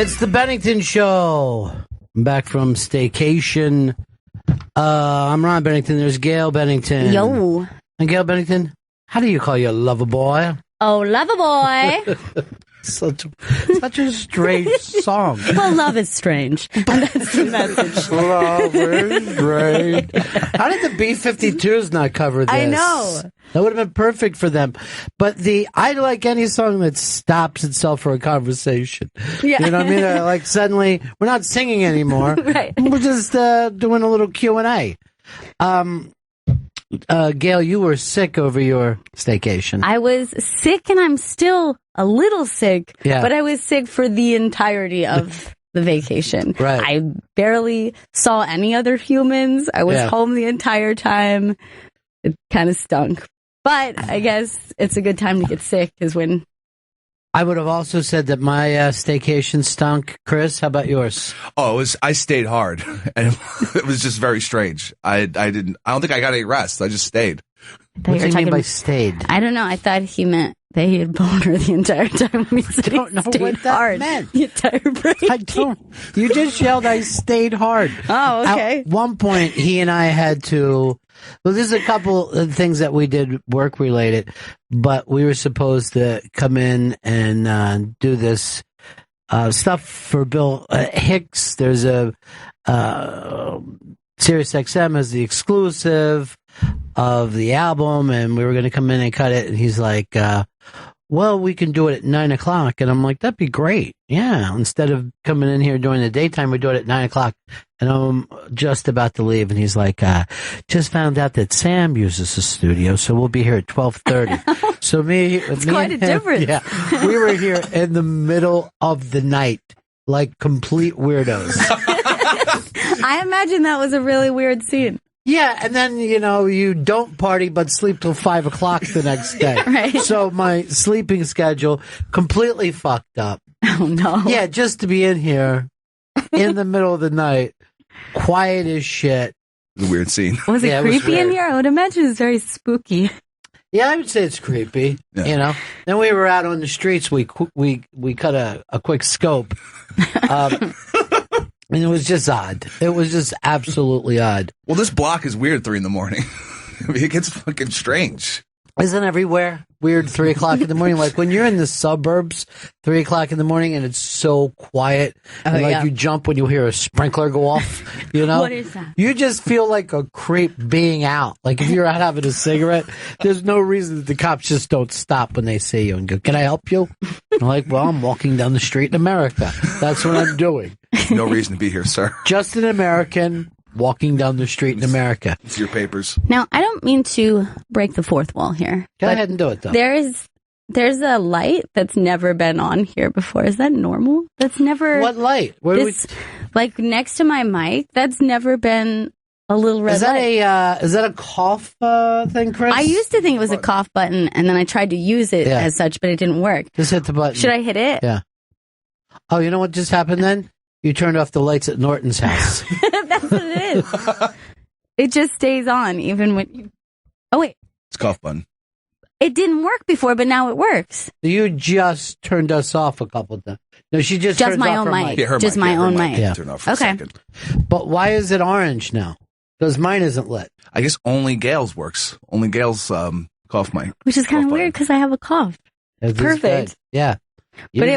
It's the Bennington Show. I'm back from staycation. I'm Ron Bennington. There's Gail Bennington. Yo. And Gail Bennington, how do you call your lover boy? Oh, lover boy. Such a strange song. Well, love is strange. And that's the message. Love is strange. How did the B-52s not cover this? I know. That would have been perfect for them. But I like any song that stops itself for a conversation. Yeah. You know what I mean? Like suddenly, we're not singing anymore. Right. We're just doing a little Q&A. Gail, you were sick over your staycation. I was sick, and I'm still a little sick, but I was sick for the entirety of the vacation. Right. I barely saw any other humans. I was home the entire time. It kind of stunk. But I guess it's a good time to get sick, is when... I would have also said that my staycation stunk. Chris, how about yours? Oh, I stayed hard, and it was just very strange. I don't think I got any rest. I just stayed. What do you mean by stayed? I don't know. I thought he meant that he had boner the entire time. When he said I don't know what that hard meant. The entire break. I don't. You just yelled, I stayed hard. Oh, okay. At one point, he and I had to... Well, there's a couple of things that we did work-related, but we were supposed to come in and do this stuff for Bill Hicks. There's a Sirius XM as the exclusive of the album, and we were going to come in and cut it, and he's like, well, we can do it at 9 o'clock. And I'm like, that'd be great. Yeah. Instead of coming in here during the daytime, we do it at 9 o'clock. And I'm just about to leave. And he's like, just found out that Sam uses the studio, so we'll be here at 12:30. So it's quite a difference. Yeah. We were here in the middle of the night, like complete weirdos. I imagine that was a really weird scene. Yeah, and then, you don't party but sleep till 5 o'clock the next day. Right. So my sleeping schedule completely fucked up. Oh, no. Yeah, just to be in here in the middle of the night, quiet as shit. It was a weird scene. Was it creepy in here? I would imagine it's very spooky. Yeah, I would say it's creepy, Then we were out on the streets. We cut a quick scope. And it was just odd. It was just absolutely odd. Well, this block is weird 3 a.m. I mean, it gets fucking strange. Isn't everywhere weird 3 o'clock in the morning? Like when you're in the suburbs, 3 o'clock in the morning, and it's so quiet. And you jump when you hear a sprinkler go off, What is that? You just feel like a creep being out. Like if you're out having a cigarette, there's no reason that the cops just don't stop when they see you and go, can I help you? I'm like, well, I'm walking down the street in America. That's what I'm doing. No reason to be here, sir. Just an American walking down the street in America. It's your papers. Now, I don't mean to break the fourth wall here. Go ahead and do it, though. There's a light that's never been on here before. Is that normal? That's never... What light? Like next to my mic, that's never been a little red light. Is that a cough thing, Chris? I used to think it was a cough button, and then I tried to use it as such, but it didn't work. Just hit the button. Should I hit it? Yeah. Oh, you know what just happened then? You turned off the lights at Norton's house. That's what it is. It just stays on even when you... Oh, wait. It's cough button. It didn't work before, but now it works. You just turned us off a couple of times. No, she just turned my off own her mic. mic. Yeah, Just my own mic. Yeah. Turn off for a second. But why is it orange now? Because mine isn't lit. I guess only Gail's works. Only Gail's cough mic. Which is kind of weird because I have a cough. Perfect. Yeah. But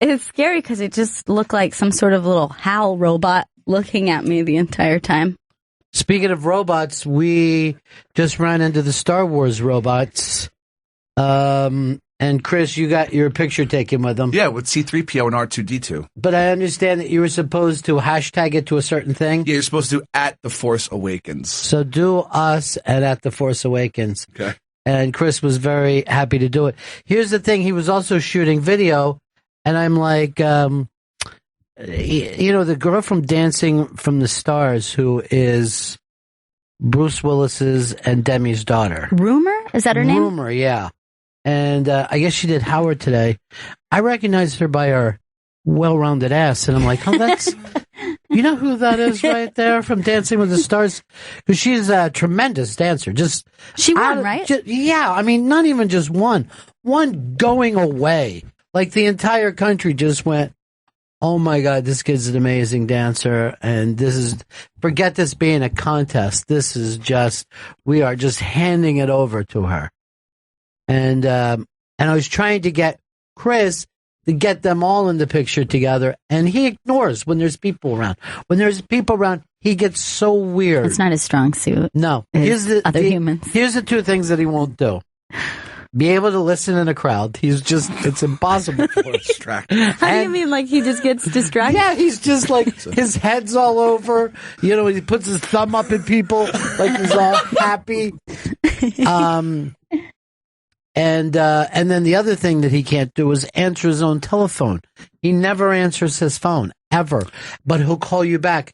it's scary because it just looked like some sort of little HAL robot looking at me the entire time. Speaking of robots, we just ran into the Star Wars robots. And Chris, you got your picture taken with them. Yeah, with C-3PO and R2-D2. But I understand that you were supposed to hashtag it to a certain thing. Yeah, you're supposed to at The Force Awakens. So do us at The Force Awakens. Okay. And Chris was very happy to do it. Here's the thing. He was also shooting video. And I'm like, the girl from Dancing from the Stars, who is Bruce Willis's and Demi's daughter. Rumor? Is that her name? Rumor, yeah. And I guess she did Howard today. I recognized her by her well-rounded ass. And I'm like, oh, that's... You know who that is right there from Dancing with the Stars? Because she's a tremendous dancer. She won, right? Yeah, I mean, not even just one. One going away. Like the entire country just went, oh my God, this kid's an amazing dancer. And forget this being a contest. This is we are just handing it over to her. And I was trying to get Chris to get them all in the picture together. And he ignores when there's people around. When there's people around, he gets so weird. It's not his strong suit. No. Here's humans. Here's the two things that he won't do. Be able to listen in a crowd. It's impossible for him. How do you mean, like he just gets distracted? Yeah, he's just like, his head's all over. You know, he puts his thumb up at people like he's all happy. And then the other thing that he can't do is answer his own telephone. He never answers his phone, ever. But he'll call you back.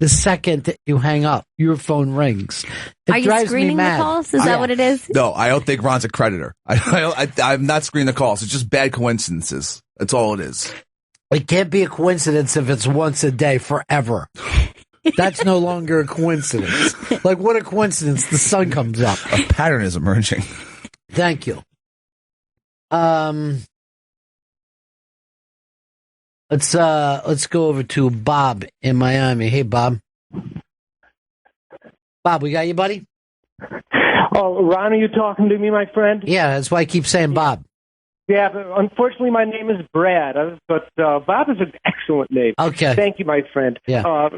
The second that you hang up, your phone rings. Are you screening the calls? Is that what it is? No, I don't think Ron's a creditor. I'm not screening the calls. It's just bad coincidences. That's all it is. It can't be a coincidence if it's once a day forever. That's no longer a coincidence. Like, what a coincidence. The sun comes up. A pattern is emerging. Thank you. Let's go over to Bob in Miami. Hey, Bob. Bob, we got you, buddy? Oh, Ron, are you talking to me, my friend? Yeah, that's why I keep saying Bob. Yeah, but unfortunately, my name is Brad, but Bob is an excellent name. Okay. Thank you, my friend. Yeah.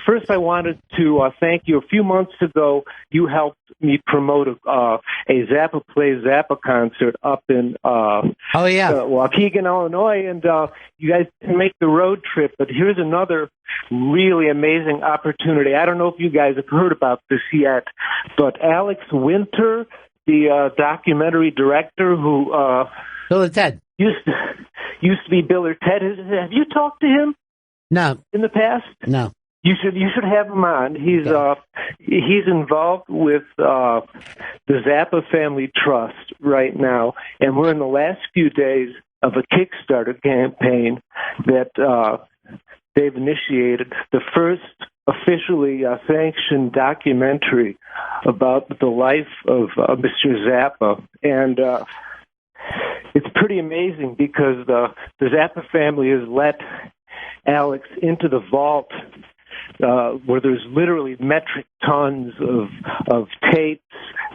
First, I wanted to thank you. A few months ago, you helped me promote a Zappa Plays Zappa concert up in Waukegan, Illinois, and you guys can make the road trip. But here's another really amazing opportunity. I don't know if you guys have heard about this yet, but Alex Winter, the documentary director who Bill and Ted used to be Bill or Ted. Have you talked to him? No. In the past? No. You should have him on. He's involved with the Zappa Family Trust right now, and we're in the last few days of a Kickstarter campaign that they've initiated, the first officially sanctioned documentary about the life of Mr. Zappa, and it's pretty amazing because the Zappa family has let Alex into the vault where there's literally metric tons of tapes,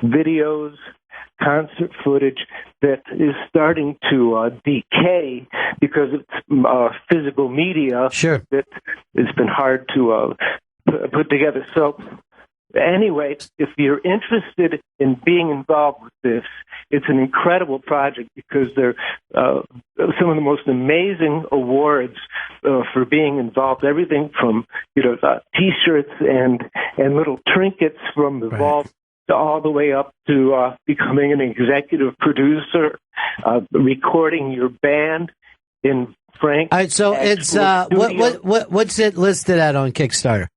videos, concert footage that is starting to decay because it's physical media that it's been hard to put together. So anyway, if you're interested in being involved with this, it's an incredible project because they're some of the most amazing awards for being involved. Everything from T-shirts and little trinkets from the vault to all the way up to becoming an executive producer, recording your band in Frank. All right, so it's what's it listed at on Kickstarter?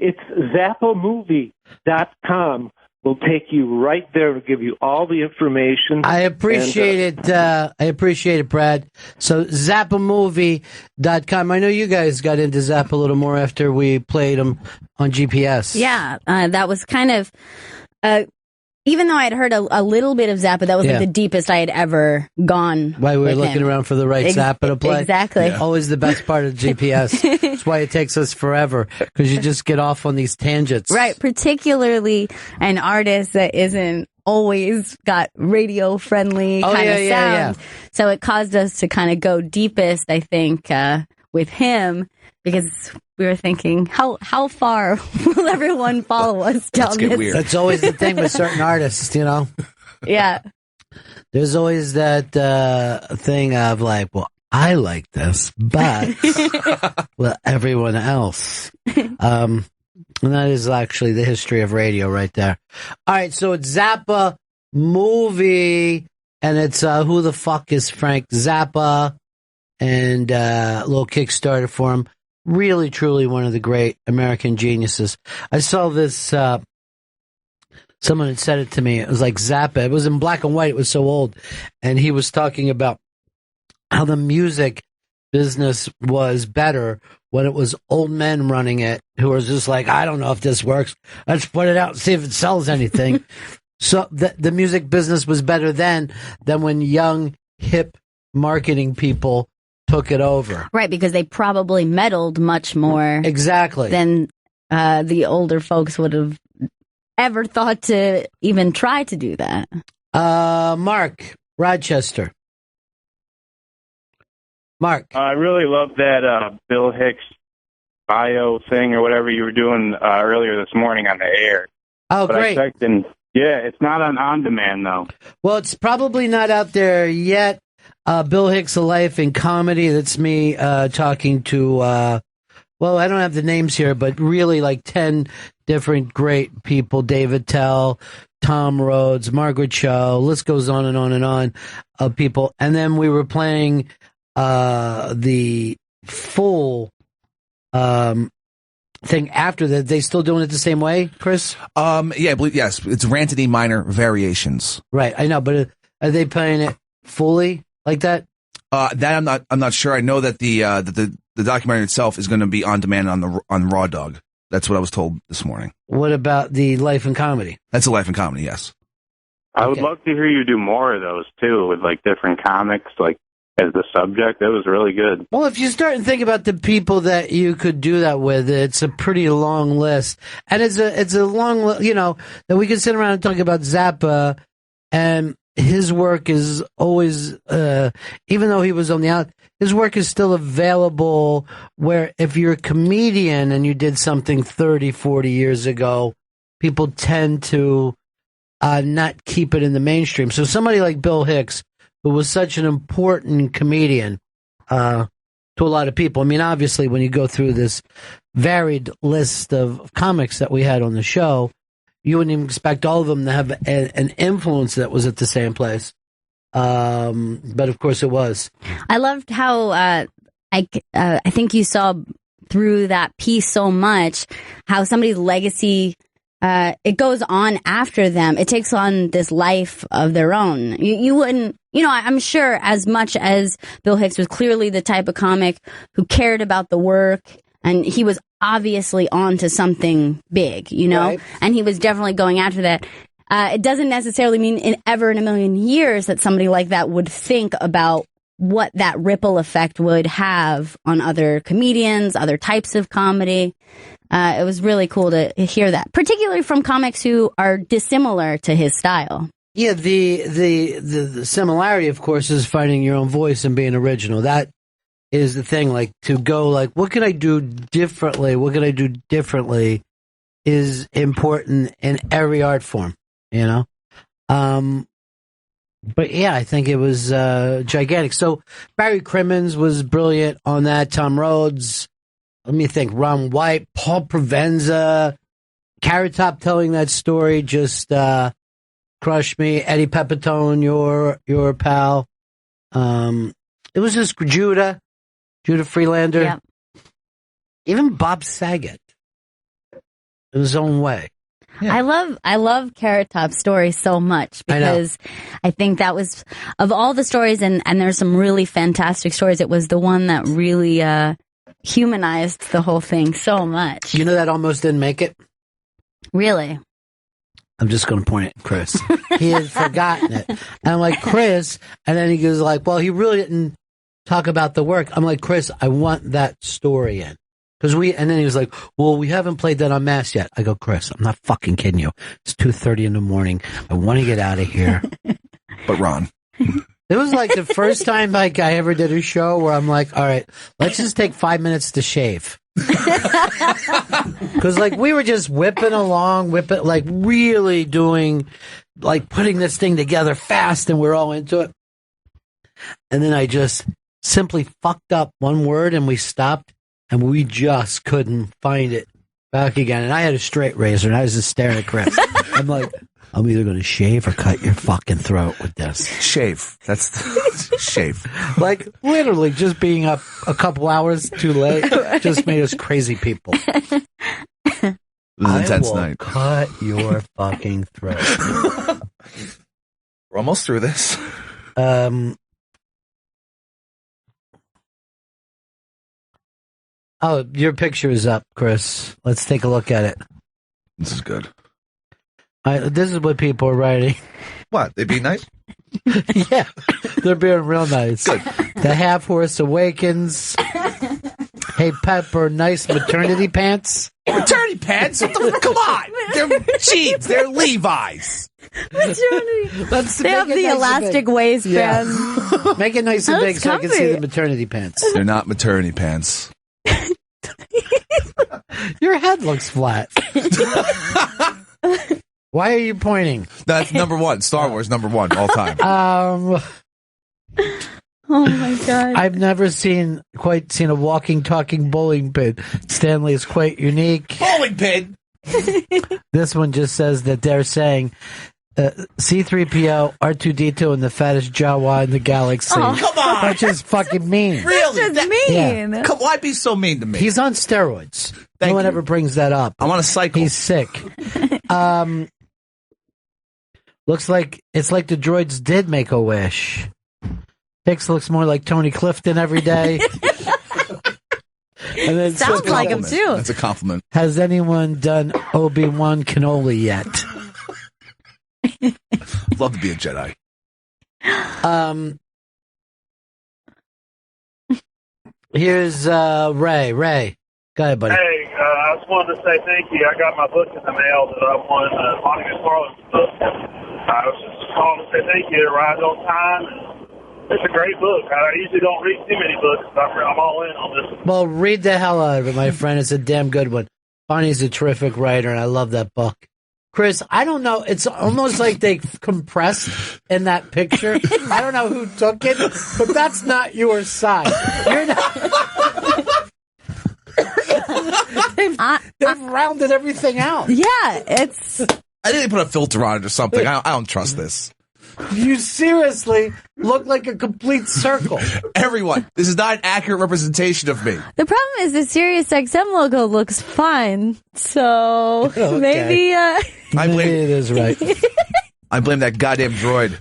It's zappamovie.com. Will take you right there and give you all the information. I appreciate it. I appreciate it, Brad. So zappamovie.com. I know you guys got into Zappa a little more after we played them on GPS. Yeah, that was kind of... even though I had heard a little bit of Zappa, that was like the deepest I had ever gone. Why we were looking around for the right Zappa to play. Exactly. Yeah. Always the best part of GPS. That's why it takes us forever, because you just get off on these tangents. Right, particularly an artist that isn't always got radio-friendly kind of sound. Yeah. So it caused us to kind of go deepest, I think, with him, because we were thinking, how far will everyone follow us down this? Weird. That's always the thing with certain artists, you know? Yeah. There's always that thing of like, well, I like this, but well, everyone else. And that is actually the history of radio right there. All right, so it's Zappa Movie, and it's Who the Fuck is Frank Zappa, and a little Kickstarter for him. Really, truly one of the great American geniuses. I saw this, someone had said it to me. It was like Zappa. It was in black and white. It was so old. And he was talking about how the music business was better when it was old men running it who were just like, I don't know if this works. Let's put it out and see if it sells anything. So the music business was better then than when young, hip marketing people took it over. Right, because they probably meddled much more exactly than the older folks would have ever thought to even try to do that. Mark, Rochester. Mark. I really love that Bill Hicks bio thing or whatever you were doing earlier this morning on the air. Oh, but great. It's not on demand, though. Well, it's probably not out there yet. Bill Hicks, A Life in Comedy. That's me talking to, well, I don't have the names here, but really like 10 different great people. David Tell, Tom Rhodes, Margaret Cho, list goes on and on and on of people. And then we were playing the full thing after that. They still doing it the same way, Chris? Yeah, I believe, yes. It's Ranted E minor variations. Right, I know, but are they playing it fully like that? That I'm not sure. I know that the documentary itself is going to be on demand on Raw Dog. That's what I was told this morning. What about the Life in Comedy? That's a Life in Comedy, yes. I would love to hear you do more of those too, with like different comics, like as the subject. That was really good. Well, if you start and think about the people that you could do that with, it's a pretty long list, and it's a long, that we could sit around and talk about Zappa, and his work is always, even though he was on the out, his work is still available. Where if you're a comedian and you did something 30, 40 years ago, people tend to not keep it in the mainstream. So somebody like Bill Hicks, who was such an important comedian to a lot of people. I mean, obviously, when you go through this varied list of comics that we had on the show, you wouldn't even expect all of them to have an influence that was at the same place. But of course it was. I loved how I think you saw through that piece so much how somebody's legacy it goes on after them. It takes on this life of their own. You wouldn't, I'm sure as much as Bill Hicks was clearly the type of comic who cared about the work, and he was obviously on to something big, right. And he was definitely going after that. It doesn't necessarily mean ever in a million years that somebody like that would think about what that ripple effect would have on other comedians, other types of comedy. It was really cool to hear that, particularly from comics who are dissimilar to his style. Yeah, the similarity, of course, is finding your own voice and being original. That is the thing. Like, to go, like, what can I do differently? What can I do differently is important in every art form, But yeah, I think it was gigantic. So Barry Crimmins was brilliant on that. Tom Rhodes, let me think, Ron White, Paul Provenza, Carrot Top telling that story just crushed me. Eddie Pepitone, your pal. It was just Judah Freelander. Yeah. Even Bob Saget in his own way. Yeah. I love Carrot Top's story so much because I think that was, of all the stories, and there's some really fantastic stories, it was the one that really humanized the whole thing so much. That almost didn't make it? Really? I'm just going to point at Chris. He had forgotten it. And I'm like, Chris, and then he goes like, well, he really didn't talk about the work. I'm like, Chris, I want that story in. And then he was like, well, we haven't played that on Mass yet. I go, Chris, I'm not fucking kidding you. It's 2:30 in the morning. I want to get out of here. But Ron. It was like the first time I ever did a show where I'm like, all right, let's just take 5 minutes to shave. Because we were just whipping along, really doing, putting this thing together fast, and we're all into it. And then I just simply fucked up one word, and we stopped. And we just couldn't find it back again. And I had a straight razor, and I was just staring at Chris. I'm like, I'm either going to shave or cut your fucking throat with this. Shave. That's shave. Literally, just being up a couple hours too late just made us crazy people. It was an intense night. Cut your fucking throat. We're almost through this. Oh, your picture is up, Chris. Let's take a look at it. This is good. This is what people are writing. What? They be nice? Yeah, they're being real nice. Good. The Half Horse Awakens. Hey, Pepper, nice maternity pants. Maternity pants? Come on. They're jeans. They're Levi's. They have the elastic waistband. Yeah. Make it nice and big so I can see the maternity pants. They're not maternity pants. Your head looks flat. Why are you pointing? That's number one. Star Wars, number one, all time. Oh my God. I've never seen a walking, talking bowling pin. Stanley is quite unique. Bowling pin? This one just says that they're saying C-3PO, R2-D2, and the fattest Jawa in the galaxy. Oh, come on! That's just fucking mean. Really? That's just mean. Yeah. Why be so mean to me? He's on steroids. Thank no one you. ever brings that up. I'm on a cycle. He's sick. Looks like it's like the droids did make a wish. Hicks looks more like Tony Clifton every day. And then Sounds like him too. That's a compliment. Has anyone done Obi-Wan cannoli yet? Love to be a Jedi. Here's Ray. Ray, go ahead, buddy. Hey, I just wanted to say thank you. I got my book in the mail that I won, Bonnie McFarlane's book. I was just calling to say thank you. It arrived on time. It's a great book. I usually don't read too many books, but I'm all in on this one. Well, read the hell out of it, my friend. It's a damn good one. Bonnie's a terrific writer, and I love that book. Chris, I don't know. It's almost like they compressed in that picture. I don't know who took it, but that's not your side. You're not. They've rounded everything out. Yeah, it's. I think they put a filter on it or something. I don't trust this. You seriously look like a complete circle. Everyone, this is not an accurate representation of me. The problem is the SiriusXM logo looks fine, so Okay. maybe. Maybe it is right. I blame that goddamn droid.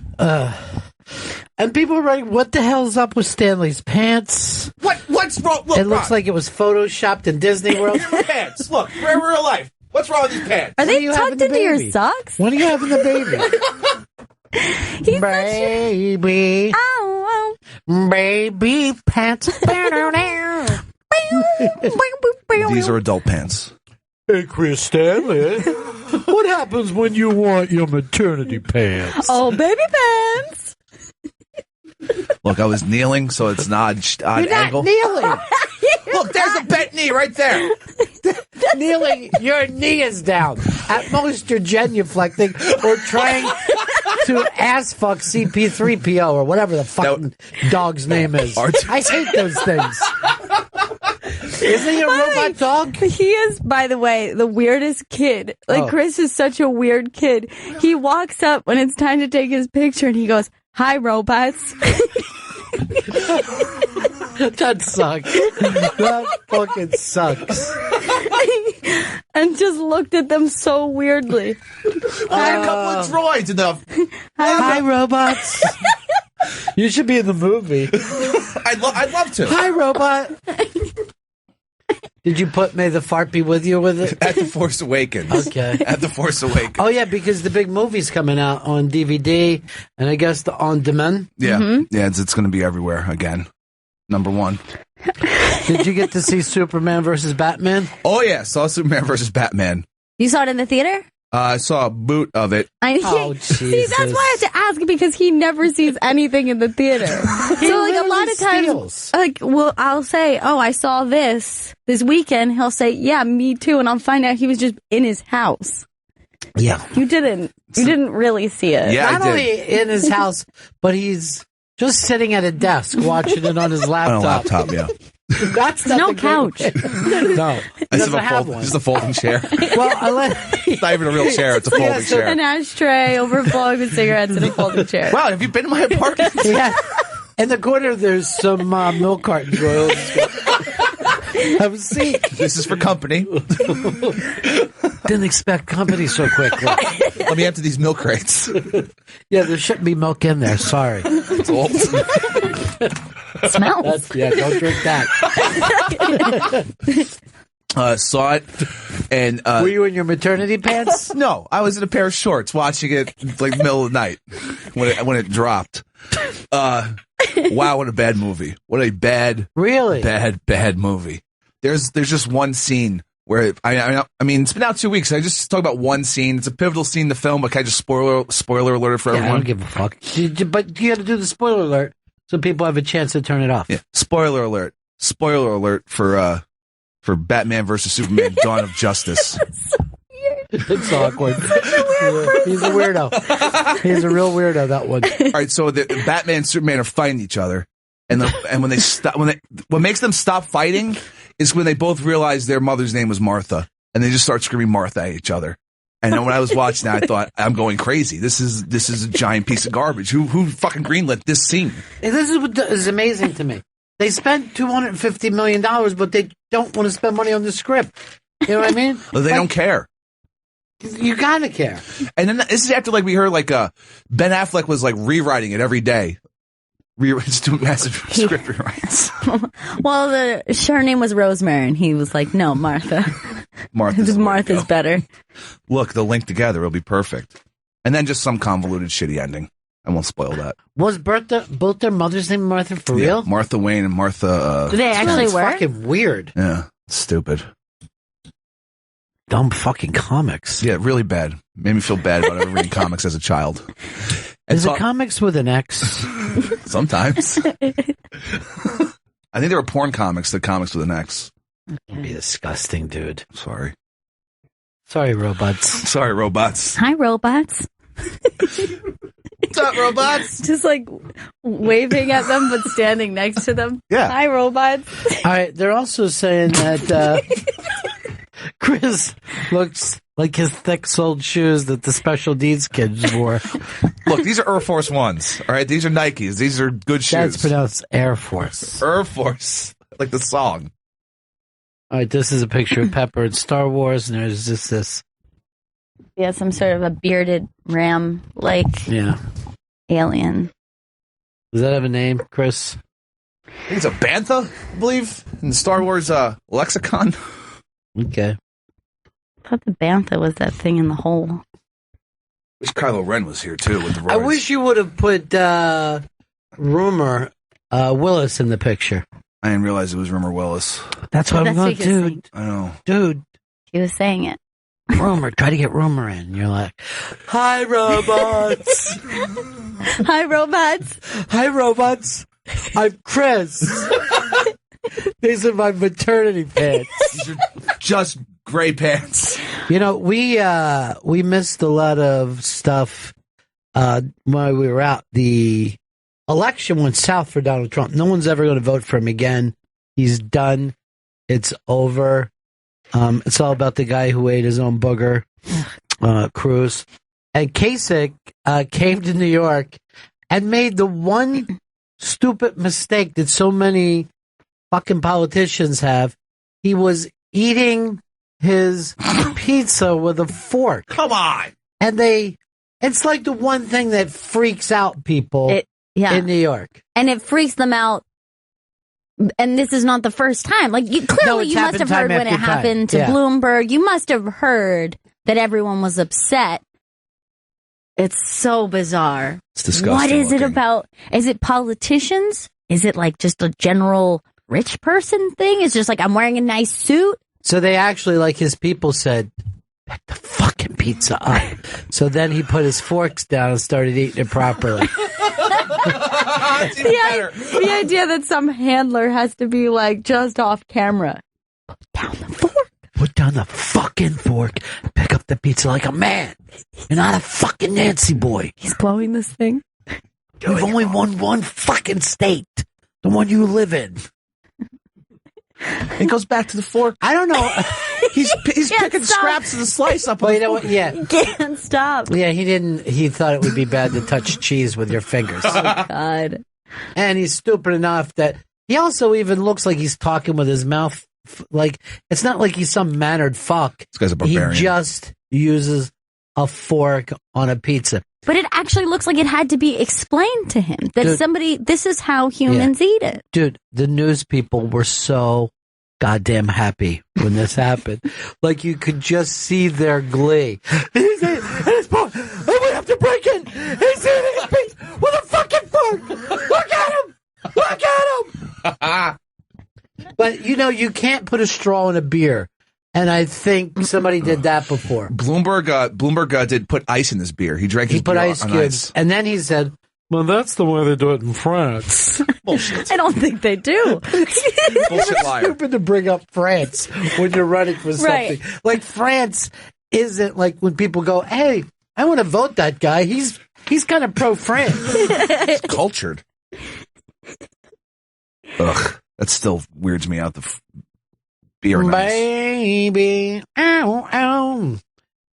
And people are writing, what the hell's up with Stanley's pants? What's wrong? Look, It looks like it was photoshopped in Disney World. Your pants. Look, real life. What's wrong with these pants? Are When are they you having tucked the into your baby? socks? When are you having the baby? He's Baby. Oh, Baby pants. These are adult pants. Hey, Chris Stanley. What happens when you want your maternity pants? oh, baby pants. Look, I was kneeling, so it's not odd You're not angle. kneeling. Look, there's a bent knee right there. Kneeling, your knee is down. At most, you're genuflecting or trying to ass fuck CP3PO or whatever the fucking dog's name is. I hate those things. Isn't he a robot dog? He is, by the way, the weirdest kid. Like, Chris is such a weird kid. He walks up when it's time to take his picture and he goes, "Hi, robots." That sucks. That fucking sucks. And just looked at them so weirdly. A couple of droids enough. Hi, robots. You should be in the movie. I'd love to. Hi, robot. Did you put May the Fart Be With You with it? At The Force Awakens. Okay. At The Force Awakens. Oh, yeah, because the big movie's coming out on DVD and I guess the on demand. Yeah. Yeah, it's going to be everywhere again. Number one. Did you get to see Superman versus Batman? Oh, yeah. Saw Superman versus Batman. You saw it in the theater? I saw a boot of it. Oh, See, that's why I have to ask because he never sees anything in the theater. So, like, a lot of times, like, well, I'll say, "Oh, I saw this weekend." He'll say, "Yeah, me too," and I'll find out he was just in his house. Yeah. You didn't really see it. Yeah, Not I did. only in his house, but he's just sitting at a desk watching it on his laptop. On a laptop, yeah. That's no nothing couch. No. He doesn't have one. Just a folding chair. Well, It's not even a real chair. It's a folding chair. An ashtray overflowing with cigarettes and a folding chair. Wow, have you been to my apartment? Yeah. In the corner, there's some milk cartons. Have a seat. This is for company. Didn't expect company so quickly. Let me empty these milk crates. Yeah, there shouldn't be milk in there. Sorry. It's old. It smells. Yeah, don't drink that. saw it, and were you in your maternity pants? No, I was in a pair of shorts watching it like middle of the night when it dropped. Wow, what a bad movie! What a bad movie. There's just one scene where I mean it's been out 2 weeks. I just talk about one scene. It's a pivotal scene in the film, but can I just spoiler alert it for everyone? I don't give a fuck. But you got to do the spoiler alert so people have a chance to turn it off. Yeah, spoiler alert. Spoiler alert for Batman versus Superman: Dawn of Justice. It's awkward. He's a weirdo. He's a real weirdo. That one. All right, so the Batman and Superman are fighting each other, and when they stop, what makes them stop fighting is when they both realize their mother's name was Martha, and they just start screaming Martha at each other. And then when I was watching that, I thought, I'm going crazy. This is a giant piece of garbage. Who fucking greenlit this scene? And this is what is amazing to me. They spent $250 million, but they don't want to spend money on the script. You know what I mean? Well, they don't care. You gotta care. And then this is after we heard Ben Affleck was rewriting it every day. Just doing massive script rewrites. Well, her name was Rosemary, and he was like, "No, Martha. Martha's better." Look, they'll link together; it'll be perfect. And then just some convoluted, shitty ending. I won't spoil that. Was both their mothers named Martha for real? Martha Wayne and Martha. They actually were fucking weird. Yeah, stupid. Dumb fucking comics. Yeah, really bad. Made me feel bad about ever reading comics as a child. Is it comics with an X? Sometimes. I think there were porn comics, the comics with an X. That'd be disgusting, dude. Sorry, robots. Sorry, robots. Hi, robots. What's up, robots? Just waving at them, but standing next to them. Yeah. Hi, robots. All right. They're also saying that Chris looks like his thick-soled shoes that the special needs kids wore. Look, these are Air Force Ones. All right, these are Nikes. These are good shoes. That's pronounced Air Force. Air Force, like the song. All right, this is a picture of Pepper in Star Wars, and there's just this. Yeah, some sort of a bearded ram alien. Does that have a name, Chris? I think it's a bantha, I believe, in the Star Wars lexicon. Okay. I thought the bantha was that thing in the hole. Wish Kylo Ren was here too with the roids. I wish you would have put Rumor Willis in the picture. I didn't realize it was Rumor Willis. That's what I'm going to do. I know. Dude. He was saying it. Rumor, try to get Rumor in. You're like, hi, robots. Hi, robots. Hi, robots. I'm Chris. These are my maternity pants. These are just gray pants. You know, we missed a lot of stuff while we were out. The election went south for Donald Trump. No one's ever going to vote for him again. He's done. It's over. It's all about the guy who ate his own booger, Cruz. And Kasich came to New York and made the one stupid mistake that so many fucking politicians have. He was eating his pizza with a fork. Come on. And it's like the one thing that freaks out people in New York. And it freaks them out. And this is not the first time. You must have heard when it happened to Bloomberg. You must have heard that everyone was upset. It's so bizarre. It's disgusting. What is it about? Is it politicians? Is it just a general rich person thing? It's just I'm wearing a nice suit. So they actually, like his people said, pick the fucking pizza up. So then he put his forks down and started eating it properly. The idea that some handler has to be just off camera. Put down the fork. Put down the fucking fork. Pick up the pizza like a man. You're not a fucking Nancy boy. He's blowing this thing. You've only won one fucking state. The one you live in. It goes back to the fork. I don't know. He's picking scraps of the slice up. Well, you know what? Yeah. He can't stop. Yeah, he thought it would be bad to touch cheese with your fingers. Oh, God. And he's stupid enough that he also even looks like he's talking with his mouth. It's not like he's some mannered fuck. This guy's a barbarian. He just uses a fork on a pizza. But it actually looks like it had to be explained to him that this is how humans eat it. Dude, the news people were so goddamn happy when this happened. Like you could just see their glee. We have to break in. He's in his piece with a fucking fork. Look at him. Look at him. But you can't put a straw in a beer. And I think somebody did that before. Bloomberg did put ice in his beer. He drank his beer put ice on cubes. And then he said, well, that's the way they do it in France. Bullshit. I don't think they do. Bullshit liar. It's stupid to bring up France when you're running for something. Right. Like France isn't like when people go, hey, I want to vote that guy. He's kind of pro-France. He's cultured. Ugh. That still weirds me out. The beer and ice. Baby. Ow, ow.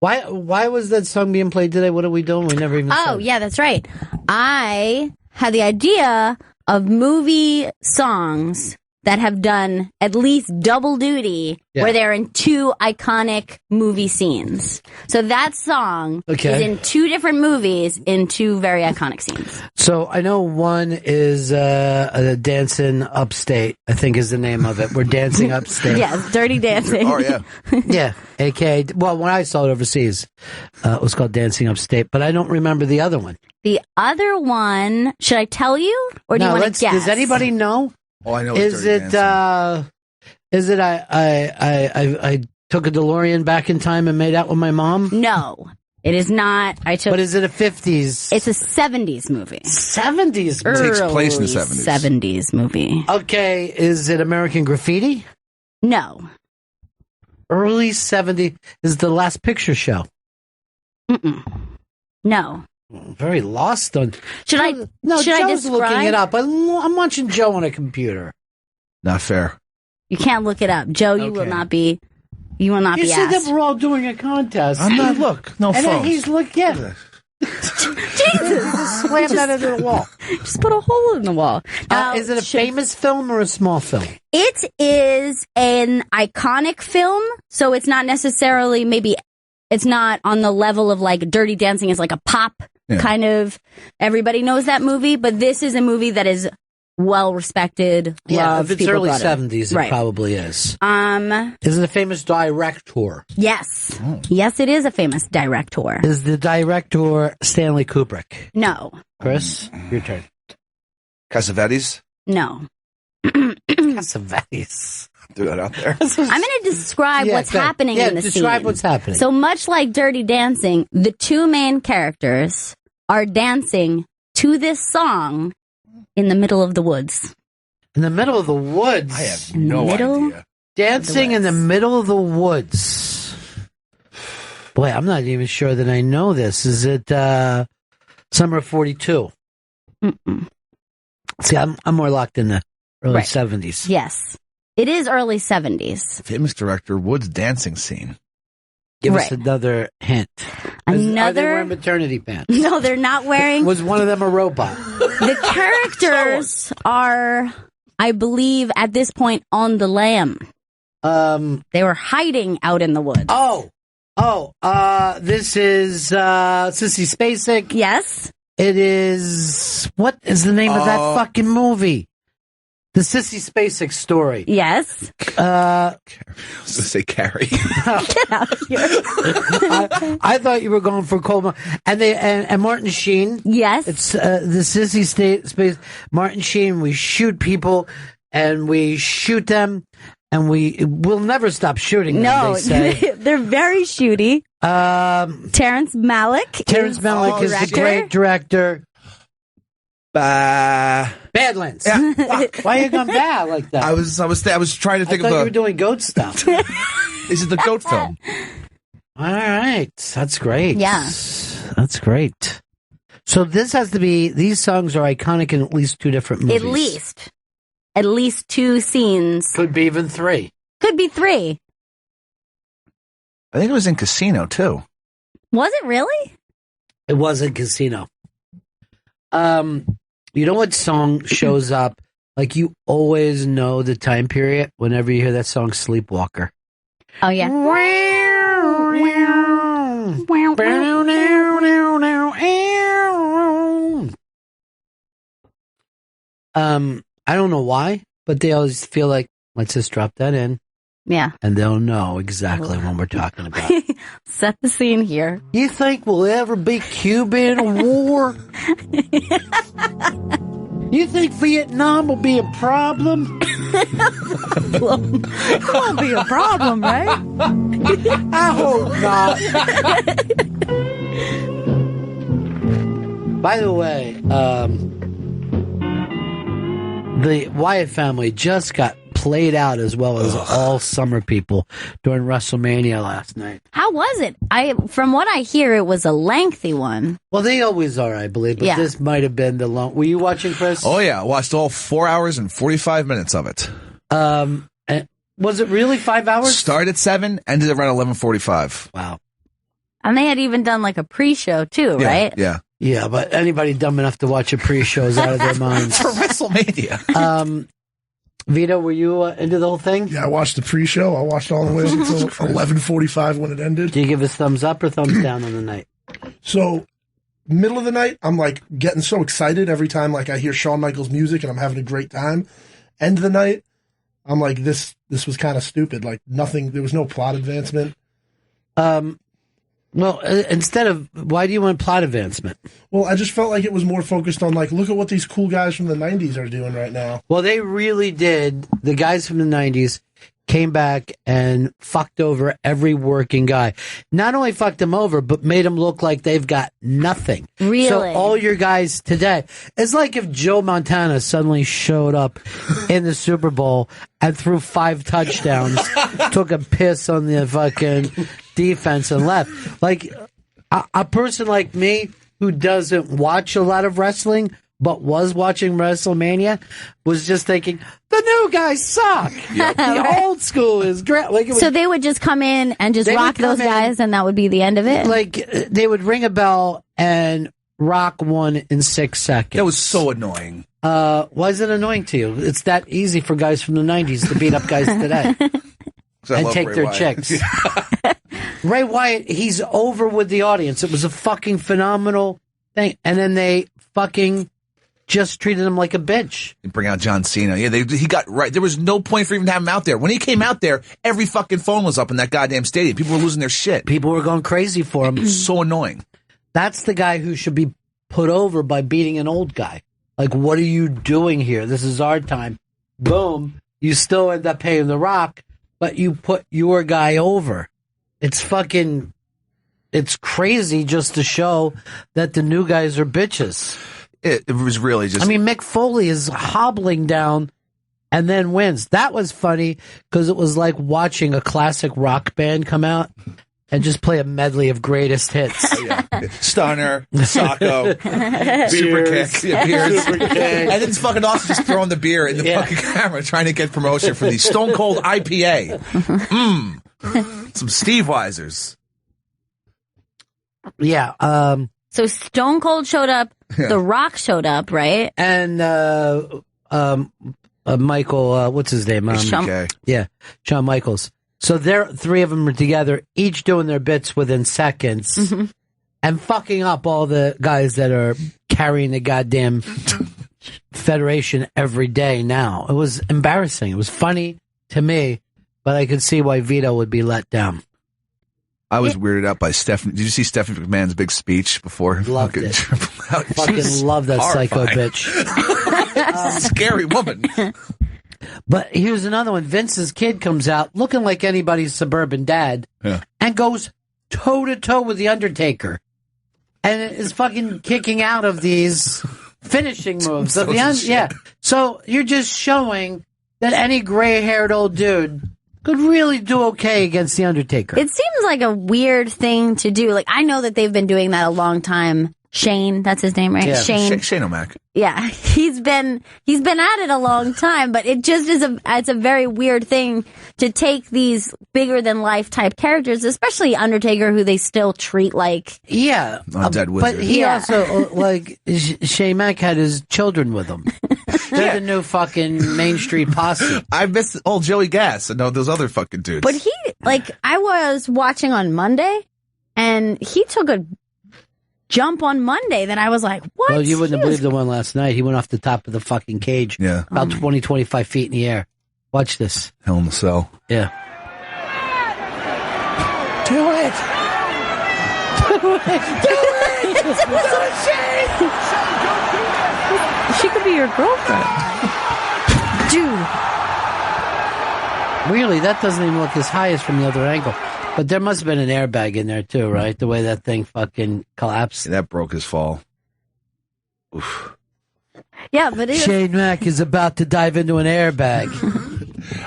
Why was that song being played today? What are we doing? We never even Oh, yeah, that's right. I had the idea of movie songs that have done at least double duty where they're in two iconic movie scenes. So that song is in two different movies in two very iconic scenes. So I know one is Dancing Upstate, I think is the name of it. We're dancing upstate. Yes, Dirty Dancing. Oh, yeah. Yeah, a.k.a. Well, when I saw it overseas, it was called Dancing Upstate, but I don't remember the other one. The other one, should I tell you? Or do you want to guess? Does anybody know? Oh, I know. Is it I took a DeLorean back in time and made out with my mom? No, it is not. But is it a 50s? It's a 70s movie. 70s movie? It takes place in the 70s. 70s movie. Okay, is it American Graffiti? No. Early 70s is The Last Picture Show. No. Very lost on. Should I Joe's describe? Looking it up. I'm watching Joe on a computer. Not fair. You can't look it up, Joe. You will not be. You will not be asked. You said that we're all doing a contest. I'm not. Look, no and phones. Then he's looking. Yeah. Jesus! Just slam that into the wall. Just put a hole in the wall. Is it a famous film or a small film? It is an iconic film, so it's not necessarily it's not on the level of like Dirty Dancing is like a pop kind of. Everybody knows that movie, but this is a movie that is well respected. Yeah, if it's early 70s, it probably is. Is it a famous director? Yes. Yes, it is a famous director. Is the director Stanley Kubrick? No. Chris, your turn. Cassavetes? No. Cassavetes. Threw that out there. I'm going to describe what's happening in the scene. Describe what's happening. So much like Dirty Dancing, the two main characters are dancing to this song in the middle of the woods. In the middle of the woods? I have no idea. Dancing in the middle of the woods. Boy, I'm not even sure that I know this. Is it Summer of 42? See, I'm more locked in the early 70s. Yes. It is early 70s. Famous director, Wood's dancing scene. Give us another hint. Are they wearing maternity pants? No, they're not wearing. Was one of them a robot? The characters are, I believe, at this point on the lam. They were hiding out in the woods. This is Sissy Spacek. Yes. It is. What is the name of that fucking movie? The Sissy Spacek story. Yes. I was going to say Carrie. Get out of here. I thought you were going for Coleman. And Martin Sheen. Yes. It's the Sissy Spacek. Martin Sheen, we shoot people and we shoot them and we'll never stop shooting them, no, they say. They're very shooty. Terrence Malick is the great director. Badlands. Yeah. Why are you going bad like that? I was trying to think you were doing goat stuff. This is the goat film. All right. That's great. Yeah. That's great. So this has to be, these songs are iconic in at least two different movies. At least two scenes. Could be even three. Could be three. I think it was in Casino too. Was it really? It was in Casino. You know what song shows up? Like you always know the time period whenever you hear that song Sleepwalker. Oh, yeah. I don't know why, but they always feel like Let's just drop that in. Yeah. And they'll know exactly what we're talking about. Set the scene here. You think we'll ever be Cuba in a war? You think Vietnam will be a problem? It won't be a problem, right? I hope not. By the way, the Wyatt family just got played out as well as all summer people during WrestleMania last night. How was it? From what I hear, it was a lengthy one. Well, they always are, I believe, but this might have been the long. Were you watching, Chris? Oh yeah, I watched all 4 hours and 45 minutes of it. Was it really 5 hours? Started at 7, ended around 11:45. Wow. And they had even done like a pre-show too, right? Yeah. Yeah, but anybody dumb enough to watch a pre-show is out of their minds. For WrestleMania. Vito, were you into the whole thing? Yeah, I watched the pre-show. I watched all the way until 11:45 when it ended. Do you give us thumbs up or thumbs down on the night? So, middle of the night, I'm like getting so excited every time like I hear Shawn Michaels music and I'm having a great time. End of the night, I'm like, this was kind of stupid. Like nothing, there was no plot advancement. Well, instead of, why do you want plot advancement? Well, I just felt like it was more focused on, like, look at what these cool guys from the 90s are doing right now. Well, they really did. The guys from the 90s came back and fucked over every working guy. Not only fucked them over, but made them look like they've got nothing. Really? So all your guys today, it's like if Joe Montana suddenly showed up in the Super Bowl and threw 5 touchdowns, took a piss on the fucking defense and left. Like a person like me who doesn't watch a lot of wrestling but was watching WrestleMania was just thinking the new guys suck. Yep. The old school is great. Like so they would just come in and just rock those guys, and that would be the end of it. Like they would ring a bell and rock one in 6 seconds. That was so annoying. Why is it annoying to you? It's that easy for guys from the 90s to beat up guys today and take Ray their Wyatt. chicks. Ray Wyatt, he's over with the audience. It was a fucking phenomenal thing. And then they fucking just treated him like a bitch. And bring out John Cena. Yeah, he got right. There was no point for even having him out there. When he came out there, every fucking phone was up in that goddamn stadium. People were losing their shit. People were going crazy for him. So annoying. That's the guy who should be put over by beating an old guy. Like, what are you doing here? This is our time. Boom. You still end up paying The Rock, but you put your guy over. It's crazy just to show that the new guys are bitches. It was really just... I mean, Mick Foley is hobbling down and then wins. That was funny because it was like watching a classic rock band come out and just play a medley of greatest hits. Stunner, Sacco, Super Kick, beers. And then it's fucking awesome just throwing the beer in the fucking camera trying to get promotion for the Stone Cold IPA. Some Steve Weisers. Yeah. So Stone Cold showed up, The Rock showed up, right? And Michael, what's his name? Shawn Michaels. So they're 3 of them are together, each doing their bits within seconds, and fucking up all the guys that are carrying the goddamn federation every day now. It was embarrassing. It was funny to me, but I could see why Vito would be let down. I was weirded out by Stephanie. Did you see Stephanie McMahon's big speech before? Loved it. Fucking love that psycho bitch. Scary woman. But here's another one. Vince's kid comes out looking like anybody's suburban dad and goes toe-to-toe with The Undertaker and is fucking kicking out of these finishing moves. So you're just showing that any gray-haired old dude could really do okay against The Undertaker. It seems like a weird thing to do. Like, I know that they've been doing that a long time. Shane, that's his name, right? Yeah. Shane O'Mac. Yeah, he's been at it a long time, but it just it's a very weird thing to take these bigger than life type characters, especially Undertaker, who they still treat like a dead wizard. But he also like Shane Mack had his children with him. They're the new fucking Main Street posse. I miss old Joey Gass and those other fucking dudes. But I was watching on Monday, and he took a jump on Monday, then I was like, what? Well, you wouldn't have believed the one last night. He went off the top of the fucking cage. Yeah. About 20, 25 feet in the air. Watch this. Hell in the Cell. Yeah. Do it! Do it! Do it! Do it, Shane! She could be your girlfriend. Dude. Really, that doesn't even look as high as from the other angle. But there must have been an airbag in there, too, right? The way that thing fucking collapsed. Yeah, that broke his fall. Oof. Yeah, but Shane Mack is about to dive into an airbag.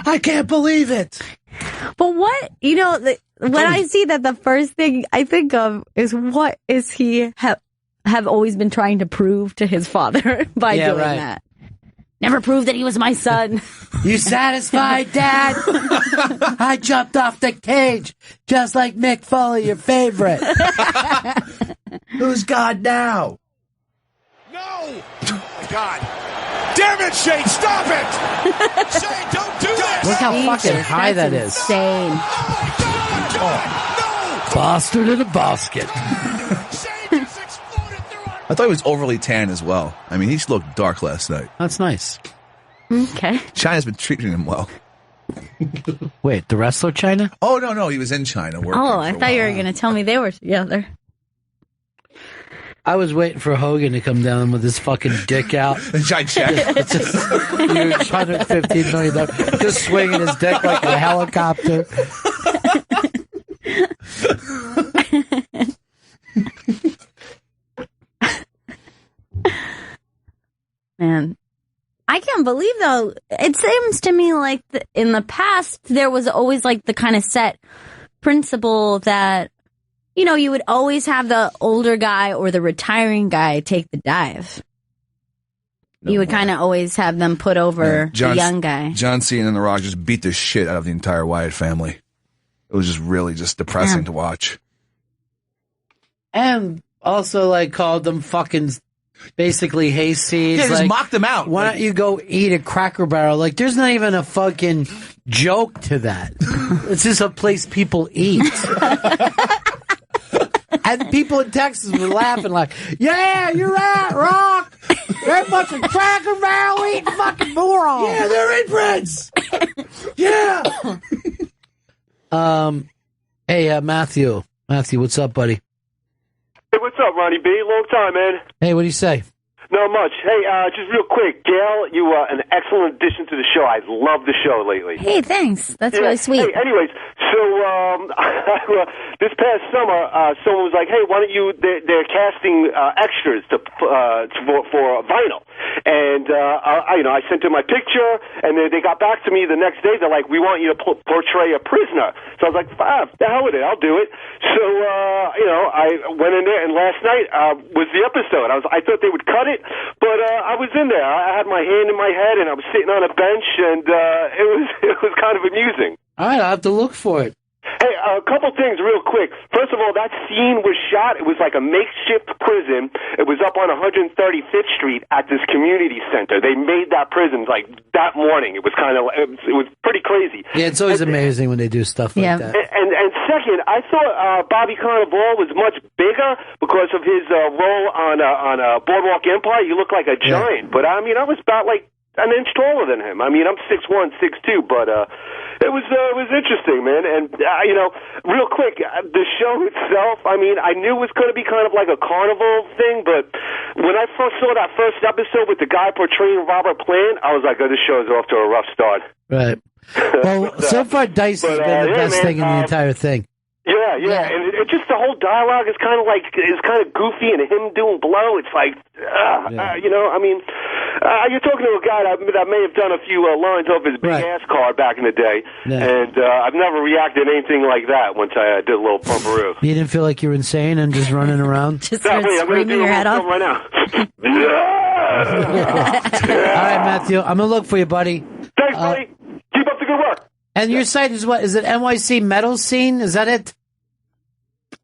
I can't believe it. But what, when I see that, the first thing I think of is what is he have always been trying to prove to his father by doing that. Never proved that he was my son. You satisfied, Dad? I jumped off the cage, just like Mick Foley, your favorite. Who's God now? No! God. Damn it, Shane, stop it! Shane, don't do this! Look how fucking high that is. Insane. Oh, Bastard in a basket. I thought he was overly tan as well. I mean, he looked dark last night. That's nice. Okay. China's been treating him well. Wait, the wrestler China? Oh, no, he was in China working. Oh, I thought you were going to tell me they were together. I was waiting for Hogan to come down with his fucking dick out. Giant check. It's just huge, $115 million. Just swinging his dick like a helicopter. Man, I can't believe, though, it seems to me like in the past, there was always like the kind of set principle that, you would always have the older guy or the retiring guy take the dive. You would kind of always have them put over the young guy. John Cena and The Rock just beat the shit out of the entire Wyatt family. It was just really just depressing to watch. And also, called them fucking basically hayseeds. Yeah, just mocked them out. Why don't you go eat a Cracker Barrel? There's not even a fucking joke to that. It's just a place people eat. And people in Texas were laughing yeah, you're right, Rock. They're a bunch of Cracker Barrel eating fucking morons. Yeah, they're inbreds. Yeah. Hey, Matthew. Matthew, what's up, buddy? Hey, what's up, Ronnie B? Long time, man. Hey, what do you say? Not much. Hey, just real quick, Gail, you are an excellent addition to the show. I love the show lately. Hey, thanks. That's really sweet. Hey, anyways, so this past summer, someone was like, "Hey, why don't you?" They're casting extras for vinyl, and I sent them my picture, and they got back to me the next day. They're like, "We want you to portray a prisoner." So I was like, "The hell with it, I'll do it." So I went in there, and last night was the episode. I thought they would cut it. But I was in there. I had my hand in my head, and I was sitting on a bench, and it was kind of amusing. All right, I'll have to look for it. Hey, a couple things real quick. First of all, that scene was shot. It was like a makeshift prison. It was up on 135th Street at this community center. They made that prison that morning. It was it was pretty crazy. Yeah, it's always amazing when they do stuff like that. And second, I thought Bobby Cannavale was much bigger because of his role on Boardwalk Empire. You look like a giant, but I mean, I was about an inch taller than him. I mean, I'm 6'1", 6'2", but it was interesting, man. And real quick, the show itself, I mean, I knew it was going to be kind of like a carnival thing, but when I first saw that first episode with the guy portraying Robert Plant, I was like, "Oh, this show is off to a rough start." Right. Well, so far, Dice has been the best thing in the entire thing. Yeah, and it just the whole dialogue is kind of goofy, and him doing blow. It's like, I mean, you're talking to a guy that may have done a few lines off his big ass card back in the day, and I've never reacted to anything like that. Once I did a little pumperoo. You didn't feel like you were insane and just running around? Just screaming your head off right now. All right, Matthew, I'm gonna look for you, buddy. Thanks, buddy. Keep up the good work. And your site is what? Is it NYC Metal Scene? Is that it?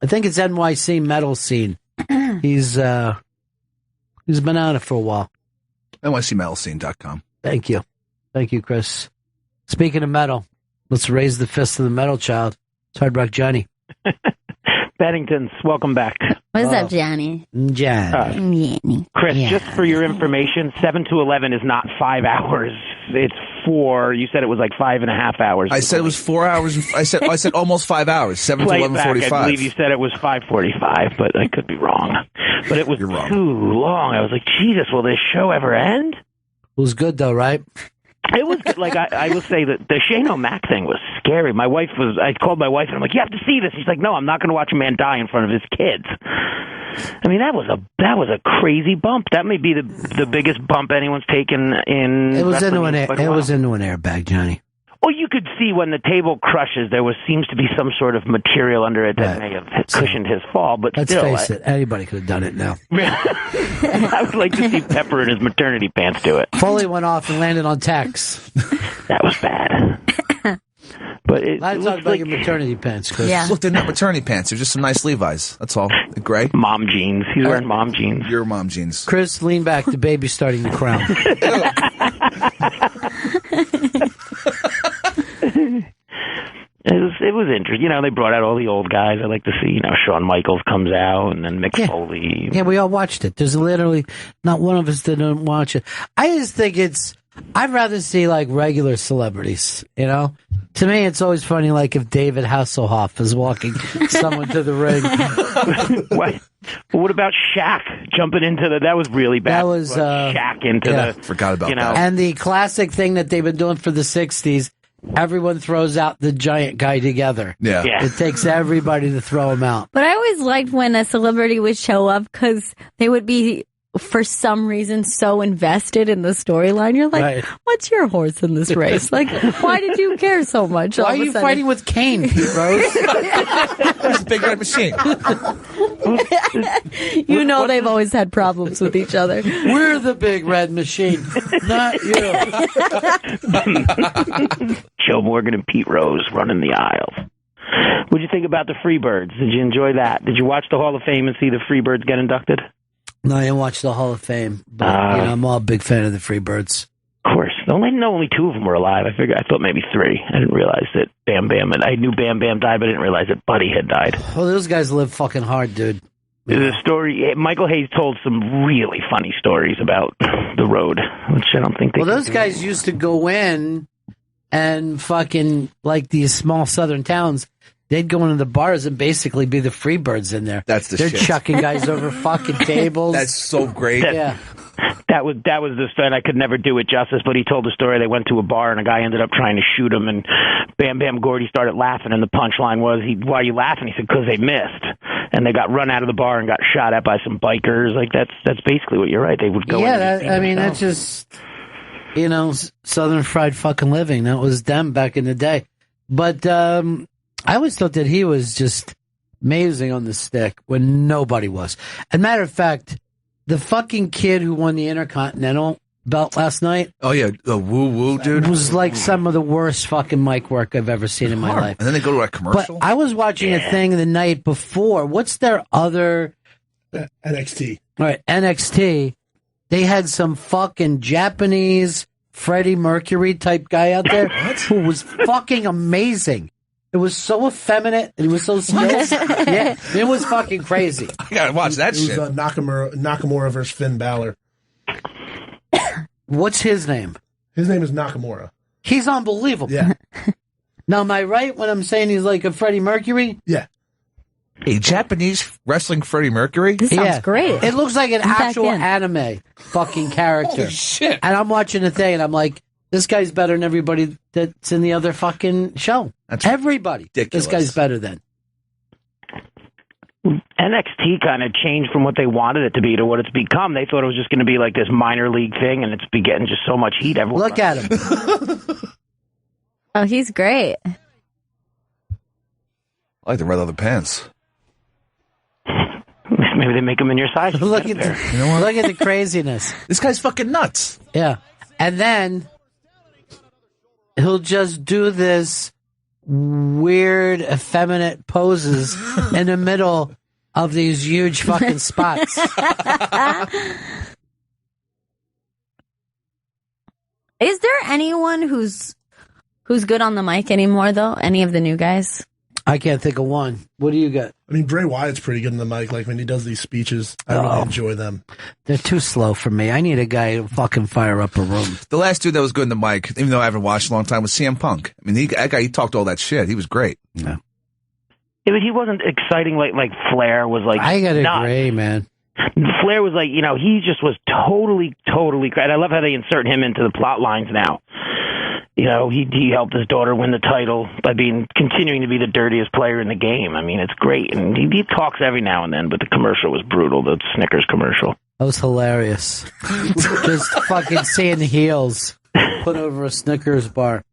I think it's NYC Metal Scene. He's been on it for a while. NYCmetalscene.com. Thank you, Chris. Speaking of metal, let's raise the fist of the metal child. It's Hard Rock Johnny. Benningtons, welcome back. What's up, Johnny? Johnny. Chris, just for your information, 7 to 11 is not 5 hours. It's before. You said it was like 5.5 hours. I said it was 4 hours. I said almost 5 hours. 7 to 11:45. I believe you said it was 5:45, but I could be wrong. But it was too long. I was like, Jesus, will this show ever end? It was good though, right? It was good. Like I will say that the Shane O'Mac thing was scary. I called my wife and I'm like, you have to see this. She's like, no, I'm not going to watch a man die in front of his kids. I mean, that was a crazy bump. That may be the biggest bump anyone's taken in. It was into an airbag, Johnny. Well, you could see when the table crushes, seems to be some sort of material under it that may have cushioned his fall. But let's face it, anybody could have done it now. I would like to see Pepper in his maternity pants do it. Foley went off and landed on Tex. That was bad. But let's talk about your maternity pants, Chris. Yeah. Look, they're not maternity pants. They're just some nice Levi's. That's all. They're gray. Mom jeans. He's wearing mom jeans. Your mom jeans. Chris, lean back. The baby's starting to crown. It was interesting. They brought out all the old guys. I like to see, Shawn Michaels comes out and then Mick Foley. Yeah, we all watched it. There's literally not one of us that didn't watch it. I just think I'd rather see like regular celebrities, To me, it's always funny, like if David Hasselhoff is walking someone to the ring. What about Shaq jumping into that was really bad. That was Shaq into forgot about that. And the classic thing that they've been doing for the 60s, everyone throws out the giant guy together. Yeah. It takes everybody to throw him out. But I always liked when a celebrity would show up because they would be, for some reason, so invested in the storyline. You're like, what's your horse in this race? Like, why did you care so much? Why are you fighting with Kane, Pete Rose? It's a big red machine. They've always had problems with each other. We're the big red machine, not you. Joe Morgan and Pete Rose running the aisles. What'd you think about the Freebirds? Did you enjoy that? Did you watch the Hall of Fame and see the Freebirds get inducted? No, I didn't watch the Hall of Fame, but I'm all a big fan of the Freebirds. Of course. Only two of them were alive. I thought maybe three. I didn't realize that Bam Bam, and I knew Bam Bam died, but I didn't realize that Buddy had died. Well, those guys live fucking hard, dude. The story, Michael Hayes told some really funny stories about the road, which I don't think they those guys used to go in and fucking, like these small southern towns, they'd go into the bars and basically be the Freebirds in there. That's the They're shit. chucking guys over fucking tables. That's so great. That was the story. I could never do it justice, but he told the story. They went to a bar and a guy ended up trying to shoot him, and Bam Bam Gordy started laughing, and the punchline was, "Why are you laughing?" He said, "Because they missed." And they got run out of the bar and got shot at by some bikers. Like that's basically what you're right. They would go. That's just Southern fried fucking living. That was them back in the day. But I always thought that he was just amazing on the stick when nobody was. As a matter of fact, the fucking kid who won the Intercontinental belt last night. Oh yeah, the woo dude. It was like some of the worst fucking mic work I've ever seen in my life. And then they go to a commercial. But I was watching a thing the night before. What's their other NXT? All right, NXT. They had some fucking Japanese Freddie Mercury type guy out there who was fucking amazing. It was so effeminate and he was so skilled. Yeah, it was fucking crazy. I gotta watch that shit. It was Nakamura versus Finn Balor. What's his name? His name is Nakamura. He's unbelievable. Yeah. Now, am I right when I'm saying he's like a Freddie Mercury? Yeah. A Japanese wrestling Freddie Mercury? This sounds great. It looks like an actual anime fucking character. Holy shit. And I'm watching the thing and I'm like, this guy's better than everybody that's in the other fucking show. That's everybody. ridiculous. This guy's better than. NXT kind of changed from what they wanted it to be to what it's become. They thought it was just going to be like this minor league thing, and it's been getting just so much heat everywhere. Look at him. Oh, he's great. I like the red leather pants. Maybe they make them in your size. Look at the craziness. This guy's fucking nuts. Yeah. And then he'll just do this weird, effeminate poses in the middle of these huge fucking spots. Is there anyone who's good on the mic anymore, though? Any of the new guys? I can't think of one. What do you got? I mean, Bray Wyatt's pretty good in the mic. Like when he does these speeches, I really enjoy them. They're too slow for me. I need a guy to fucking fire up a room. The last dude that was good in the mic, even though I haven't watched a long time, was CM Punk. I mean, that guy, he talked all that shit. He was great. Yeah. Yeah, but he wasn't exciting like Flair was. Like, I gotta agree, man. Flair was like, he just was totally. And I love how they insert him into the plot lines now. He helped his daughter win the title by continuing to be the dirtiest player in the game. I mean, it's great. And he talks every now and then, but the commercial was brutal, the Snickers commercial. That was hilarious. Just fucking seeing the heels put over a Snickers bar.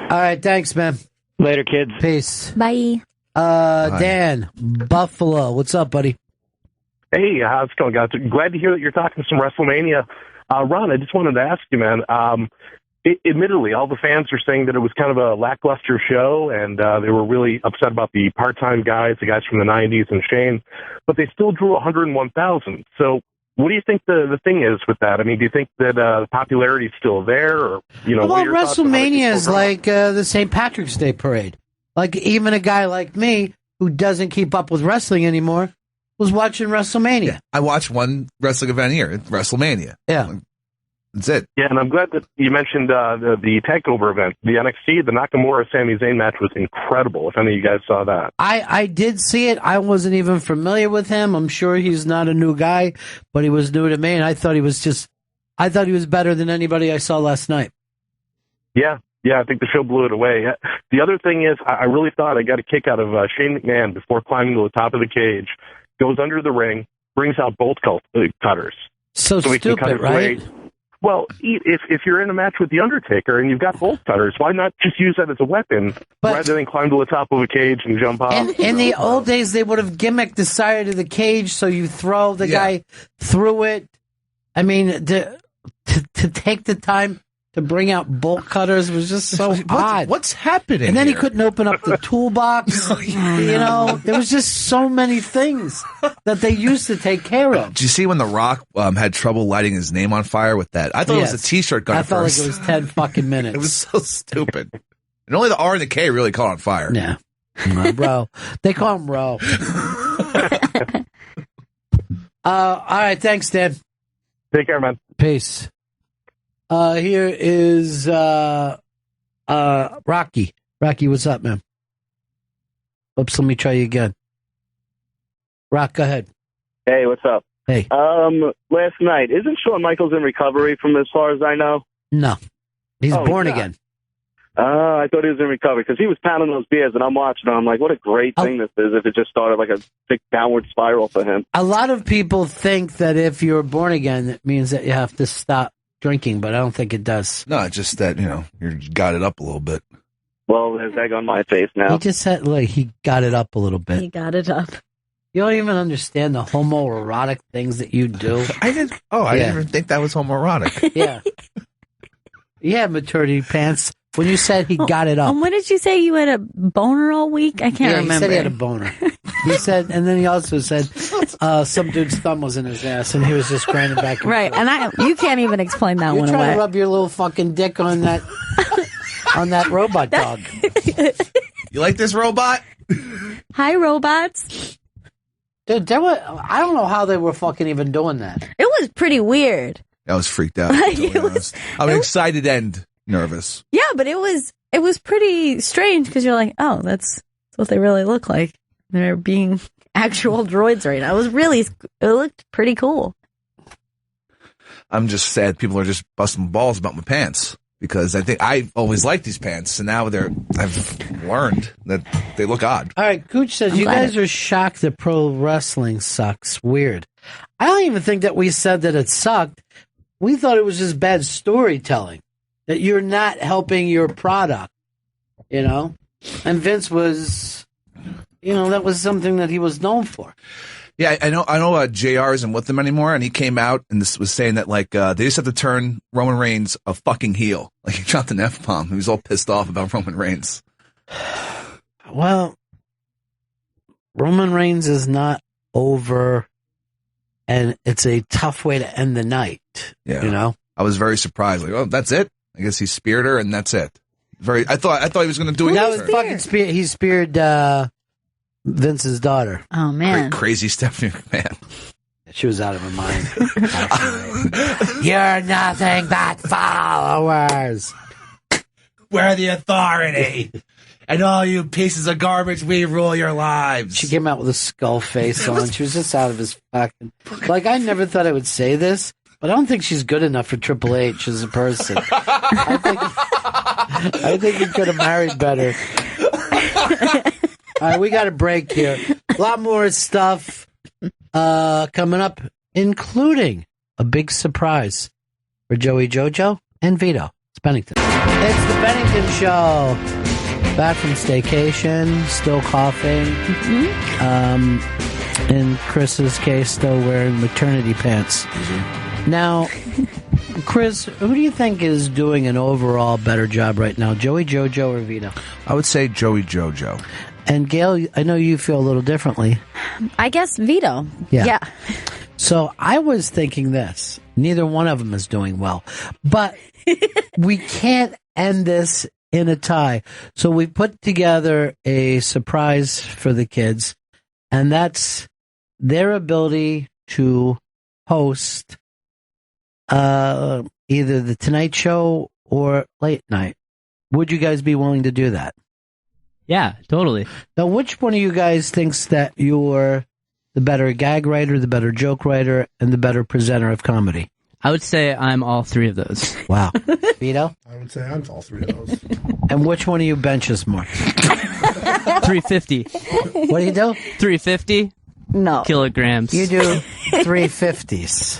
All right, thanks, man. Later, kids. Peace. Bye. Dan, Buffalo. What's up, buddy? Hey, how's it going, guys? Glad to hear that you're talking some WrestleMania. Ron, I just wanted to ask you, man, admittedly, all the fans are saying that it was kind of a lackluster show, and they were really upset about the part-time guys, the guys from the 90s and Shane, but they still drew 101,000. So what do you think the thing is with that? I mean, do you think that the popularity is still there? Or, well, WrestleMania is like the St. Patrick's Day parade. Like, even a guy like me who doesn't keep up with wrestling anymore was watching WrestleMania. Yeah, I watched one wrestling event here, WrestleMania. Yeah. That's it. Yeah, and I'm glad that you mentioned the takeover event. The NXT, the Nakamura-Sami Zayn match was incredible, if any of you guys saw that. I did see it. I wasn't even familiar with him. I'm sure he's not a new guy, but he was new to me, and I thought he was better than anybody I saw last night. Yeah, I think the show blew it away. The other thing is, I really thought I got a kick out of Shane McMahon before climbing to the top of the cage, goes under the ring, brings out bolt cutters. So he can cut stupid, it right? away. Well, if you're in a match with The Undertaker and you've got bolt cutters, why not just use that as a weapon rather than climb to the top of a cage and jump off? In the old days, they would have gimmicked the side of the cage so you throw the guy through it. I mean, to take the time to bring out bolt cutters was just so odd. What's happening? And then here? he couldn't open up the toolbox. There was just so many things that they used to take care of. Did you see when The Rock had trouble lighting his name on fire with that? I thought it was a T-shirt gun. I felt like it was 10 fucking minutes. It was so stupid. And only the R and the K really caught on fire. Yeah. Bro. They call him Bro. All right. Thanks, Dan. Take care, man. Peace. Here is Rocky. Rocky, what's up, man? Oops, let me try you again. Rock, go ahead. Hey, what's up? Hey. Last night, isn't Shawn Michaels in recovery from as far as I know? No. He's born again. I thought he was in recovery because he was pounding those beers, and I'm watching him. I'm like, what a great thing this is if it just started like a big downward spiral for him. A lot of people think that if you're born again, it means that you have to stop drinking, but I don't think it does. No, it's just that, you got it up a little bit. Well, there's egg on my face now. He just said, like, he got it up a little bit. He got it up. You don't even understand the homoerotic things that you do. I didn't even think that was homoerotic. Yeah. Yeah, maternity pants. When you said he got it up. And when did you say you had a boner all week? I can't remember. He said he had a boner. He said, and then he also said some dude's thumb was in his ass, and he was just grinding back and right, forth. and you can't even explain that You're one trying away. to rub your little fucking dick on that robot dog. You like this robot? Hi, robots. Dude, I don't know how they were fucking even doing that. It was pretty weird. I was freaked out. I'm excited and nervous. Yeah, but it was pretty strange because you're like, oh, that's what they really look like. They're being actual droids right now. It looked pretty cool. I'm just sad people are just busting balls about my pants because I think I always liked these pants, and now I've learned that they look odd. All right, Gooch says, you guys are shocked that pro wrestling sucks. Weird. I don't even think that we said that it sucked. We thought it was just bad storytelling, that you're not helping your product, And Vince was, that was something that he was known for. Yeah, I know JR isn't with them anymore, and he came out and this was saying that, like, they just have to turn Roman Reigns a fucking heel. Like, he dropped an F-bomb. He was all pissed off about Roman Reigns. Well, Roman Reigns is not over, and it's a tough way to end the night, I was very surprised. Like, oh, that's it? I guess he speared her, and that's it. I thought he was going to do it. That was fucking he speared Vince's daughter. Oh man, crazy Stephanie McMahon. She was out of her mind. You're nothing but followers. We're the authority. And all you pieces of garbage, we rule your lives. She came out with a skull face on. She was just out of his fucking... Like, I never thought I would say this, but I don't think she's good enough for Triple H as a person. I think he could have married better. All right, we got a break here. A lot more stuff coming up, including a big surprise for Joey Jojo and Vito. It's Bennington. It's the Bennington Show. Back from staycation, still coughing. In Chris's case, still wearing maternity pants. Now, Chris, who do you think is doing an overall better job right now, Joey Jojo or Vito? I would say Joey Jojo. And Gail, I know you feel a little differently. I guess Vito. Yeah. So I was thinking this. Neither one of them is doing well. But we can't end this in a tie. So we put together a surprise for the kids, and that's their ability to host either the Tonight Show or Late Night. Would you guys be willing to do that? Yeah, totally. Now, which one of you guys thinks that you're the better gag writer, the better joke writer, and the better presenter of comedy? I would say I'm all three of those. Wow. Vito? I would say I'm all three of those. And which one of you benches more? 350. What do you do? 350 No. kilograms. You do 350s.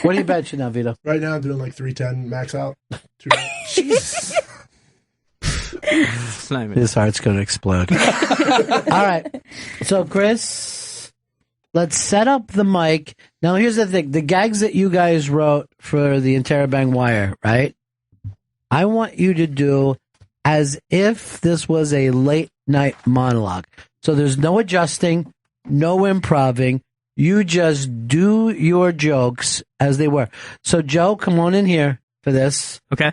What are you benching now, Vito? Right now I'm doing like 310 max out. Jesus. His heart's going to explode. All right. So, Chris, let's set up the mic. Now, here's the thing. The gags that you guys wrote for the Interrobang Wire, right? I want you to do as if this was a late night monologue. So there's no adjusting, no improving. You just do your jokes as they were. So, Joe, come on in here for this. Okay.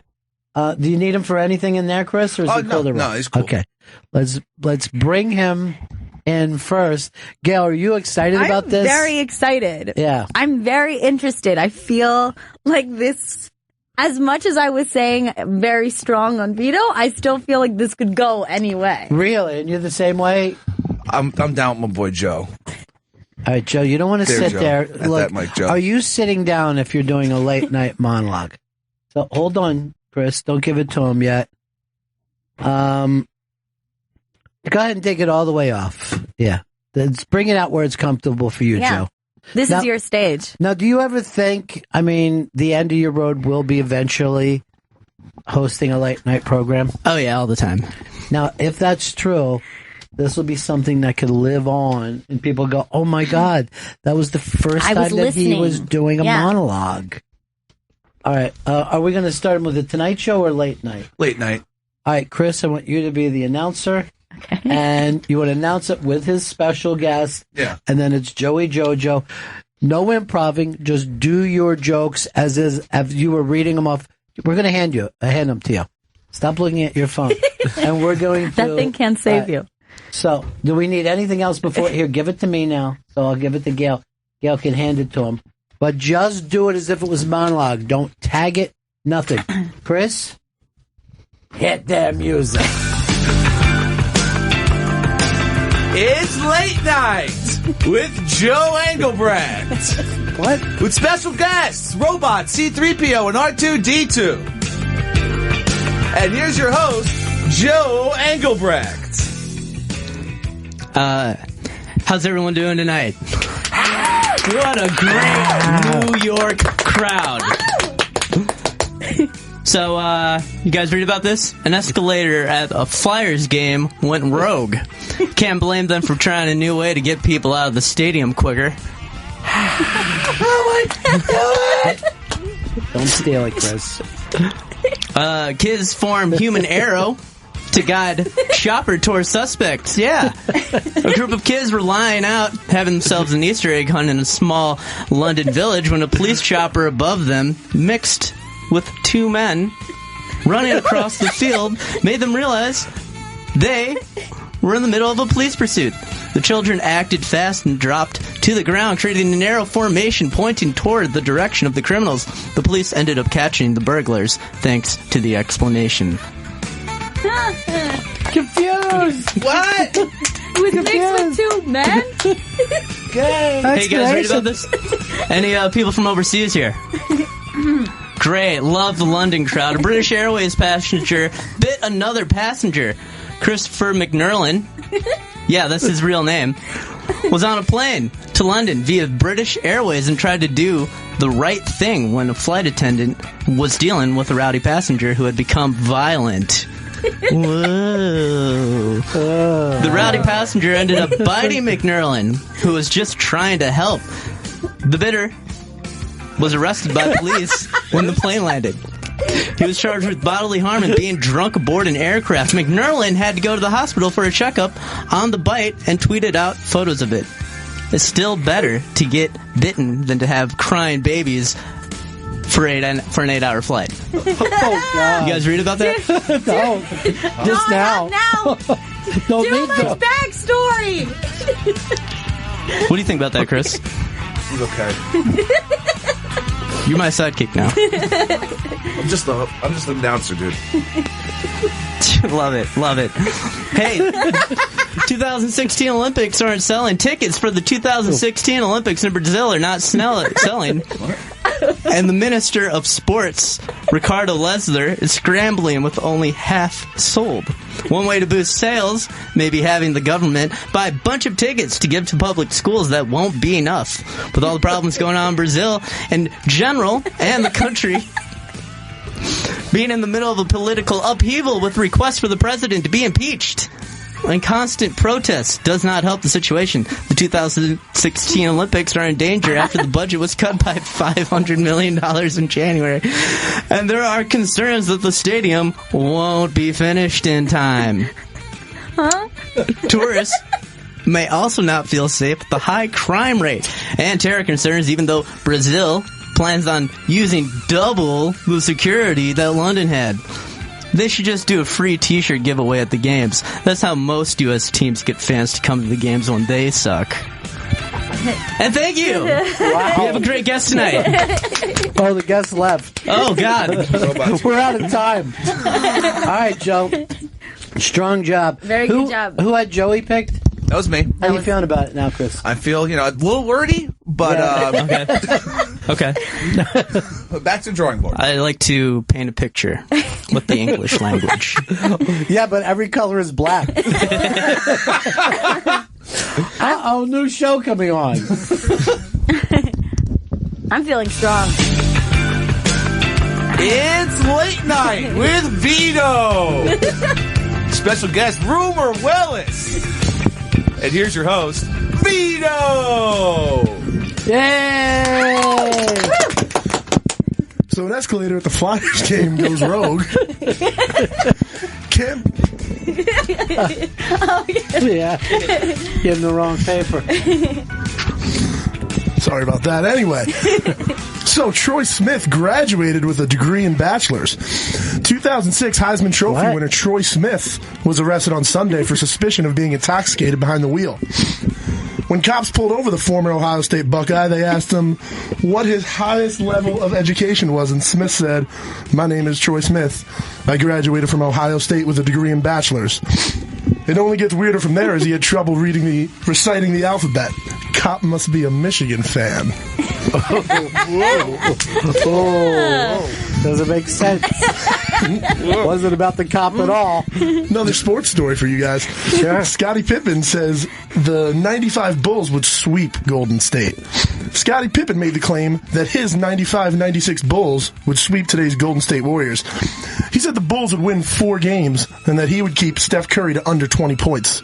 Do you need him for anything in there, Chris, or is he cool to roll? No, he's cool. Okay. Let's bring him in first. Gail, are you excited about this? I'm very excited. Yeah. I'm very interested. I feel like this, as much as I was saying very strong on Vito, I still feel like this could go any way. Really? And you're the same way? I'm down with my boy Joe. All right, Joe, you don't want to sit Joe. there. At Look, that mic, Joe. Are you sitting down if you're doing a late night monologue? So hold on, Chris. Don't give it to him yet. Go ahead and take it all the way off. Yeah. Let's bring it out where it's comfortable for you, Joe. This is your stage. Now, do you ever think, the end of your road will be eventually hosting a late night program? Oh, yeah, all the time. Now, if that's true, this will be something that could live on, and people go, oh, my God, that was the first time that he was doing a monologue. All right. Are we going to start him with the Tonight Show or Late Night? Late Night. All right, Chris, I want you to be the announcer. Okay. And you would announce it with his special guest. Yeah. And then it's Joey Jojo. No improving. Just do your jokes as you were reading them off. We're going to hand them to you. Stop looking at your phone. And we're going to... That thing can't save you. So, do we need anything else before... Here, give it to me now. So I'll give it to Gail. Gail can hand it to him. But just do it as if it was monologue. Don't tag it. Nothing. Chris? Hit that music. It's Late Night with Joe Engelbrecht. What? With special guests, Robot, C-3PO, and R2-D2. And here's your host, Joe Engelbrecht. How's everyone doing tonight? What a great New York crowd. So, you guys read about this? An escalator at a Flyers game went rogue. Can't blame them for trying a new way to get people out of the stadium quicker. Oh my God! Don't steal it, Chris. Kids form human arrow to guide shopper towards suspects. Yeah. A group of kids were lying out, having themselves an Easter egg hunt in a small London village when a police chopper above them mixed with two men running across the field made them realize they were in the middle of a police pursuit. The children acted fast and dropped to the ground, creating a narrow formation pointing toward the direction of the criminals. The police ended up catching the burglars, thanks to the explanation. Confused. What? It was mixed with two men? Hey, you guys ready about this? Any people from overseas here? Great. Love the London crowd. A British Airways passenger bit another passenger. Christopher McNerlin, yeah, that's his real name, was on a plane to London via British Airways and tried to do the right thing when a flight attendant was dealing with a rowdy passenger who had become violent. Whoa. The rowdy passenger ended up biting McNerlin, who was just trying to help. The bitter was arrested by police when the plane landed. He was charged with bodily harm and being drunk aboard an aircraft. McNerlin had to go to the hospital for a checkup on the bite and tweeted out photos of it. It's still better to get bitten than to have crying babies for an 8-hour flight. Oh, God. You guys read about that? No. Just now. Too much backstory. What do you think about that, Chris? He's okay. You're my sidekick now. I'm just an announcer, dude. Love it. Hey, 2016 Olympics aren't selling. Tickets for the 2016 Olympics in Brazil are not selling. And the Minister of Sports, Ricardo Lesler, is scrambling with only half sold. One way to boost sales may be having the government buy a bunch of tickets to give to public schools. That won't be enough. With all the problems going on in Brazil in general and the country being in the middle of a political upheaval with requests for the president to be impeached and constant protests does not help the situation. The 2016 Olympics are in danger after the budget was cut by $500 million in January. And there are concerns that the stadium won't be finished in time. Huh? Tourists may also not feel safe with the high crime rate and terror concerns, even though Brazil plans on using double the security that London had. They should just do a free t-shirt giveaway at the games. That's how most U.S. teams get fans to come to the games when they suck. And thank you! Wow. We have a great guest tonight. Oh, the guest left. Oh, God. We're out of time. All right, Joe. Strong job. Very good job. Who had Joey picked? That was me. How are you feeling about it now, Chris? I feel, a little wordy, but Okay. Back to the drawing board. I like to paint a picture with the English language. Yeah, but every color is black. Uh-oh, new show coming on. I'm feeling strong. It's Late Night with Vito. Special guest, Rumor Willis. And here's your host, Vito. Yay! So an escalator at the Flyers game goes rogue. Kim. Oh, yeah. Getting the wrong paper. Sorry about that. Anyway. So Troy Smith graduated with a degree in bachelor's. 2006 Heisman Trophy winner Troy Smith was arrested on Sunday for suspicion of being intoxicated behind the wheel. When cops pulled over the former Ohio State Buckeye, they asked him what his highest level of education was, and Smith said, "My name is Troy Smith. I graduated from Ohio State with a degree in bachelor's." It only gets weirder from there as he had trouble reciting the alphabet. Cop must be a Michigan fan. Whoa. Doesn't make sense. Wasn't about the cop at all. Another sports story for you guys. Sure. Scottie Pippen says the 95 Bulls would sweep Golden State. Scottie Pippen made the claim that his 95-96 Bulls would sweep today's Golden State Warriors. He said the Bulls would win 4 games and that he would keep Steph Curry to under 20 points.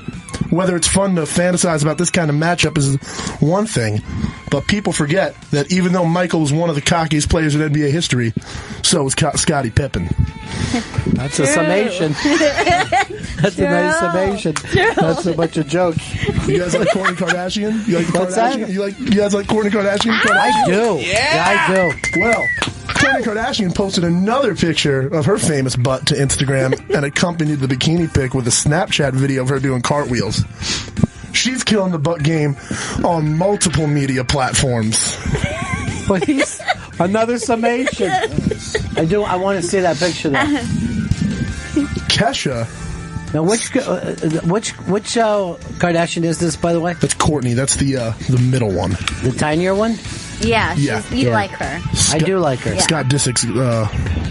Whether it's fun to fantasize about this kind of matchup is one thing, but people forget that even though Michael was one of the cockiest players in NBA history, so was Scottie Pippen. That's a summation. That's a nice summation. Not so much a joke. You guys like Kourtney Kardashian? You like What's Kardashian? that? You guys like Kourtney Kardashian? I do. Yeah, I do. Well, Kourtney Kardashian posted another picture of her famous butt to Instagram and accompanied the bikini pic with a Snapchat video of her doing cartwheels. She's killing the butt game on multiple media platforms. Please, another summation. I want to see that picture though. Kesha. Now, which Kardashian is this, by the way? That's Kourtney. That's the middle one. The tinier one? Yeah, you like her. I do like her. Scott Disick's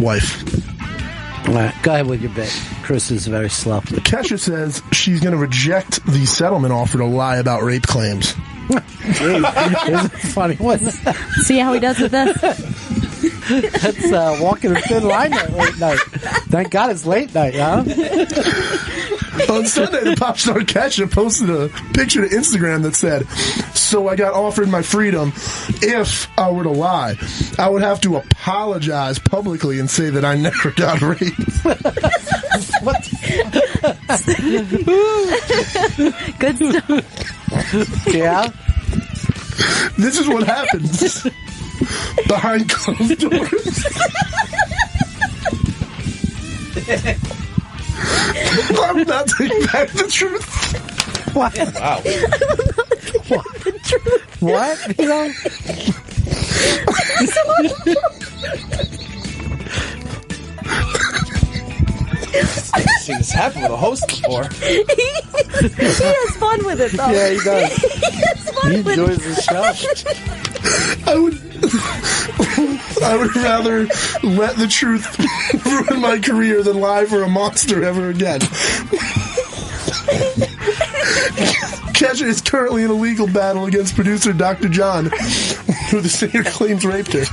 wife. All right, go ahead with your bit. Chris is very slow. Kesha says she's going to reject the settlement offer to lie about rape claims. Isn't it funny? See how he does with this? That's walking a thin line at late night. Thank God it's late night, huh? On Sunday, the pop star Kesha posted a picture to Instagram that said, "So I got offered my freedom. If I were to lie, I would have to apologize publicly and say that I never got raped." What? Good stuff. Yeah? This is what happens behind closed doors. I'm not taking back the truth. What? Wow. What? The truth. What? You know? I've seen this happen with a host before. He has fun with it, though. Yeah, he does. He has fun He with enjoys it. the show. I would rather let the truth ruin my career than lie for a monster ever again. Kesha is currently in a legal battle against producer Dr. John, who the singer claims raped her.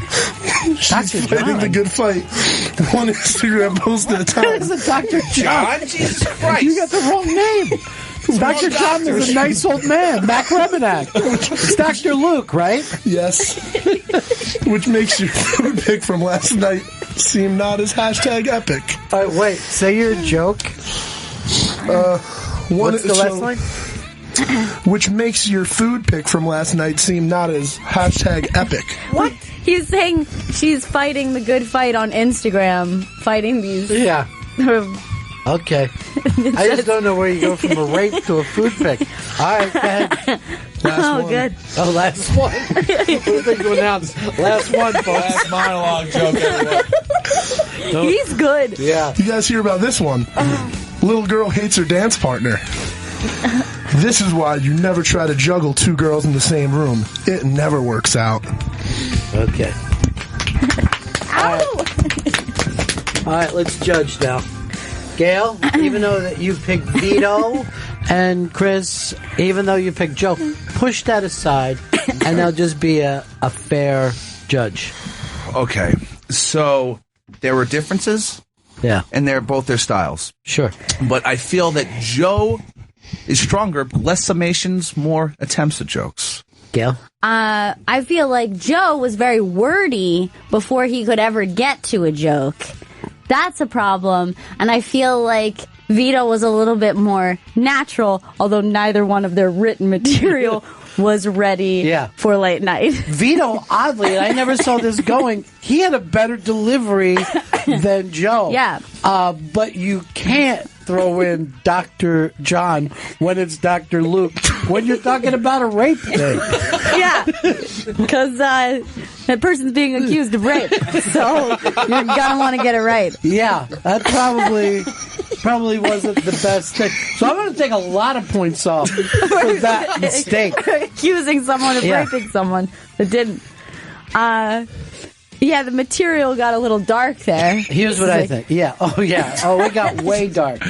She's fighting the good fight. One Instagram post at a time. It's a Dr. John. Jesus Christ. You got the wrong name. Dr. John is a nice old man. Mac Rebenak. It's Dr. Luke, right? Yes. Which makes your food pick from last night seem not as #epic. All right, wait. Say your joke. What's the last line? Which makes your food pick from last night seem not as #epic. What? He's saying she's fighting the good fight on Instagram, fighting these. Yeah. Okay. I just don't know where you go from a rape to a food pick. All right, go ahead. Last one. Good. Oh, last one. What do you think to announce? Last one, folks. Last monologue joke, everyone. He's good. Yeah. You guys hear about this one? Little girl hates her dance partner. This is why you never try to juggle two girls in the same room. It never works out. Okay. Ow! All right, let's judge now. Gail, even though that you picked Vito, and Chris, even though you picked Joe, push that aside, and they'll just be a fair judge. Okay, so there were differences. Yeah. And they're both their styles. Sure. But I feel that Joe is stronger, less summations, more attempts at jokes. Gail? I feel like Joe was very wordy before he could ever get to a joke. That's a problem. And I feel like Vito was a little bit more natural, although neither one of their written material was ready for late night. Vito, oddly, and I never saw this going, he had a better delivery than Joe. Yeah. But you can't throw in Dr. John when it's Dr. Luke when you're talking about a rape thing. Yeah. Because that person's being accused of rape. So you're going to want to get it right. Yeah. That probably wasn't the best thing. So I'm going to take a lot of points off for that mistake. Accusing someone of raping someone that didn't. Yeah, the material got a little dark there. Here's what I think. Yeah. Oh, yeah. Oh, it got way dark.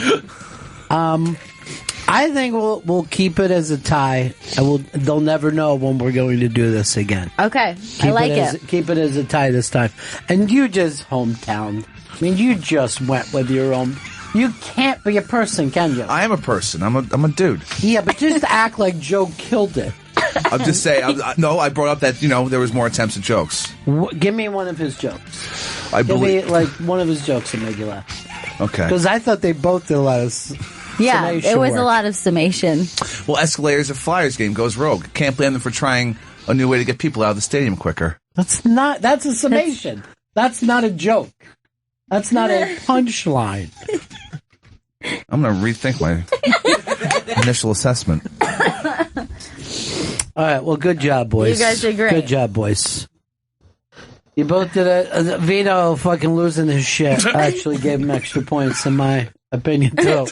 I think we'll keep it as a tie, and they'll never know when we're going to do this again. Okay, I like it. Keep it as a tie this time. And you just hometown. I mean, you just went with your own. You can't be a person, can you? I am a person. I'm a dude. Yeah, but just act like Joe killed it. I'm just saying. I brought up that there was more attempts at jokes. Give me one of his jokes. Give me one of his jokes and make you laugh. Okay. Because I thought they both did a lot of. Yeah, it was a lot of summation. Well, Escalators at Flyers game goes rogue. Can't blame them for trying a new way to get people out of the stadium quicker. That's a summation. That's not a joke. That's not a punchline. I'm going to rethink my initial assessment. All right. Well, good job, boys. You guys did great. Good job, boys. You both did it. Vito fucking losing his shit. I actually gave him extra points, in my opinion, too.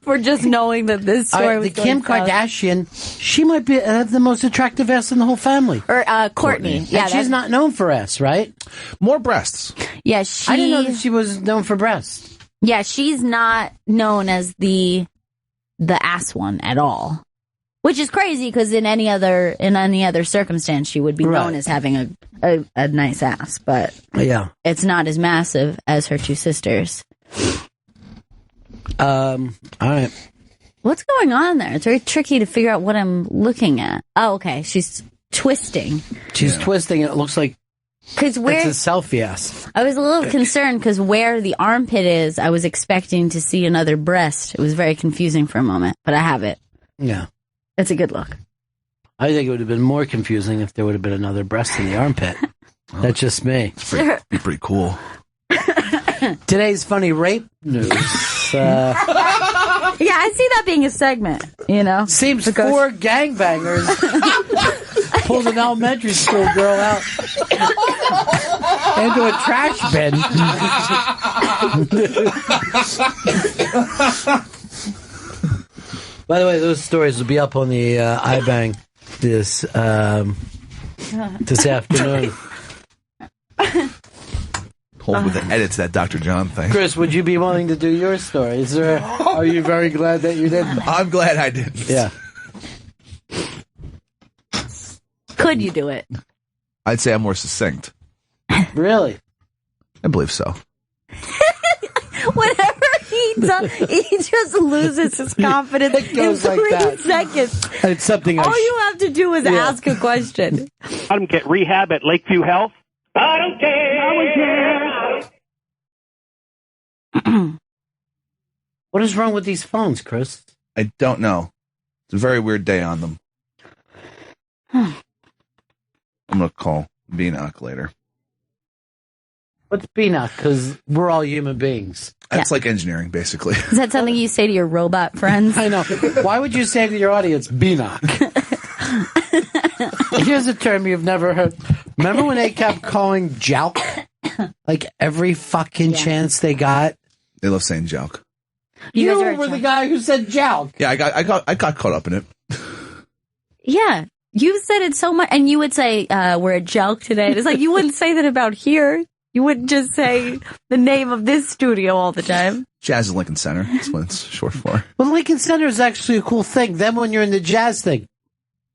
For just knowing that this story was the Kim Kardashian, she might be have the most attractive ass in the whole family. Or Courtney. Yeah, and she's not known for ass, right? More breasts. Yeah, I didn't know that she was known for breasts. Yeah, she's not known as the ass one at all. Which is crazy because in any other circumstance she would be known as having a nice ass, but yeah, it's not as massive as her two sisters. All right. What's going on there? It's very tricky to figure out what I'm looking at. Oh, okay. She's twisting. She's twisting. It looks like it's a selfie ass. I was a little concerned because where the armpit is, I was expecting to see another breast. It was very confusing for a moment, but I have it. Yeah. It's a good look. I think it would have been more confusing if there would have been another breast in the armpit. That's just me. It's pretty cool. Today's funny rape news. Yeah, I see that being a segment, you know. Seems 4 gangbangers pulled an elementary school girl out into a trash bin. By the way, those stories will be up on the iBang this afternoon. Hold with the edit to that Dr. John thing. Chris, would you be willing to do your story? Are you very glad that you didn't? I'm glad I didn't. Yeah. Could you do it? I'd say I'm more succinct. Really? I believe so. Whatever he does, he just loses his confidence It goes in 3 like that. seconds. It's something All you have to do is ask a question. I don't get rehab at Lakeview Health. I don't care. What is wrong with these phones, Chris? I don't know. It's a very weird day on them. I'm going to call BNOC later. What's BNOC? Because we're all human beings. That's like engineering, basically. Is that something you say to your robot friends? I know. Why would you say to your audience, BNOC? Here's a term you've never heard. Remember when they kept calling jouk? Like every fucking chance they got? They love saying jouk. You were the guy who said jouk. Yeah, I got caught up in it. Yeah. You said it so much, and you would say, we're a joke today. It's like, you wouldn't say that about here. You wouldn't just say the name of this studio all the time. Jazz is Lincoln Center. That's what it's short for. Well, Lincoln Center is actually a cool thing. Then when you're in the jazz thing,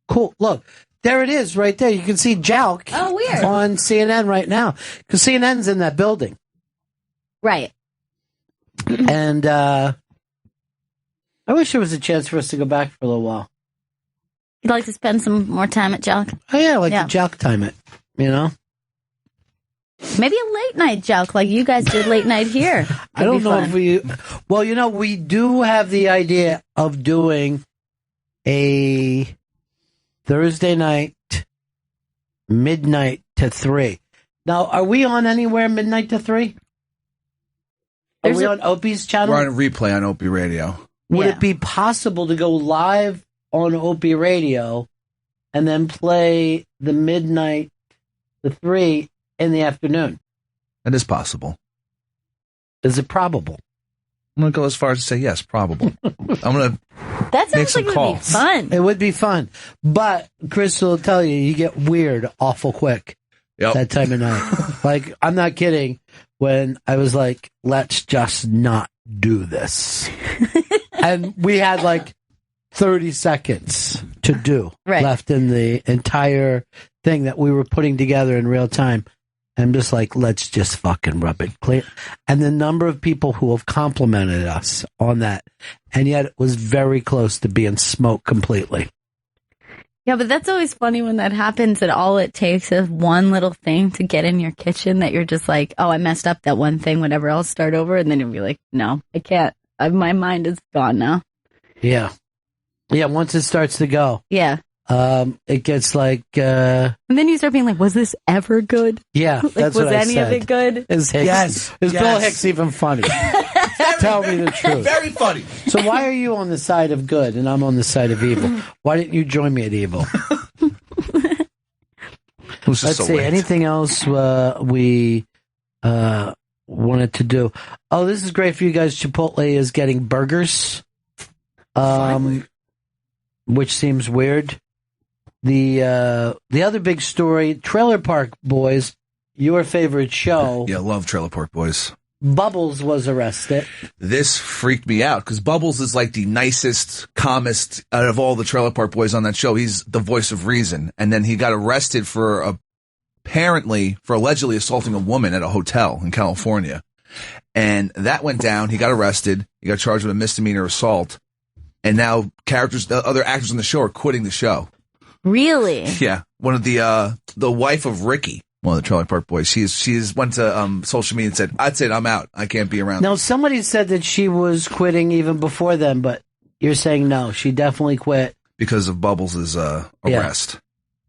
cool. Look, there it is right there. You can see jouk weird. on CNN right now. Because CNN's in that building. Right. And I wish there was a chance for us to go back for a little while. You'd like to spend some more time at joke? Oh, yeah, I like to joke time it, you know? Maybe a late night joke like you guys did late night here. I don't know if we... Well, you know, we do have the idea of doing a Thursday night, midnight to 3. Now, are we on anywhere midnight to 3? Are we on Opie's channel? We're on a replay on Opie Radio. Would it be possible to go live on Opie Radio and then play the midnight to 3 in the afternoon? That is possible. Is it probable? I'm going to go as far as to say yes, probable. I'm going to that make sounds some like calls. It would be fun. It would be fun. But Chris will tell you get weird awful quick that time of night. Like, I'm not kidding when I was like, let's just not do this. And we had like 30 seconds to do left in the entire thing that we were putting together in real time. I'm just like, let's just fucking rub it clear. And the number of people who have complimented us on that, and yet it was very close to being smoked completely. Yeah, but that's always funny when that happens, that all it takes is one little thing to get in your kitchen that you're just like, oh, I messed up that one thing, whatever, I'll start over. And then you'll be like, no, I can't. My mind is gone now. Yeah. Yeah, once it starts to go. Yeah. it gets like. And then you start being like, was this ever good? Yeah, like, that's was what I any said. of it good? Is Bill Hicks even funny? Tell me the truth. Very funny. So why are you on the side of good and I'm on the side of evil? Why didn't you join me at evil? Let's see. Anything else we wanted to do? Oh, this is great for you guys. Chipotle is getting burgers, which seems weird. The other big story, Trailer Park Boys, your favorite show. Yeah, love Trailer Park Boys. Bubbles was arrested. This freaked me out because Bubbles is like the nicest, calmest out of all the Trailer Park Boys on that show. He's the voice of reason. And then he got arrested for allegedly assaulting a woman at a hotel in California. And that went down. He got arrested. He got charged with a misdemeanor assault. And now other actors on the show are quitting the show. Really? Yeah. One of the wife of Ricky, one of the Trailer Park Boys, she's went to social media and said, "I'd say I'm out. I can't be around." Now, somebody said that she was quitting even before then, but you're saying no, she definitely quit because of Bubbles' arrest,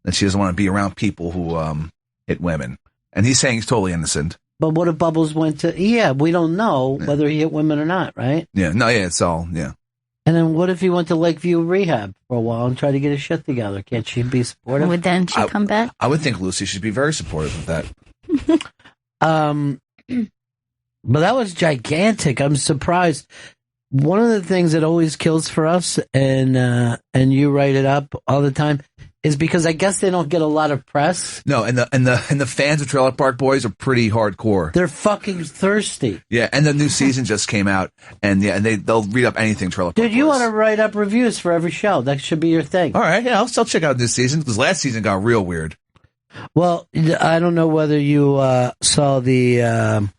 and she doesn't want to be around people who hit women. And he's saying he's totally innocent. But what if Bubbles went to? Yeah, we don't know whether he hit women or not, right? Yeah, no, yeah, it's all And then what if he went to Lakeview Rehab for a while and tried to get his shit together? Can't she be supportive? Would then she come back? I would think Lucy should be very supportive of that. But that was gigantic. I'm surprised. One of the things that always kills for us, and you write it up all the time, is because I guess they don't get a lot of press. No, and the fans of Trailer Park Boys are pretty hardcore. They're fucking thirsty. Yeah, and the new season just came out, and they'll read up anything Trailer Park Boys. Dude, you want to write up reviews for every show. That should be your thing. All right, yeah, I'll still check out this season, because last season got real weird. Well, I don't know whether you saw the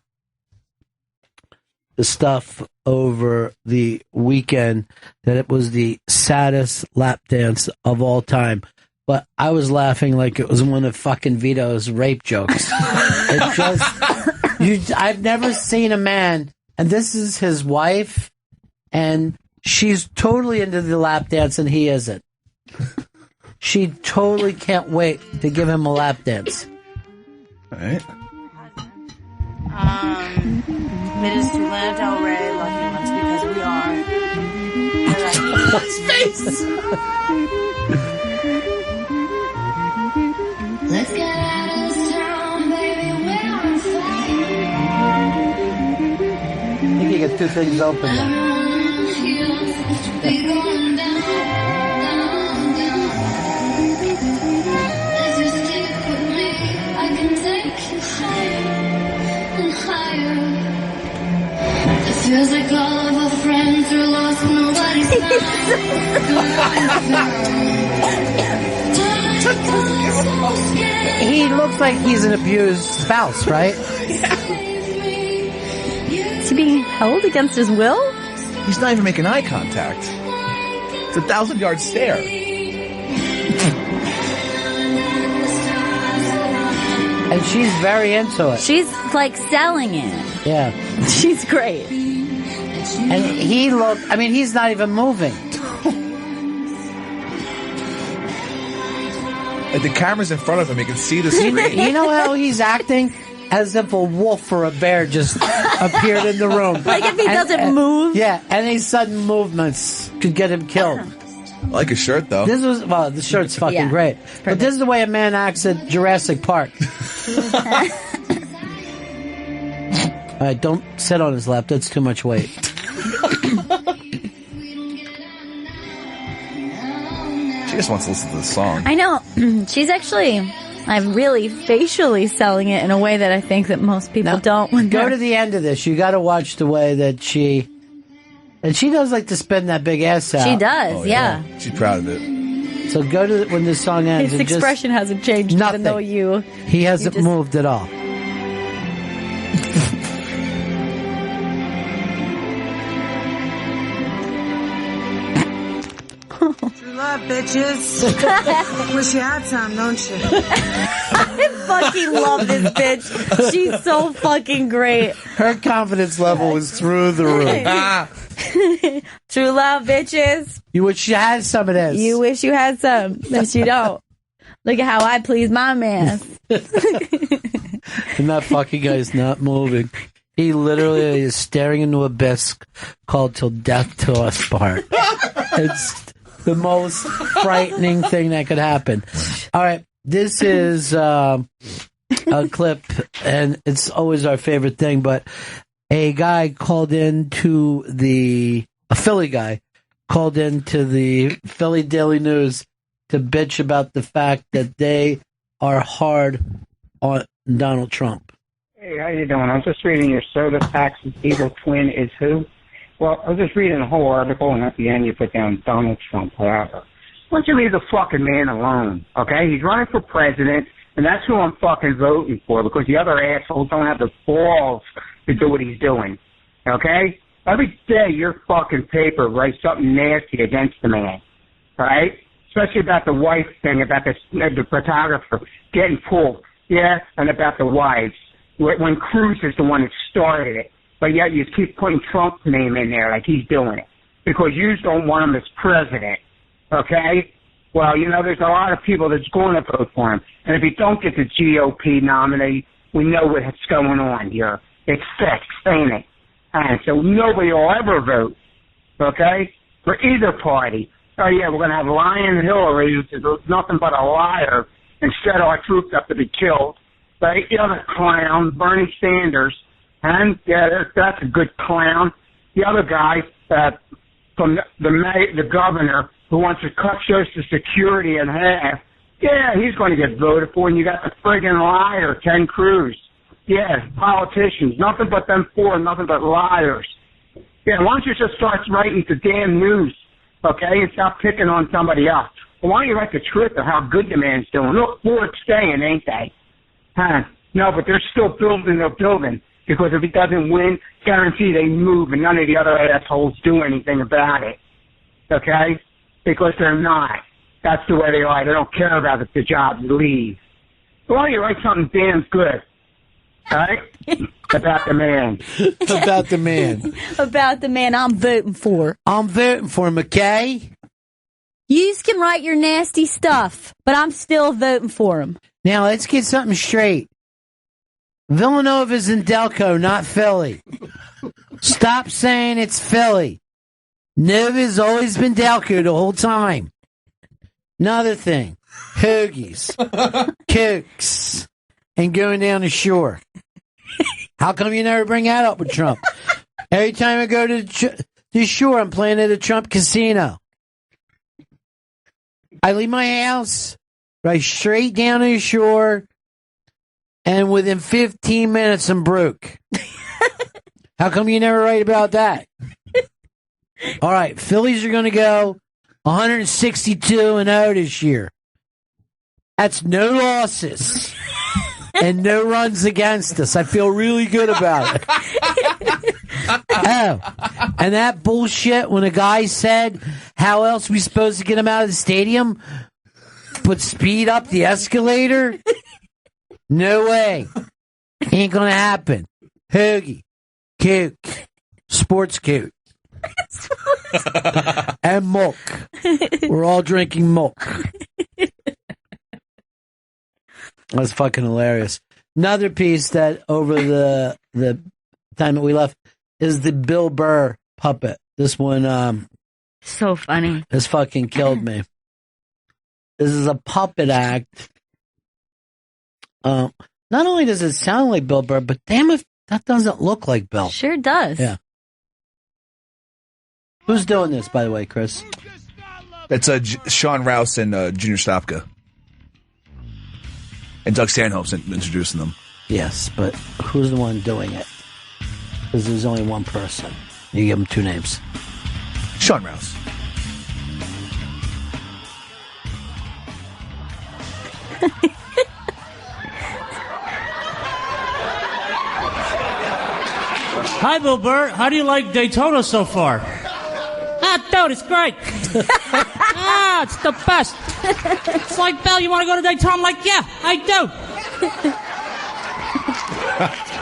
stuff over the weekend, that it was the saddest lap dance of all time. But I was laughing like it was one of fucking Vito's rape jokes. I've never seen a man, and this is his wife, and she's totally into the lap dance and he isn't. She totally can't wait to give him a lap dance. All right. It is to Lana Del Rey, Lucky Ones, because we are. His face! Let's get out of this town, baby, we're on fire. I think you got two things open now. Be going down, down, down. If you stick with me, I can take you higher and higher. It feels like all of our friends are lost, nobody's He looks like he's an abused spouse, right? Is he being held against his will? He's not even making eye contact. It's a 1,000-yard stare. And she's very into it. She's like selling it. Yeah. She's great. And he's not even moving. And the camera's in front of him. You can see the screen. You know how he's acting? As if a wolf or a bear just appeared in the room. Like if he doesn't move. Yeah, any sudden movements could get him killed. I like his shirt, though. The shirt's fucking great. But this is the way a man acts at Jurassic Park. All right, don't sit on his lap. That's too much weight. She just wants to listen to the song. I know. She's actually, I'm really facially selling it in a way that I think that most people don't. Go to the end of this. You got to watch the way that she... And she does like to spin that big ass out. She does, yeah. She's proud of it. So go to when this song ends. His expression hasn't changed, nothing. Even though he hasn't moved at all. True love, bitches. Wish you had some, don't you? fucking love this bitch. She's so fucking great. Her confidence level was through the roof. True love, bitches. You wish you had some of this. You wish you had some, but you don't. Look at how I please my man. And that fucking guy's not moving. He literally is staring into a abyss called "Till Death Do Us Part." It's the most frightening thing that could happen. All right, this is a clip, and it's always our favorite thing, but a guy called into a Philly guy called into the Philly Daily News to bitch about the fact that they are hard on Donald Trump. Hey, how you doing? I was just reading your soda tax's evil twin is who? Well, I was just reading the whole article, and at the end you put down Donald Trump, whatever. Why don't you leave the fucking man alone, okay? He's running for president, and that's who I'm fucking voting for, because the other assholes don't have the balls to do what he's doing, okay? Every day your fucking paper writes something nasty against the man, right? Especially about the wife thing, about the photographer getting pulled, yeah, and about the wives, when Cruz is the one that started it. But yet you keep putting Trump's name in there like he's doing it, because you don't want him as president, okay? Well, you know, there's a lot of people that's going to vote for him. And if he don't get the GOP nominee, we know what's going on here. It's fixed, ain't it? And so nobody will ever vote, okay, for either party. Oh, yeah, we're going to have lying Hillary, which is nothing but a liar, and set our troops up to be killed. Right? The other clown, Bernie Sanders, and yeah, that's a good clown. The other guy from the governor who wants to cut Social Security in half, yeah, he's going to get voted for. And you got the friggin' liar, Ted Cruz. Yeah, politicians, nothing but them four, nothing but liars. Yeah, why don't you just start writing the damn news, okay, and stop picking on somebody else? Well, why don't you write the truth of how good the man's doing? Look, Ford's staying, ain't they? Huh? No, but they're still building their building, because if he doesn't win, guarantee they move, and none of the other assholes do anything about it, okay? Because they're not. That's the way they are. They don't care about if the jobs leave. So why don't you write something damn good? All right? About the man. About the man. About the man I'm voting for. I'm voting for him, okay? You can write your nasty stuff, but I'm still voting for him. Now, let's get something straight. Villanova's in Delco, not Philly. Stop saying it's Philly. Nova's always been Delco the whole time. Another thing. Hoagies. Cokes. And going down the shore. How come you never bring that up with Trump? Every time I go to the shore, I'm playing at a Trump casino. I leave my house, right straight down to the shore, and within 15 minutes, I'm broke. How come you never write about that? All right, Phillies are going to go 162-0 this year. That's no losses and no runs against us. I feel really good about it. Oh, and that bullshit when a guy said, how else are we supposed to get him out of the stadium? But speed up the escalator? No way. Ain't gonna happen. Hoagie, Coke, sports Coke, and milk. We're all drinking milk. That's fucking hilarious. Another piece that over the time that we left is the Bill Burr puppet. This one, so funny. This fucking killed me. This is a puppet act. Not only does it sound like Bill Burr, but damn if that doesn't look like Bill. Sure does. Yeah. Who's doing this, by the way, Chris? It's Sean Rouse and Junior Stopka. And Doug Stanhope's introducing them. Yes, but who's the one doing it? Because there's only one person. You give him two names. Sean Rouse. Hi, Bill Burr. How do you like Daytona so far? Dude, it's great. It's the best. It's like, Bill, you want to go to Daytona? I'm like, yeah, I do.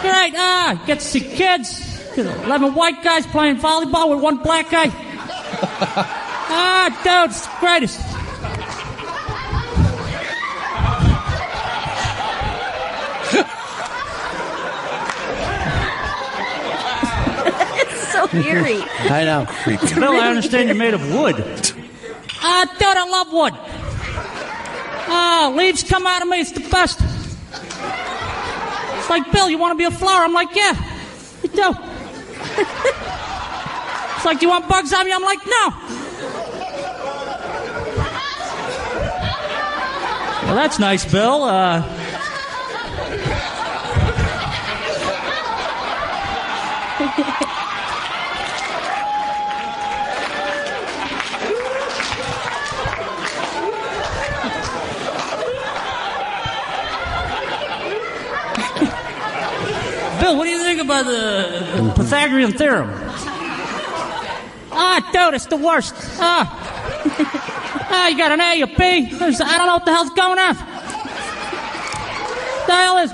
Great. Get to see kids. 11 white guys playing volleyball with one black guy. Dude, it's the greatest. It's so eerie. I know. Bill, I understand you're made of wood. Dude, I love wood. Leaves come out of me. It's the best. It's like, Bill, you want to be a flower? I'm like, yeah, you do. It's like, do you want bugs on me? I'm like, no. Well, that's nice, Bill. Bill, what do you think about the Pythagorean theorem? Dude, it's the worst. You got an A, a B. I don't know what the hell's going on. What the hell is...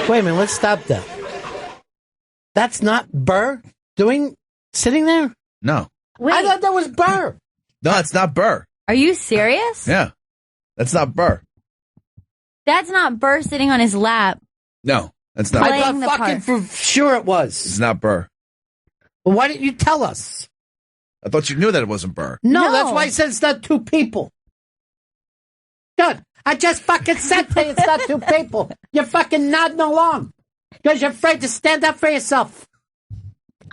Wait a minute, let's stop that. That's not Burr sitting there? No. Wait. I thought that was Burr. No, it's not Burr. Are you serious? Yeah. That's not Burr. That's not Burr sitting on his lap. No, that's not. I thought fucking for sure it was. It's not Burr. Well, why didn't you tell us? I thought you knew that it wasn't Burr. No, that's why I said it's not two people. Good. I just fucking said to you it's not two people. You're fucking nodding along because you're afraid to stand up for yourself.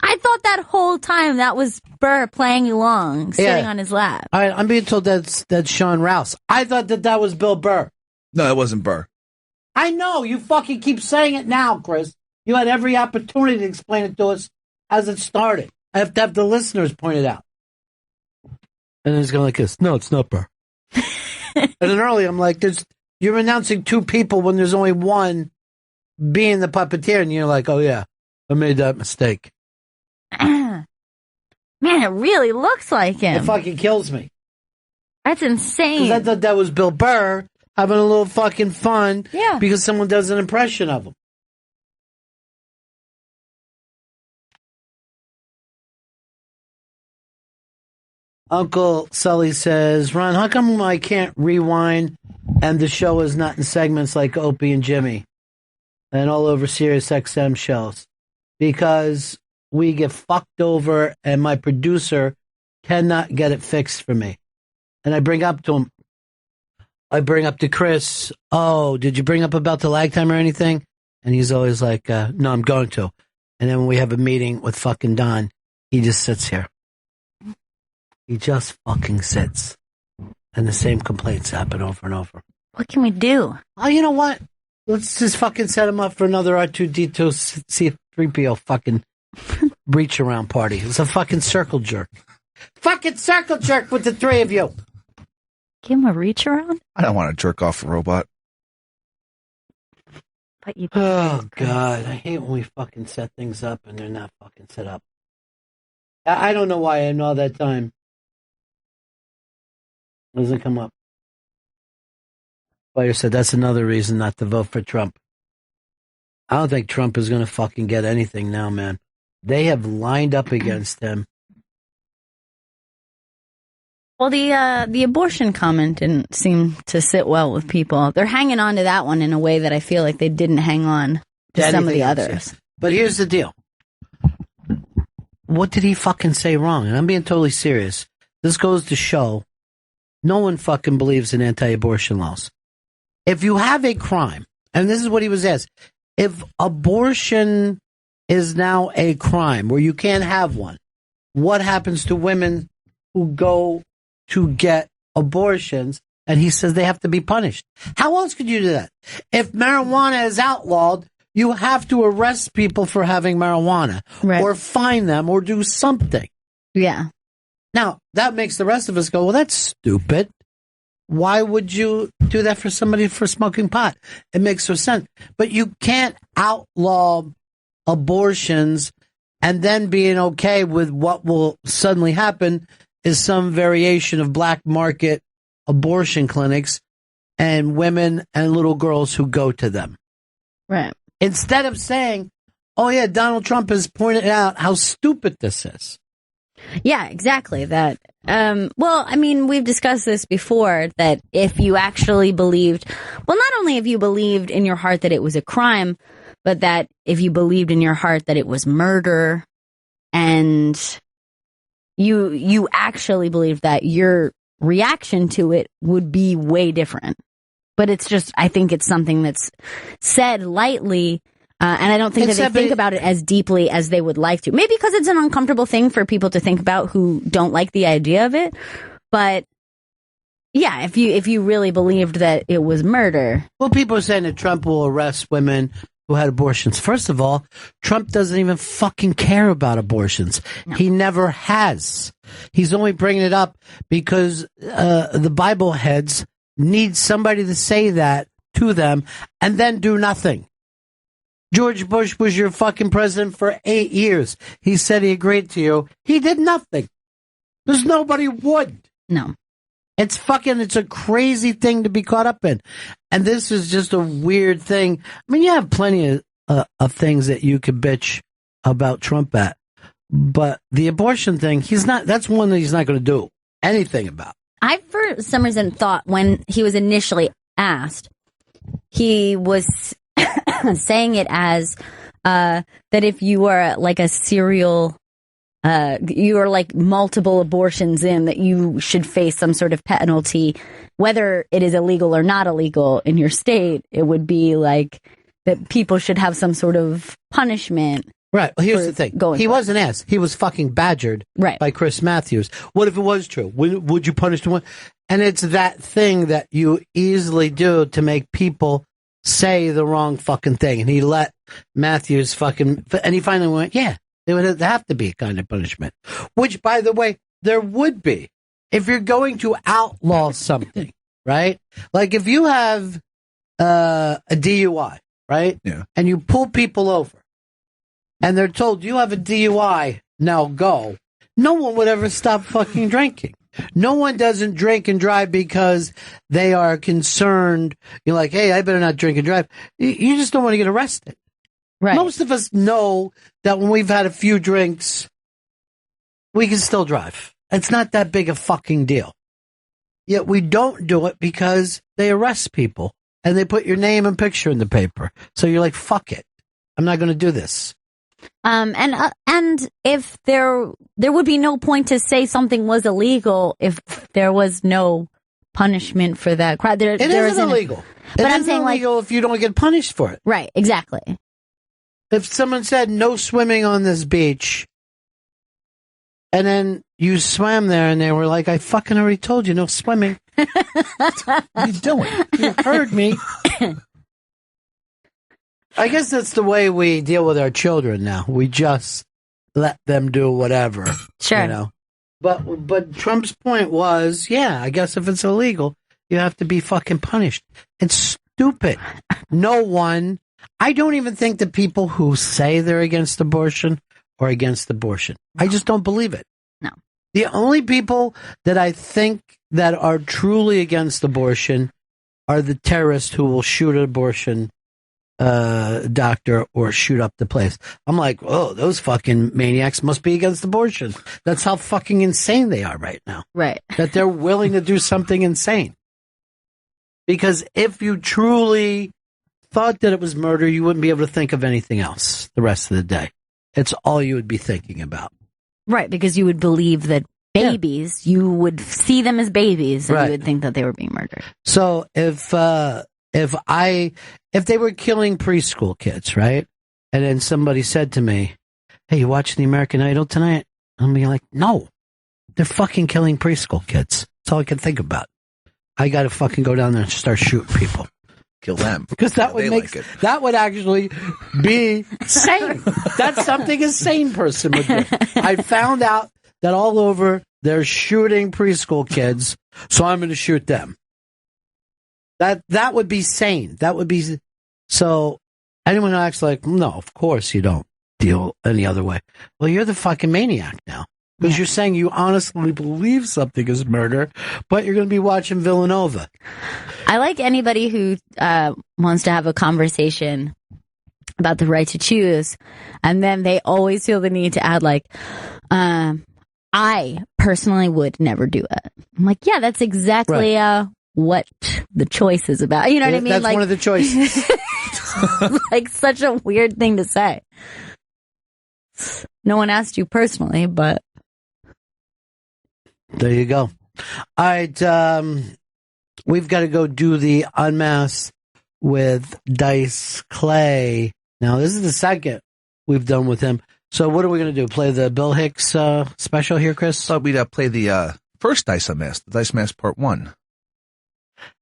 I thought that whole time that was Burr playing along, sitting on his lap. All right, I'm being told that's Sean Rouse. I thought that was Bill Burr. No, it wasn't Burr. I know. You fucking keep saying it now, Chris. You had every opportunity to explain it to us as it started. I have to have the listeners point it out. And it's going like this. No, it's not Burr. And then earlier, I'm like, you're announcing two people when there's only one being the puppeteer. And you're like, oh, yeah, I made that mistake. Man, it really looks like him. It fucking kills me. That's insane. Because I thought that was Bill Burr having a little fucking fun. Yeah. Because someone does an impression of him. Uncle Sully says, Ron, how come I can't rewind and the show is not in segments like Opie and Jimmy and all over Sirius XM shows? Because we get fucked over and my producer cannot get it fixed for me. And I bring up to Chris, oh, did you bring up about the lag time or anything? And he's always like, no, I'm going to. And then when we have a meeting with fucking Don, he just sits here. He just fucking sits. And the same complaints happen over and over. What can we do? Oh, you know what? Let's just fucking set him up for another R2D2 C3PO fucking reach around party. It's a fucking circle jerk. Fucking circle jerk with the three of you. Give him a reach around? I don't want to jerk off a robot. But you Oh, God. I hate when we fucking set things up and they're not fucking set up. I don't know why in all that time it doesn't come up. Fire said that's another reason not to vote for Trump. I don't think Trump is going to fucking get anything now, man. They have lined up against him. Well, the abortion comment didn't seem to sit well with people. They're hanging on to that one in a way that I feel like they didn't hang on to some of the others. But here's the deal. What did he fucking say wrong? And I'm being totally serious. This goes to show no one fucking believes in anti-abortion laws. If you have a crime, and this is what he was asked, if abortion is now a crime where you can't have one, what happens to women who go to get abortions? And he says they have to be punished. How else could you do that? If marijuana is outlawed, you have to arrest people for having marijuana, right, or fine them or do something. Yeah. Now, that makes the rest of us go, well, that's stupid. Why would you do that for somebody for smoking pot? It makes no sense. But you can't outlaw abortions and then being okay with what will suddenly happen is some variation of black market abortion clinics and women and little girls who go to them. Right. Instead of saying, oh yeah, Donald Trump has pointed out how stupid this is. Yeah, exactly. That. Well, I mean, we've discussed this before, that if you actually believed, well, not only if you believed in your heart that it was a crime, but that if you believed in your heart that it was murder, and you actually believed that, your reaction to it would be way different. But it's just, I think it's something that's said lightly, and I don't think that they think about it as deeply as they would like to. Maybe because it's an uncomfortable thing for people to think about who don't like the idea of it. But yeah, if you really believed that it was murder. Well, people are saying that Trump will arrest women who had abortions. First of all, Trump doesn't even fucking care about abortions. No. He never has. He's only bringing it up because the Bible heads need somebody to say that to them and then do nothing. George Bush was your fucking president for 8 years. He said he agreed to you. He did nothing. There's nobody would. No. It's a crazy thing to be caught up in. And this is just a weird thing. I mean, you have plenty of things that you could bitch about Trump at. But the abortion thing, that's one that he's not going to do anything about. I, for some reason, thought when he was initially asked, he was saying it as that if you are like a serial, you are like multiple abortions in, that you should face some sort of penalty, whether it is illegal or not illegal in your state. It would be like that people should have some sort of punishment. Right. Well, here's the thing. He wasn't asked. He was fucking badgered by Chris Matthews. What if it was true? Would you punish the one? And it's that thing that you easily do to make people say the wrong fucking thing. And he let Matthews and he finally went, yeah, there would have to be a kind of punishment. Which, by the way, there would be. If you're going to outlaw something, right? Like if you have a DUI, right? Yeah. And you pull people over. And they're told, you have a DUI, now go. No one would ever stop fucking drinking. No one doesn't drink and drive because they are concerned. You're like, hey, I better not drink and drive. You just don't want to get arrested. Right. Most of us know that when we've had a few drinks, we can still drive. It's not that big a fucking deal. Yet we don't do it because they arrest people and they put your name and picture in the paper. So you're like, fuck it. I'm not going to do this. And if there would be no point to say something was illegal if there was no punishment for that crime. It isn't illegal. But I'm saying illegal if you don't get punished for it. Right, exactly. If someone said no swimming on this beach, and then you swam there and they were like, I fucking already told you no swimming. What are you doing? You heard me. I guess that's the way we deal with our children now. We just let them do whatever. Sure. You know? But Trump's point was, yeah, I guess if it's illegal, you have to be fucking punished. It's stupid. I don't even think the people who say they're against abortion are against abortion. No. I just don't believe it. No. The only people that I think that are truly against abortion are the terrorists who will shoot an abortion doctor or shoot up the place. I'm like, oh, those fucking maniacs must be against abortion. That's how fucking insane they are right now. Right. That they're willing to do something insane. Because if you truly thought that it was murder, you wouldn't be able to think of anything else the rest of the day. It's all you would be thinking about. Right, because you would believe that babies, you would see them as babies, and you would think that they were being murdered. So if they were killing preschool kids, right? And then somebody said to me, hey, you watching the American Idol tonight? I'm being like, no, they're fucking killing preschool kids. That's all I can think about. I got to fucking go down there and start shooting people. Kill them. Because that would actually be sane. That's something a sane person would do. I found out that all over they're shooting preschool kids, so I'm going to shoot them. That would be sane. That would be so. Anyone who acts like, no, of course you don't. deal any other way. Well, you're the fucking maniac now. Because you're saying you honestly believe something is murder, but you're going to be watching Villanova. I like anybody who wants to have a conversation about the right to choose, and then they always feel the need to add, like, I personally would never do it. I'm like, yeah, that's exactly what the choice is about. You know what I mean? That's like, one of the choices. Like, such a weird thing to say. No one asked you personally, but... There you go. All right, we've got to go do the Unmasked with Dice Clay. Now, this is the second we've done with him. So what are we going to do? Play the Bill Hicks special here, Chris? Thought we'd play the first Dice Unmasked, the Dice Unmasked Part 1.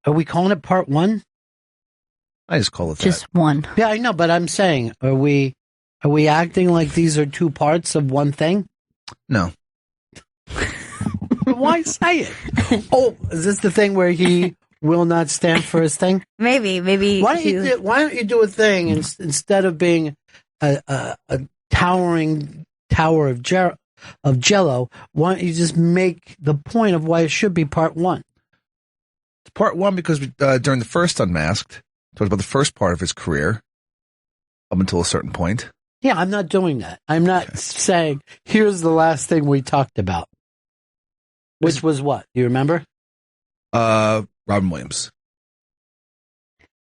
Are we calling it Part 1? I just call it just one. Yeah, I know, but I'm saying, are we acting like these are two parts of one thing? No. Why say it? Oh, is this the thing where he will not stand for his thing? Maybe. Why don't you do a thing instead of being a towering tower of Jello? Why don't you just make the point of why it should be Part 1? It's Part 1 because during the first Unmasked, talked about the first part of his career up until a certain point. Yeah, I'm not doing that. I'm not saying here's the last thing we talked about. Which was what? Do you remember? Robin Williams.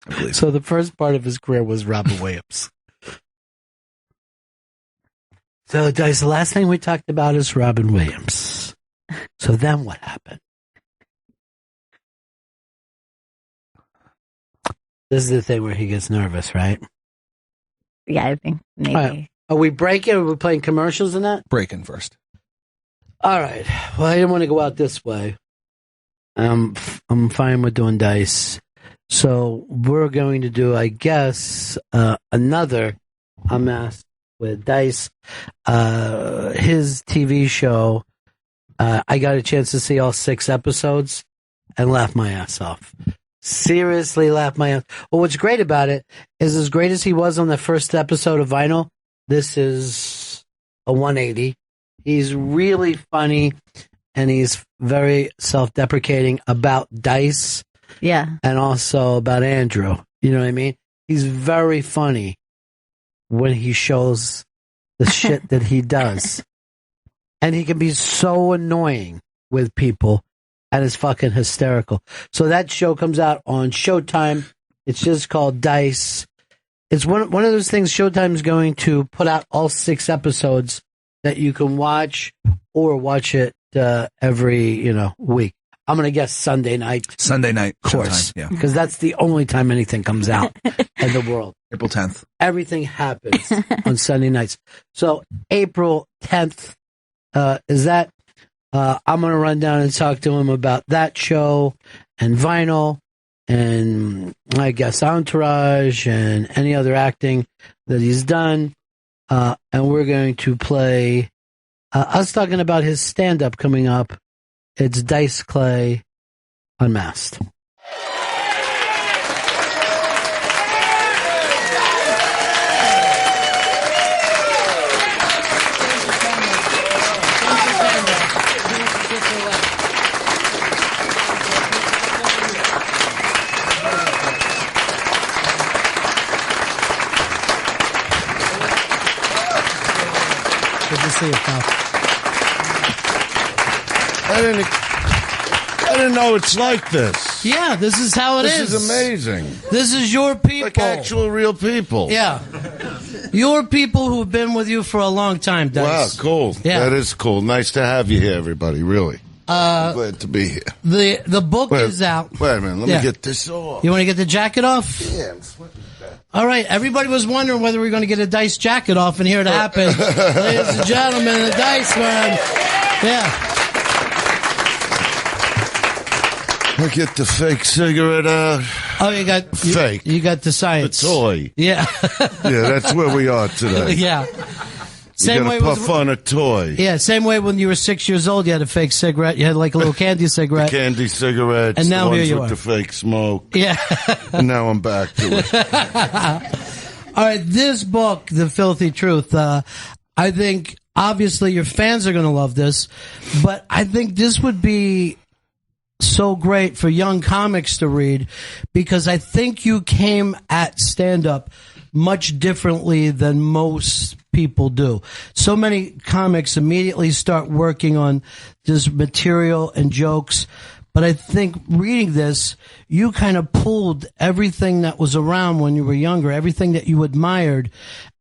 I believe. So the first part of his career was Robin Williams. So, Dice, the last thing we talked about is Robin Williams. So then what happened? This is the thing where he gets nervous, right? Yeah, I think maybe. Right. Are we breaking? Are we playing commercials in that? Breaking first. All right. Well, I didn't want to go out this way. I'm fine with doing Dice. So we're going to do, I guess, another Unmasked with Dice. His TV show, I got a chance to see all 6 episodes and laugh my ass off. Seriously laugh my ass. Well, what's great about it is as great as he was on the first episode of Vinyl, this is a 180. He's really funny, and he's very self-deprecating about Dice. Yeah. And also about Andrew. You know what I mean? He's very funny when he shows the shit that he does. And he can be so annoying with people, and it's fucking hysterical. So that show comes out on Showtime. It's just called Dice. It's one of those things Showtime's going to put out all 6 episodes that you can watch or watch it every, week. I'm going to guess Sunday night. Sunday night. Of course. Showtime, yeah. Because that's the only time anything comes out in the world. April 10th. Everything happens on Sunday nights. So April 10th is that. I'm going to run down and talk to him about that show and Vinyl and I guess Entourage and any other acting that he's done. And we're going to play us talking about his stand-up coming up. It's Dice Clay Unmasked. Good to see you, pal. I didn't know it's like this. Yeah, this is how it is. This is amazing. This is your people. Like actual real people. Yeah. Your people who've been with you for a long time, Dice. Wow, cool. Yeah. That is cool. Nice to have you here, everybody, really. I'm glad to be here. The book is out. Wait a minute, let me get this off. You want to get the jacket off? Yeah, I'm sweating that. All right, everybody was wondering whether we were going to get a Dice jacket off, and here it happened. Ladies and gentlemen, the Dice man. Yeah. I get the fake cigarette out. Oh, you got fake. You got the science. The toy. Yeah. Yeah, that's where we are today. Yeah. Same way puff on a toy. Yeah, same way when you were 6 years old, you had a fake cigarette. You had like a little candy cigarette. The candy cigarettes. And now the here ones you with are. the fake smoke. Yeah. And now I'm back to it. All right, this book, The Filthy Truth, I think obviously your fans are going to love this, but I think this would be so great for young comics to read, because I think you came at stand-up much differently than most people do. So many comics immediately start working on this material and jokes, but I think reading this, you kind of pulled everything that was around when you were younger, everything that you admired,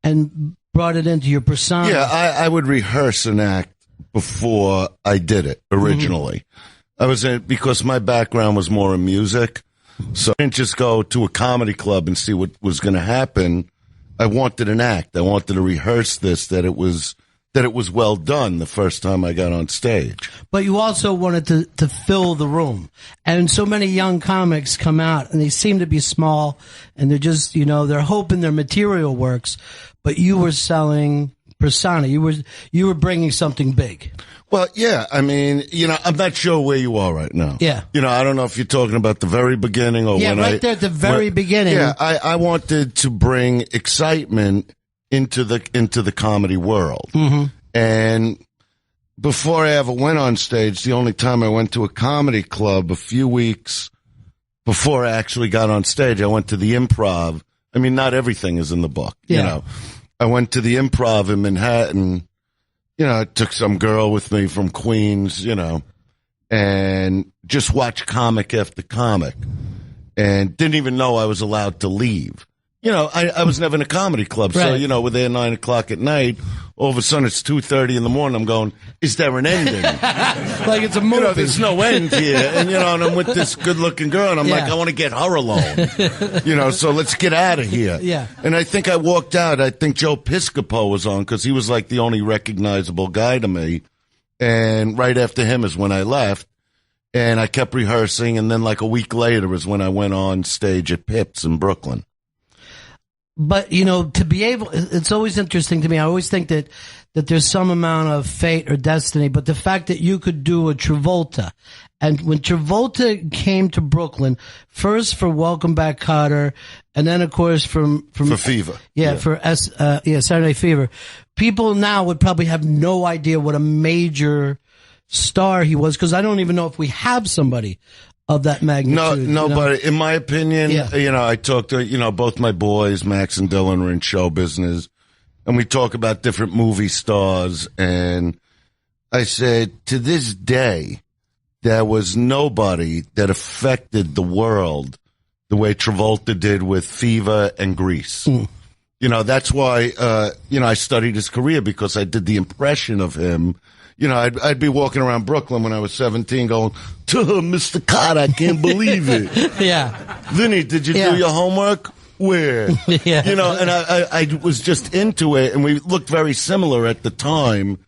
and brought it into your persona. Yeah, I would rehearse an act before I did it originally. I was because my background was more in music, so I didn't just go to a comedy club and see what was going to happen. I wanted an act. I wanted to rehearse this, that it was well done the first time I got on stage. But you also wanted to fill the room. And so many young comics come out and they seem to be small and they're just, they're hoping their material works, but you were selling persona. You were bringing something big. Well, yeah. I mean, I'm not sure where you are right now. Yeah. I don't know if you're talking about the very beginning or when right there at the very beginning. Yeah, I wanted to bring excitement into the comedy world. Mm-hmm. And before I ever went on stage, the only time I went to a comedy club a few weeks before I actually got on stage, I went to the Improv. I mean, not everything is in the book, I went to the Improv in Manhattan. I took some girl with me from Queens, and just watched comic after comic and didn't even know I was allowed to leave. I was never in a comedy club, right. So, we're there 9 o'clock at night. All of a sudden, it's 2:30 in the morning. I'm going, is there an ending? Like it's a movie. There's no end here. And, and I'm with this good-looking girl, and I'm like, I want to get her alone. So let's get out of here. Yeah. And I think I walked out. I think Joe Piscopo was on because he was like the only recognizable guy to me. And right after him is when I left. And I kept rehearsing, and then like a week later is when I went on stage at Pips in Brooklyn. But, to be able, it's always interesting to me. I always think that there's some amount of fate or destiny, but the fact that you could do a Travolta, and when Travolta came to Brooklyn, first for Welcome Back, Kotter, and then of course for Fever. For Saturday Fever. People now would probably have no idea what a major star he was, because I don't even know if we have somebody of that magnitude. No, but in my opinion, I talked to, both my boys, Max and Dylan, are in show business, and we talk about different movie stars, and I said, to this day, there was nobody that affected the world the way Travolta did with Fever and Grease. That's why, I studied his career, because I did the impression of him. I'd be walking around Brooklyn when I was 17 going, Mr. Kotter, I can't believe it. Yeah. Vinny, did you do your homework? Where? Yeah. And I was just into it, and we looked very similar at the time.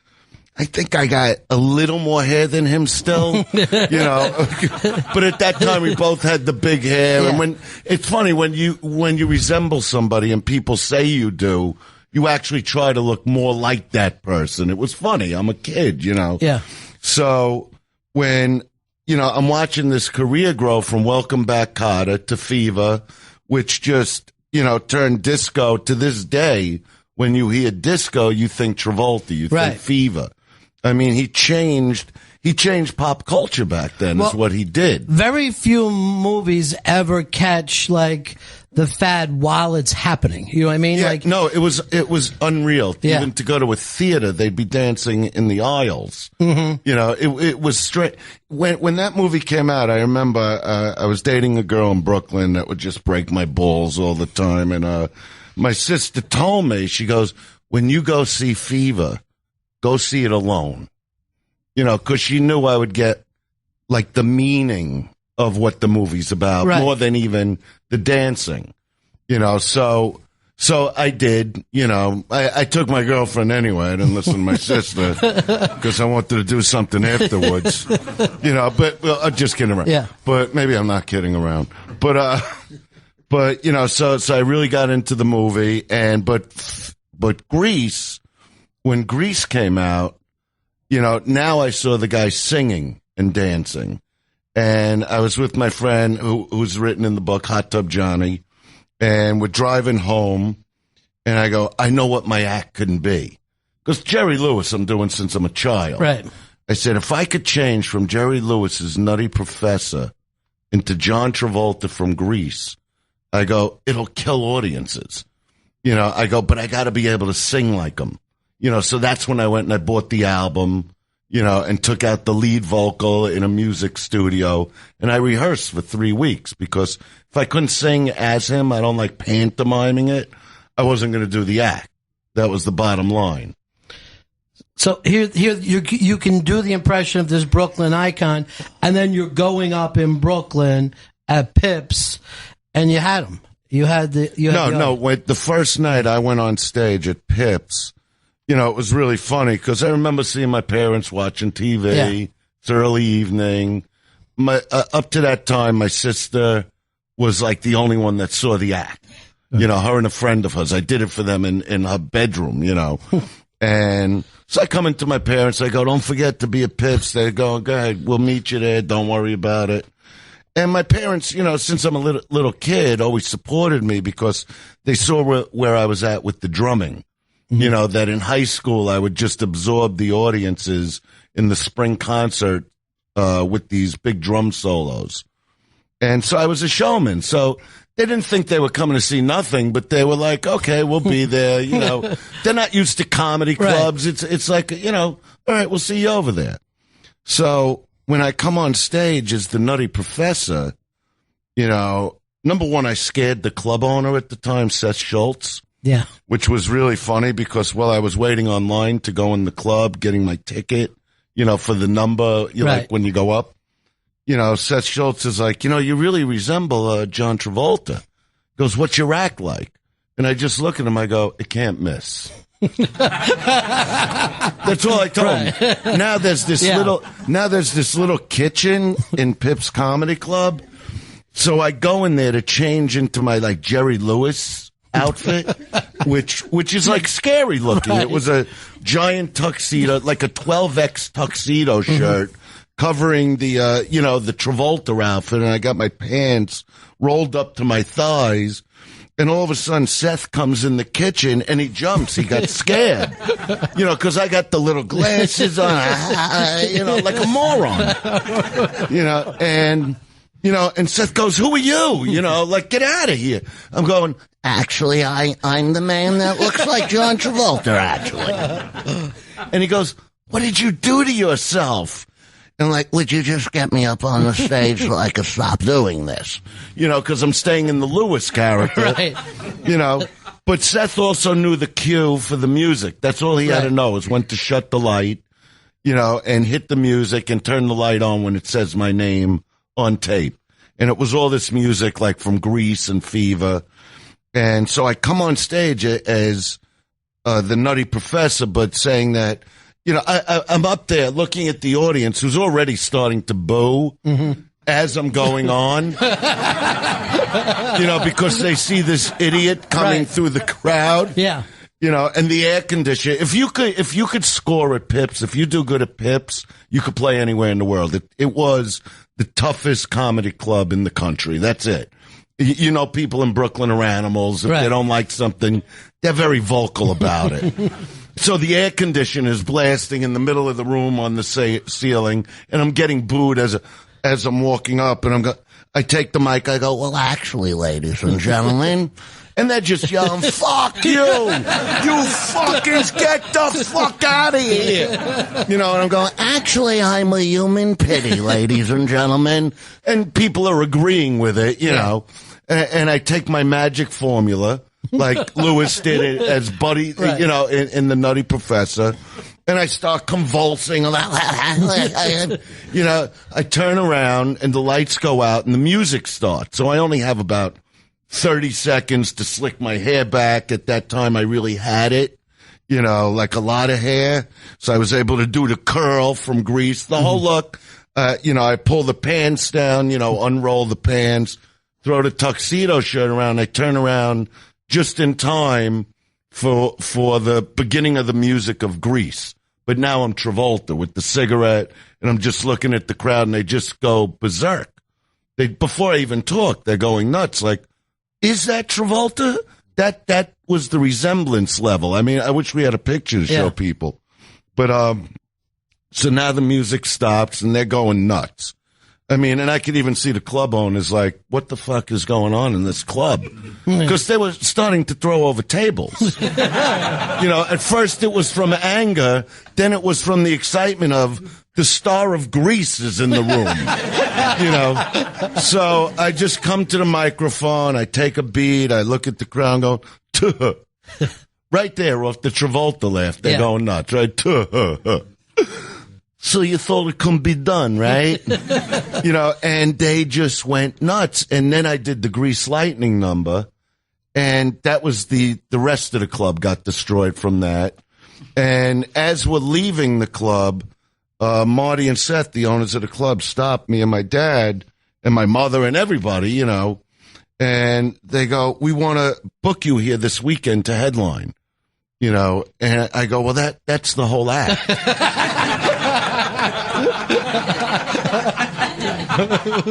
I think I got a little more hair than him still, But at that time, we both had the big hair. Yeah. And it's funny, when you resemble somebody and people say you do, you actually try to look more like that person. It was funny. I'm a kid, Yeah. So when, I'm watching this career grow from Welcome Back, Kotter to Fever, which just, turned disco. To this day, when you hear disco, you think Travolta, you think Fever. I mean, he changed pop culture back then, is what he did. Very few movies ever catch, the fad while it's happening. You know what I mean? Yeah, no, it was unreal. Yeah. Even to go to a theater, they'd be dancing in the aisles. Mm-hmm. It was straight. When that movie came out, I remember I was dating a girl in Brooklyn that would just break my balls all the time. And my sister told me, she goes, when you go see Fever, go see it alone. Because she knew I would get the meaning of what the movie's about, more than even the dancing, so I did, I took my girlfriend anyway. I didn't listen to my sister because I wanted to do something afterwards, but I'm just kidding around. Yeah. But maybe I'm not kidding around, but so I really got into the movie, but Grease, when Grease came out, now I saw the guy singing and dancing. And I was with my friend who's written in the book, Hot Tub Johnny, and we're driving home. And I go, I know what my act can be. Because Jerry Lewis I'm doing since I'm a child. Right. I said, if I could change from Jerry Lewis's Nutty Professor into John Travolta from Grease, I go, it'll kill audiences. You know, I go, but I got to be able to sing like him. You know, so that's when I went and I bought the album, you know, and took out the lead vocal in a music studio. And I rehearsed for 3 weeks because if I couldn't sing as him, I don't like pantomiming it, I wasn't going to do the act. That was the bottom line. So here you can do the impression of this Brooklyn icon, and then you're going up in Brooklyn at Pips, and you had him. You had the Wait, the first night I went on stage at Pips, you know, it was really funny because I remember seeing my parents watching TV. Yeah. It's early evening. Up to that time, my sister was like the only one that saw the act. You know, her and a friend of hers. I did it for them in her bedroom, you know. And so I come into my parents. I go, don't forget to be at Pips. They go ahead, we'll meet you there. Don't worry about it. And my parents, you know, since I'm a little kid, always supported me because they saw where I was at with the drumming. Mm-hmm. You know, that in high school I would just absorb the audiences in the spring concert with these big drum solos. And so I was a showman. So they didn't think they were coming to see nothing, but they were like, okay, we'll be there. You know, they're not used to comedy clubs. Right. It's like, you know, all right, we'll see you over there. So when I come on stage as the Nutty Professor, you know, number one, I scared the club owner at the time, Seth Schultz. Yeah. Which was really funny because while I was waiting online to go in the club, getting my ticket, you know, for the number, you know, like when you go up, you know, Seth Schultz is like, you know, you really resemble John Travolta. He goes, what's your act like? And I just look at him, I go, it can't miss. That's all I told him. Now there's this little kitchen in Pip's Comedy Club. So I go in there to change into my like Jerry Lewis outfit, which is like scary looking. Right. It was a giant tuxedo, like a 12X tuxedo shirt. Mm-hmm. Covering the, you know, the Travolta outfit, and I got my pants rolled up to my thighs, and all of a sudden Seth comes in the kitchen, and he jumps. He got scared, you know, because I got the little glasses on, you know, like a moron, you know, and Seth goes, who are you? You know, like, get out of here. I'm going, actually, I'm the man that looks like John Travolta, actually. And he goes, what did you do to yourself? And like, would you just get me up on the stage so I could stop doing this? You know, because I'm staying in the Lewis character. Right. You know, but Seth also knew the cue for the music. That's all he had to know is when to shut the light, you know, and hit the music and turn the light on when it says my name on tape. And it was all this music like from Grease and Fever. And so I come on stage as the Nutty Professor, but saying that, you know, I'm up there looking at the audience who's already starting to boo as I'm going on, you know, because they see this idiot coming through the crowd. Yeah. You know, and the air conditioner. If you could score at Pips, if you do good at Pips, you could play anywhere in the world. It was the toughest comedy club in the country. That's it. You know, people in Brooklyn are animals. If they don't like something, they're very vocal about it. So the air conditioner is blasting in the middle of the room on the ceiling, and I'm getting booed as I'm walking up, and I take the mic, I go, well, actually, ladies and gentlemen, and they're just yelling, fuck you! You fuckers, get the fuck out of here! You know, and I'm going, actually, I'm a human pity, ladies and gentlemen, and people are agreeing with it, you know, and I take my magic formula, like Lewis did it as Buddy, you know, in The Nutty Professor. And I start convulsing. You know, I turn around and the lights go out and the music starts. So I only have about 30 seconds to slick my hair back. At that time, I really had it, you know, like a lot of hair. So I was able to do the curl from Grease, the whole look. You know, I pull the pants down, you know, unroll the pants, throw the tuxedo shirt around. I turn around just in time for the beginning of the music of Grease. But now I'm Travolta with the cigarette, and I'm just looking at the crowd, and they just go berserk. Before I even talk, they're going nuts. Like, is that Travolta? That was the resemblance level? I mean, I wish we had a picture to show people. But, so now the music stops and they're going nuts. I mean, and I could even see the club owners like, what the fuck is going on in this club? Because they were starting to throw over tables. At first it was from anger, then it was from the excitement of the star of Grease is in the room. So I just come to the microphone, I take a beat, I look at the crowd and go, tuh. Right there off the Travolta laugh, they're going nuts, right? Tuh. So you thought it couldn't be done, right? And they just went nuts. And then I did the Grease Lightning number, and that was the rest of the club got destroyed from that. And as we're leaving the club, Marty and Seth, the owners of the club, stopped me and my dad and my mother and everybody, and they go, we want to book you here this weekend to headline, and I go, well, that's the whole act.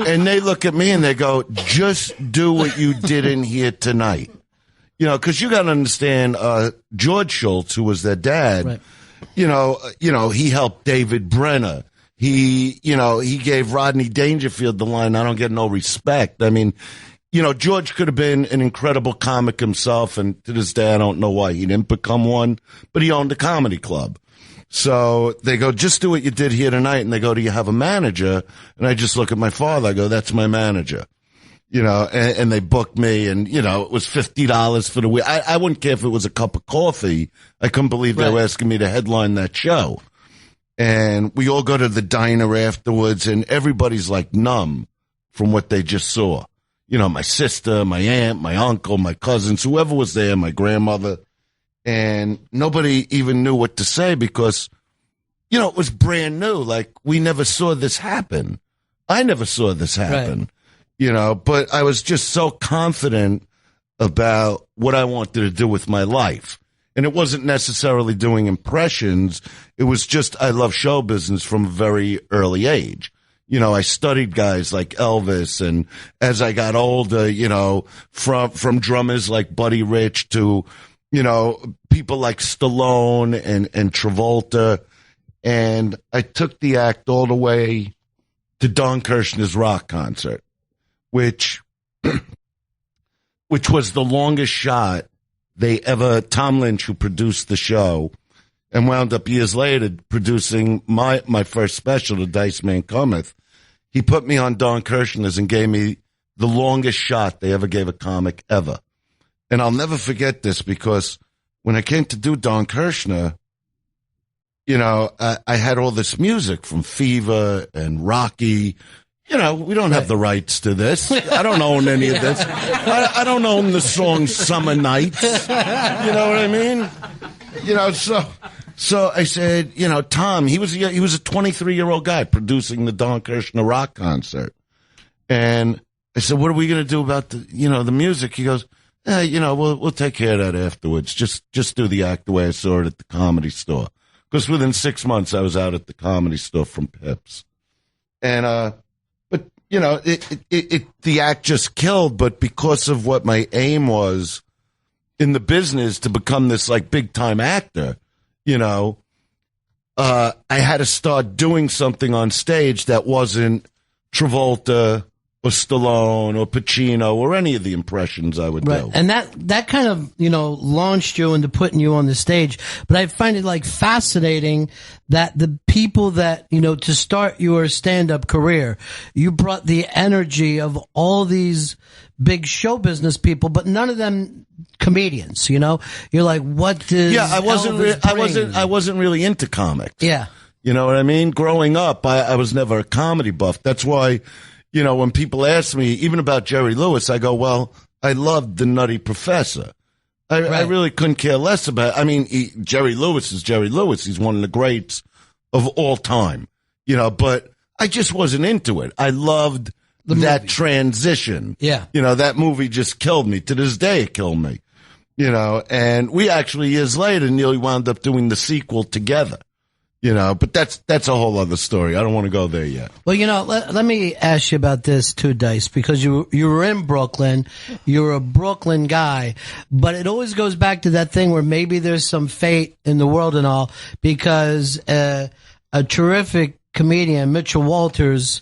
And they look at me and they go, just do what you did in here tonight. Because you got to understand, George Schultz, who was their dad, right. He helped David Brenner. He gave Rodney Dangerfield the line, I don't get no respect. I mean, George could have been an incredible comic himself, and to this day, I don't know why he didn't become one, but he owned a comedy club. So they go, just do what you did here tonight. And they go, do you have a manager? And I just look at my father. I go, that's my manager. And they booked me, and, it was $50 for the week. I wouldn't care if it was a cup of coffee. I couldn't believe they were asking me to headline that show. And we all go to the diner afterwards, and everybody's like numb from what they just saw. My sister, my aunt, my uncle, my cousins, whoever was there, my grandmother. And nobody even knew what to say because, it was brand new. Like, we never saw this happen. I never saw this happen, but I was just so confident about what I wanted to do with my life. And it wasn't necessarily doing impressions. It was just, I love show business from a very early age. I studied guys like Elvis, and as I got older, from drummers like Buddy Rich to, people like Stallone and Travolta. And I took the act all the way to Don Kirshner's rock concert, which was the longest shot Tom Lynch, who produced the show and wound up years later producing my first special, The Dice Man Cometh. He put me on Don Kirshner's and gave me the longest shot they ever gave a comic ever. And I'll never forget this because when I came to do Don Kirshner, I had all this music from Fever and Rocky. We don't have the rights to this. I don't own any of this. I don't own the song Summer Nights. You know what I mean? So I said, Tom, he was a 23-year-old guy producing the Don Kirshner rock concert. And I said, what are we going to do about the music? He goes, we'll take care of that afterwards. Just do the act the way I saw it at the Comedy Store. Because within 6 months, I was out at the Comedy Store from Pips. And, but, the act just killed. But because of what my aim was in the business to become this, like, big-time actor, I had to start doing something on stage that wasn't Travolta or Stallone or Pacino or any of the impressions I would do. And that kind of, launched you into putting you on the stage. But I find it like fascinating that the people that, to start your stand-up career, you brought the energy of all these big show business people, but none of them comedians, you're like, what does I wasn't really into comics. Yeah. You know what I mean? Growing up, I was never a comedy buff. That's why, when people ask me, even about Jerry Lewis, I go, well, I loved The Nutty Professor. I really couldn't care less about, Jerry Lewis is Jerry Lewis. He's one of the greats of all time, but I just wasn't into it. I loved that transition. Yeah. That movie just killed me. To this day, it killed me, and we actually years later nearly wound up doing the sequel together. You know, but that's a whole other story. I don't want to go there yet. Well, you know, let me ask you about this too, Dice, because you were in Brooklyn, you're a Brooklyn guy, but it always goes back to that thing where maybe there's some fate in the world and all, because a terrific comedian, Mitchell Walters,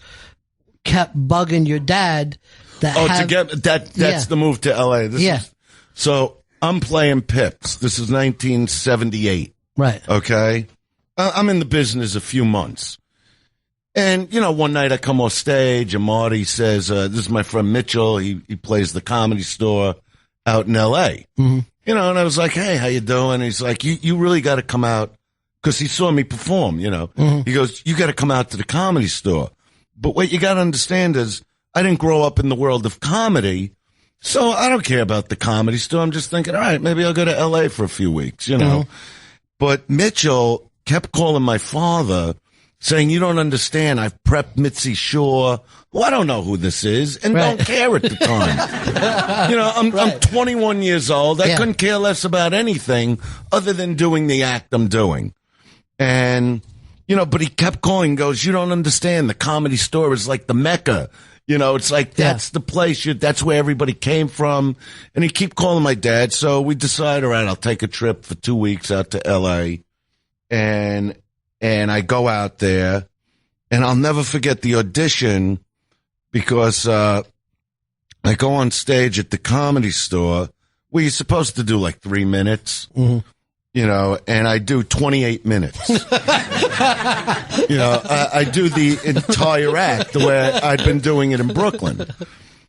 kept bugging your dad. That's the move to L.A. So I'm playing Pips. This is 1978. Right. Okay. I'm in the business a few months. And, you know, one night I come off stage and Marty says, this is my friend Mitchell. He plays the Comedy Store out in L.A. Mm-hmm. You know, and I was like, hey, how you doing? And he's like, you really got to come out, because he saw me perform, you know. Mm-hmm. He goes, you got to come out to the Comedy Store. But what you got to understand is I didn't grow up in the world of comedy, so I don't care about the Comedy Store. I'm just thinking, all right, maybe I'll go to L.A. for a few weeks, you know. Mm-hmm. But Mitchell kept calling my father, saying, you don't understand, I've prepped Mitzi Shore, who I don't know who this is, and don't care at the time. You know, I'm 21 years old. I couldn't care less about anything other than doing the act I'm doing. And, you know, but he kept calling, goes, you don't understand, the Comedy Store is like the Mecca. You know, it's like, that's the place, that's where everybody came from. And he kept calling my dad, so we decided, all right, I'll take a trip for 2 weeks out to L.A., and I go out there, and I'll never forget the audition, because I go on stage at the Comedy Store where you're supposed to do like 3 minutes, you know, and I do 28 minutes. You know, I do the entire act the way I'd been doing it in Brooklyn.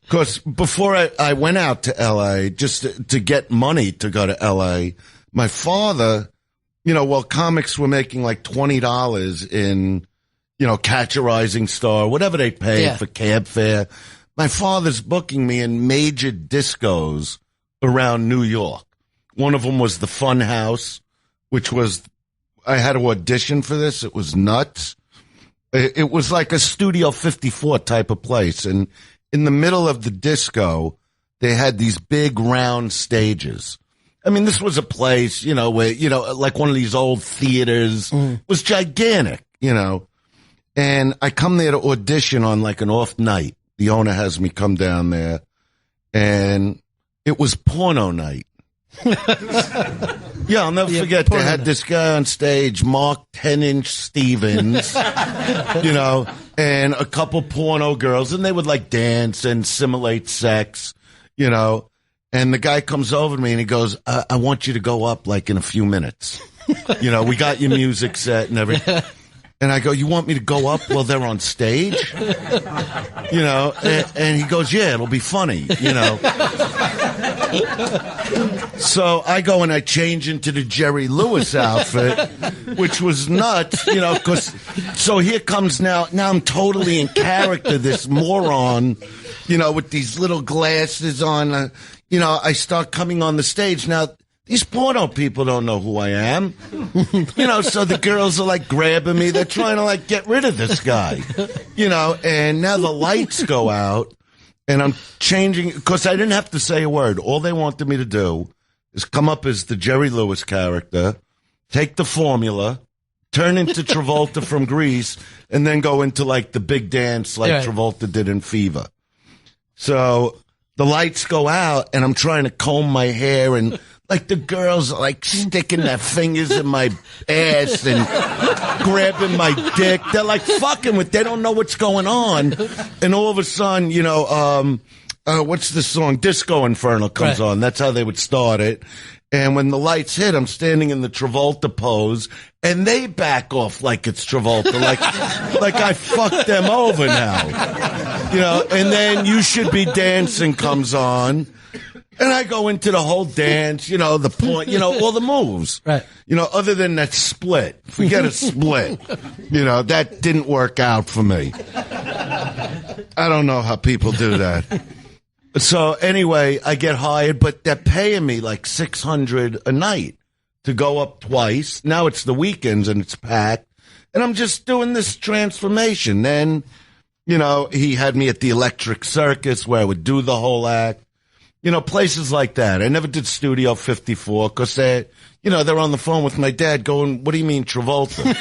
Because before I went out to L.A., just to get money to go to L.A., my father... You know, while comics were making like $20 in, you know, Catch a Rising Star, whatever they pay for cab fare, my father's booking me in major discos around New York. One of them was the Fun House, which was, I had to audition for this. It was nuts. It was like a Studio 54 type of place. And in the middle of the disco, they had these big round stages. I mean, this was a place, you know, where, you know, like one of these old theaters. It was gigantic, you know. And I come there to audition on like an off night. The owner has me come down there, and it was porno night. Yeah, I'll never forget. They had this guy on stage, Mark 10-inch Stevens, you know, and a couple porno girls, and they would like dance and simulate sex, you know. And the guy comes over to me and he goes, I want you to go up like in a few minutes. You know, we got your music set and everything. And I go, you want me to go up while they're on stage? You know, and he goes, yeah, it'll be funny, you know. So I go and I change into the Jerry Lewis outfit, which was nuts, you know, because, so here comes now I'm totally in character, this moron, you know, with these little glasses on, you know, I start coming on the stage. Now, these porno people don't know who I am. You know, so the girls are like grabbing me. They're trying to like get rid of this guy. You know, and now the lights go out and I'm changing because I didn't have to say a word. All they wanted me to do is come up as the Jerry Lewis character, take the formula, turn into Travolta from Grease, and then go into like the big dance like Travolta did in Fever. So the lights go out and I'm trying to comb my hair and like the girls are like sticking their fingers in my ass and grabbing my dick. They're like fucking with, they don't know what's going on. And all of a sudden, you know, what's the song? Disco Inferno comes on. That's how they would start it. And when the lights hit, I'm standing in the Travolta pose, and they back off like it's Travolta, like I fucked them over now, you know. And then You Should Be Dancing comes on, and I go into the whole dance, you know, the point, you know, all the moves, you know, other than that split. Forget a split, you know, that didn't work out for me. I don't know how people do that. So anyway, I get hired, but they're paying me like $600 a night to go up twice. Now it's the weekends and it's packed, and I'm just doing this transformation. Then, you know, he had me at the Electric Circus where I would do the whole act, places like that. I never did Studio 54 because they're on the phone with my dad going, what do you mean Travolta?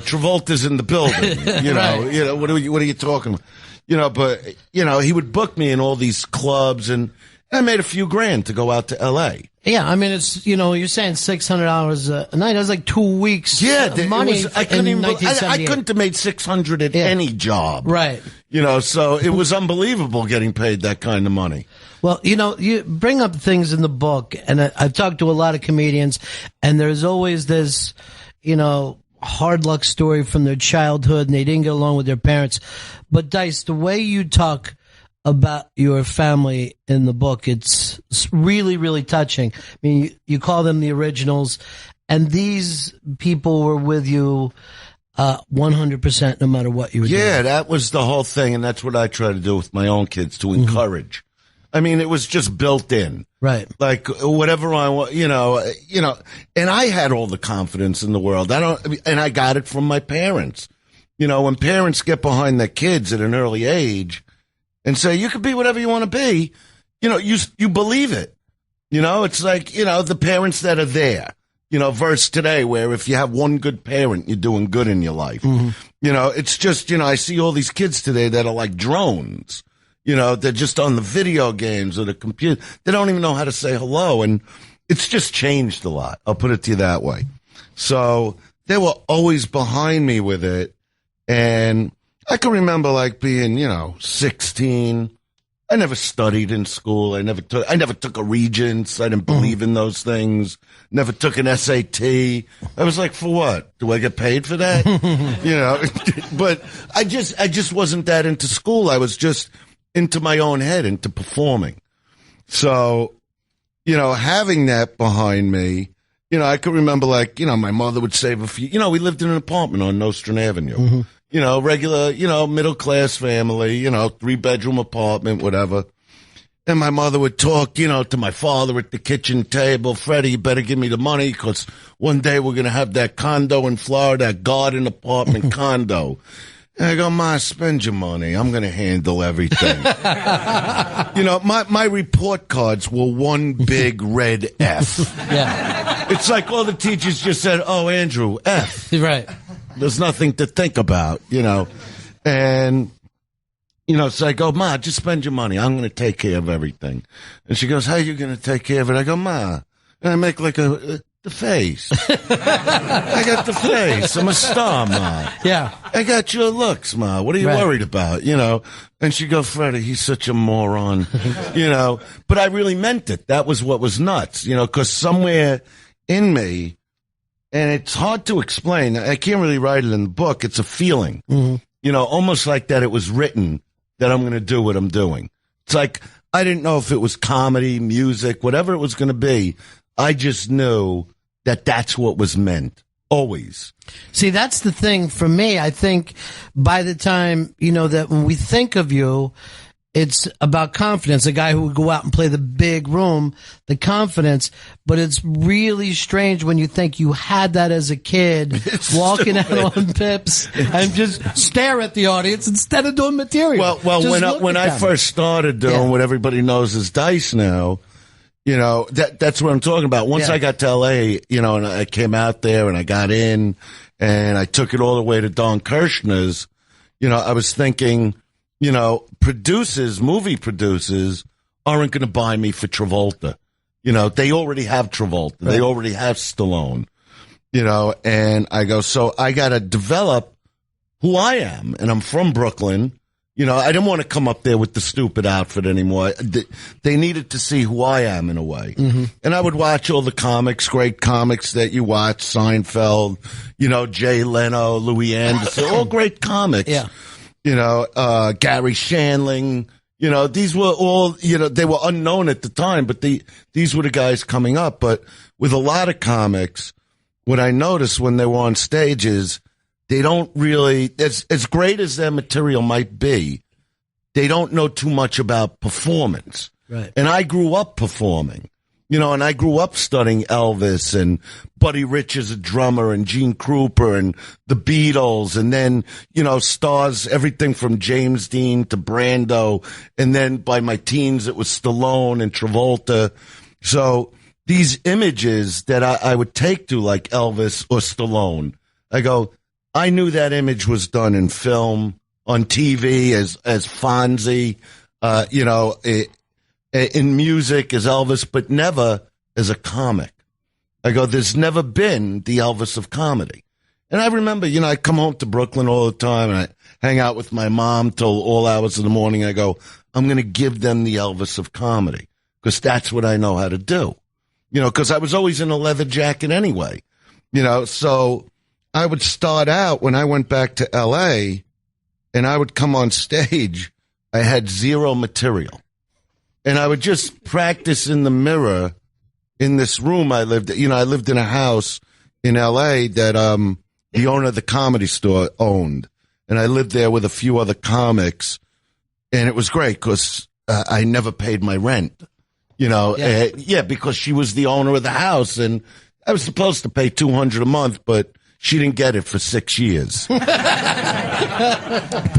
Travolta's in the building. Right. What are you talking about? But he would book me in all these clubs, and I made a few grand to go out to L.A. Yeah, I mean, it's, you're saying $600 a night. That was like 2 weeks of money. I couldn't have made $600 at any job. Right. So it was unbelievable getting paid that kind of money. Well, you bring up things in the book, and I've talked to a lot of comedians, and there's always this, hard luck story from their childhood, and they didn't get along with their parents. But Dice, the way you talk about your family in the book, it's really, really touching. I mean, you call them the originals, and these people were with you 100% no matter what you were doing. Yeah, that was the whole thing, and that's what I try to do with my own kids, to encourage. I mean, it was just built in. Right. Like, whatever I want, and I had all the confidence in the world. And I got it from my parents. When parents get behind their kids at an early age and say, you can be whatever you want to be, you believe it. It's like, the parents that are there, versus today where if you have one good parent, you're doing good in your life. It's just, I see all these kids today that are like drones. They're just on the video games or the computer. They don't even know how to say hello. And it's just changed a lot. I'll put it to you that way. So they were always behind me with it. And I can remember like being, 16. I never studied in school. I never took a Regents. I didn't believe in those things. Never took an SAT. I was like, for what? Do I get paid for that? But I just wasn't that into school. I was just into my own head, into performing. So, having that behind me, I could remember like, my mother would save a few, we lived in an apartment on Nostrand Avenue, regular, middle class family, 3-bedroom apartment, whatever. And my mother would talk, to my father at the kitchen table, Freddie, you better give me the money because one day we're going to have that condo in Florida, that garden apartment condo. And I go, Ma, spend your money. I'm going to handle everything. My report cards were one big red F. Yeah. It's like all the teachers just said, oh, Andrew, F. Right. There's nothing to think about, And, so I go, Ma, just spend your money. I'm going to take care of everything. And she goes, how are you going to take care of it? I go, Ma. And I make like the face. I got the face. I'm a star, Ma. Yeah. I got your looks, Ma. What are you worried about? And she goes, Freddie, he's such a moron. But I really meant it. That was what was nuts, because somewhere in me, and it's hard to explain. I can't really write it in the book. It's a feeling, almost like that it was written that I'm going to do what I'm doing. It's like, I didn't know if it was comedy, music, whatever it was going to be. I just knew that that's what was meant. Always. See, that's the thing for me. I think by the time, that when we think of you, it's about confidence. A guy who would go out and play the big room, the confidence. But it's really strange when you think you had that as a kid, walking out on Pips and just stare at the audience instead of doing material. Well, when I first started doing what everybody knows as Dice now, that's what I'm talking about. Once I got to L.A., and I came out there and I got in and I took it all the way to Don Kirshner's, I was thinking, movie producers aren't going to buy me for Travolta. They already have Travolta. Right. They already have Stallone, and I go, so I got to develop who I am. And I'm from Brooklyn. I didn't want to come up there with the stupid outfit anymore. They needed to see who I am in a way. Mm-hmm. And I would watch all the great comics that you watch, Seinfeld, Jay Leno, Louis Anderson, all great comics. Yeah. Gary Shandling, these were all, they were unknown at the time, but these were the guys coming up. But with a lot of comics, what I noticed when they were on stages, they don't really, as great as their material might be, they don't know too much about performance. Right. And I grew up performing. And I grew up studying Elvis and Buddy Rich as a drummer and Gene Krupa and the Beatles. And then, stars, everything from James Dean to Brando. And then by my teens, it was Stallone and Travolta. So these images that I would take to like Elvis or Stallone, I knew that image was done in film, on TV as Fonzie, in music as Elvis, but never as a comic. There's never been the Elvis of comedy. And I remember, I come home to Brooklyn all the time and I hang out with my mom till all hours of the morning. I go, I'm going to give them the Elvis of comedy because that's what I know how to do. Because I was always in a leather jacket anyway. So I would start out when I went back to L.A. and I would come on stage. I had zero material. And I would just practice in the mirror in this room I lived in. I lived in a house in L.A. that the owner of the Comedy Store owned. And I lived there with a few other comics. And it was great because I never paid my rent. Because she was the owner of the house. And I was supposed to pay $200 a month, but she didn't get it for 6 years. But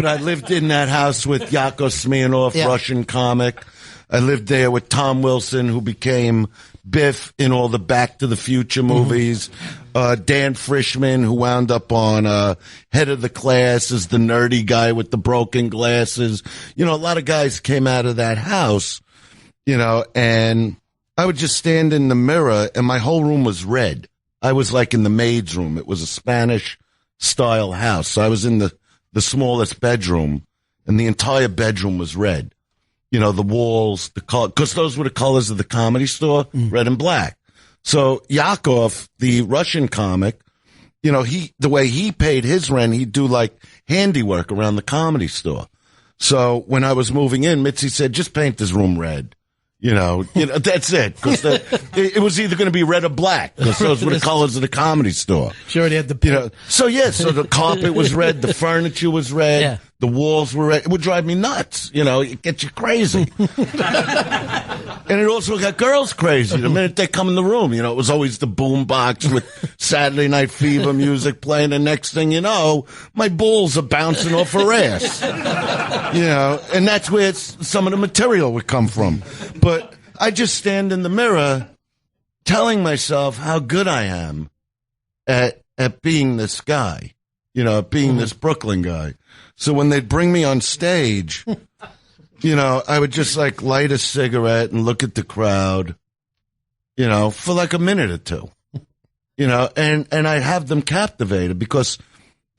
I lived in that house with Yakov Smirnoff, Russian comic. I lived there with Tom Wilson, who became Biff in all the Back to the Future movies. Dan Frischman, who wound up on Head of the Class as the nerdy guy with the broken glasses. A lot of guys came out of that house, and I would just stand in the mirror, and my whole room was red. I was like in the maid's room. It was a Spanish-style house. So I was in the smallest bedroom, and the entire bedroom was red. The walls, the color, because those were the colors of the Comedy Store, red and black. So Yakov, the Russian comic, the way he paid his rent, he'd do like handiwork around the Comedy Store. So when I was moving in, Mitzi said, just paint this room red. That's it. Because it was either going to be red or black, because those were the colors of the Comedy Store. She already had the So the carpet was red, the furniture was red, the walls were red. It would drive me nuts. It gets you crazy. And it also got girls crazy the minute they come in the room. It was always the boom box with Saturday Night Fever music playing. The next thing you know, my balls are bouncing off her ass. And that's where some of the material would come from. But I just stand in the mirror telling myself how good I am at being this guy, being this Brooklyn guy. So when they'd bring me on stage, I would just like light a cigarette and look at the crowd, for like a minute or two, and I'd have them captivated, because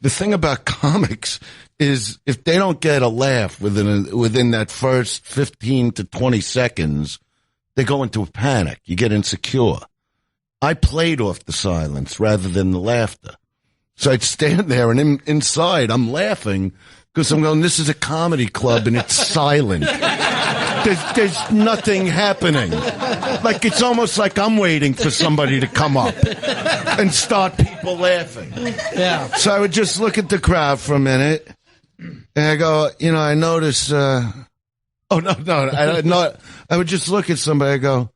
the thing about comics is if they don't get a laugh within that first 15 to 20 seconds, they go into a panic. You get insecure. I played off the silence rather than the laughter. So I'd stand there and inside I'm laughing because I'm going, this is a comedy club and it's silent. There's nothing happening. Like it's almost like I'm waiting for somebody to come up and start people laughing. Yeah. So I would just look at the crowd for a minute and I go, I notice, I would just look at somebody and go,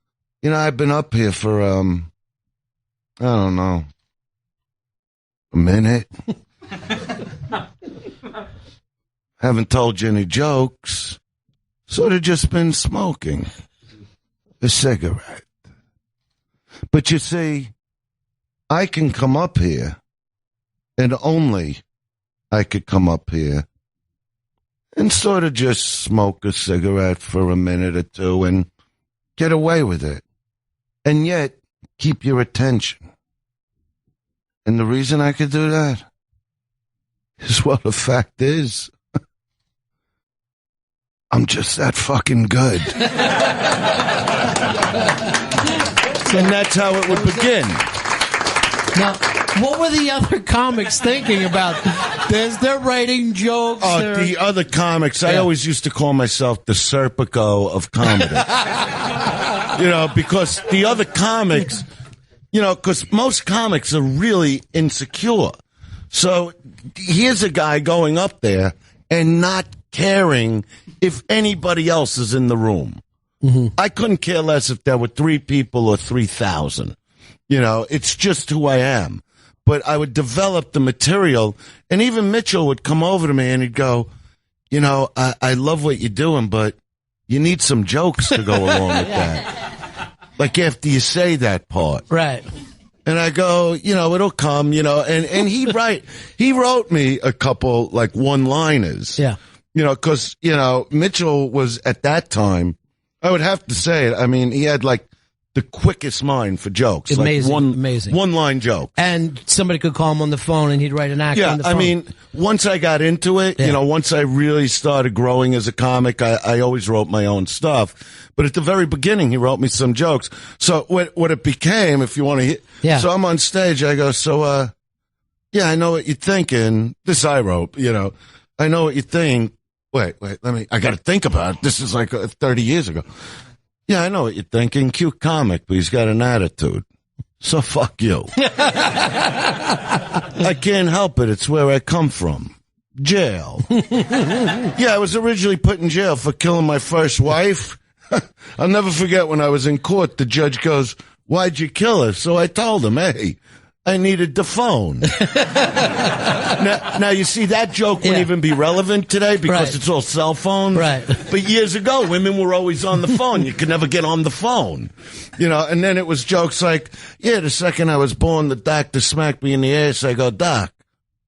I've been up here for, I don't know, a minute. Haven't told you any jokes. Sort of just been smoking a cigarette. But you see, I can come up here, and only I could come up here and sort of just smoke a cigarette for a minute or two and get away with it. And yet, keep your attention. And the reason I could do that is, well, the fact is, I'm just that fucking good. And that's how it would begin. Now, what were the other comics thinking about? They're writing jokes. Oh, the other comics. I always used to call myself the Serpico of comedy. Because the other comics, because most comics are really insecure. So here's a guy going up there and not caring if anybody else is in the room. I couldn't care less if there were 3 people or 3,000. You know, it's just who I am. But I would develop the material, and even Mitchell would come over to me and he'd go, you know, I love what you're doing, but you need some jokes to go along with that. Like after you say that part. Right. And I go, you know, it'll come, you know, and he wrote me a couple like one-liners. Yeah. You know, cause, you know, Mitchell was at that time, I would have to say it. I mean, he had like the quickest mind for jokes. Amazing. Like amazing. One-line joke. And somebody could call him on the phone and he'd write an act on the phone. I mean, once I got into it, you know, once I really started growing as a comic, I always wrote my own stuff. But at the very beginning, he wrote me some jokes. So what it became, if you want to hear, so I'm on stage, I go, yeah, I know what you're thinking. This I wrote, you know, I know what you think. Wait, I got to think about it. This is like 30 years ago. Yeah, I know what you're thinking. Cute comic, but he's got an attitude. So fuck you. I can't help it. It's where I come from. Jail. Yeah, I was originally put in jail for killing my first wife. I'll never forget when I was in court, the judge goes, why'd you kill her? So I told him, hey, I needed the phone. now, you see, that joke wouldn't even be relevant today because it's all cell phones. Right. But years ago, women were always on the phone. You could never get on the phone. You know, and then it was jokes like, yeah, the second I was born, the doctor smacked me in the ass. I go, Doc,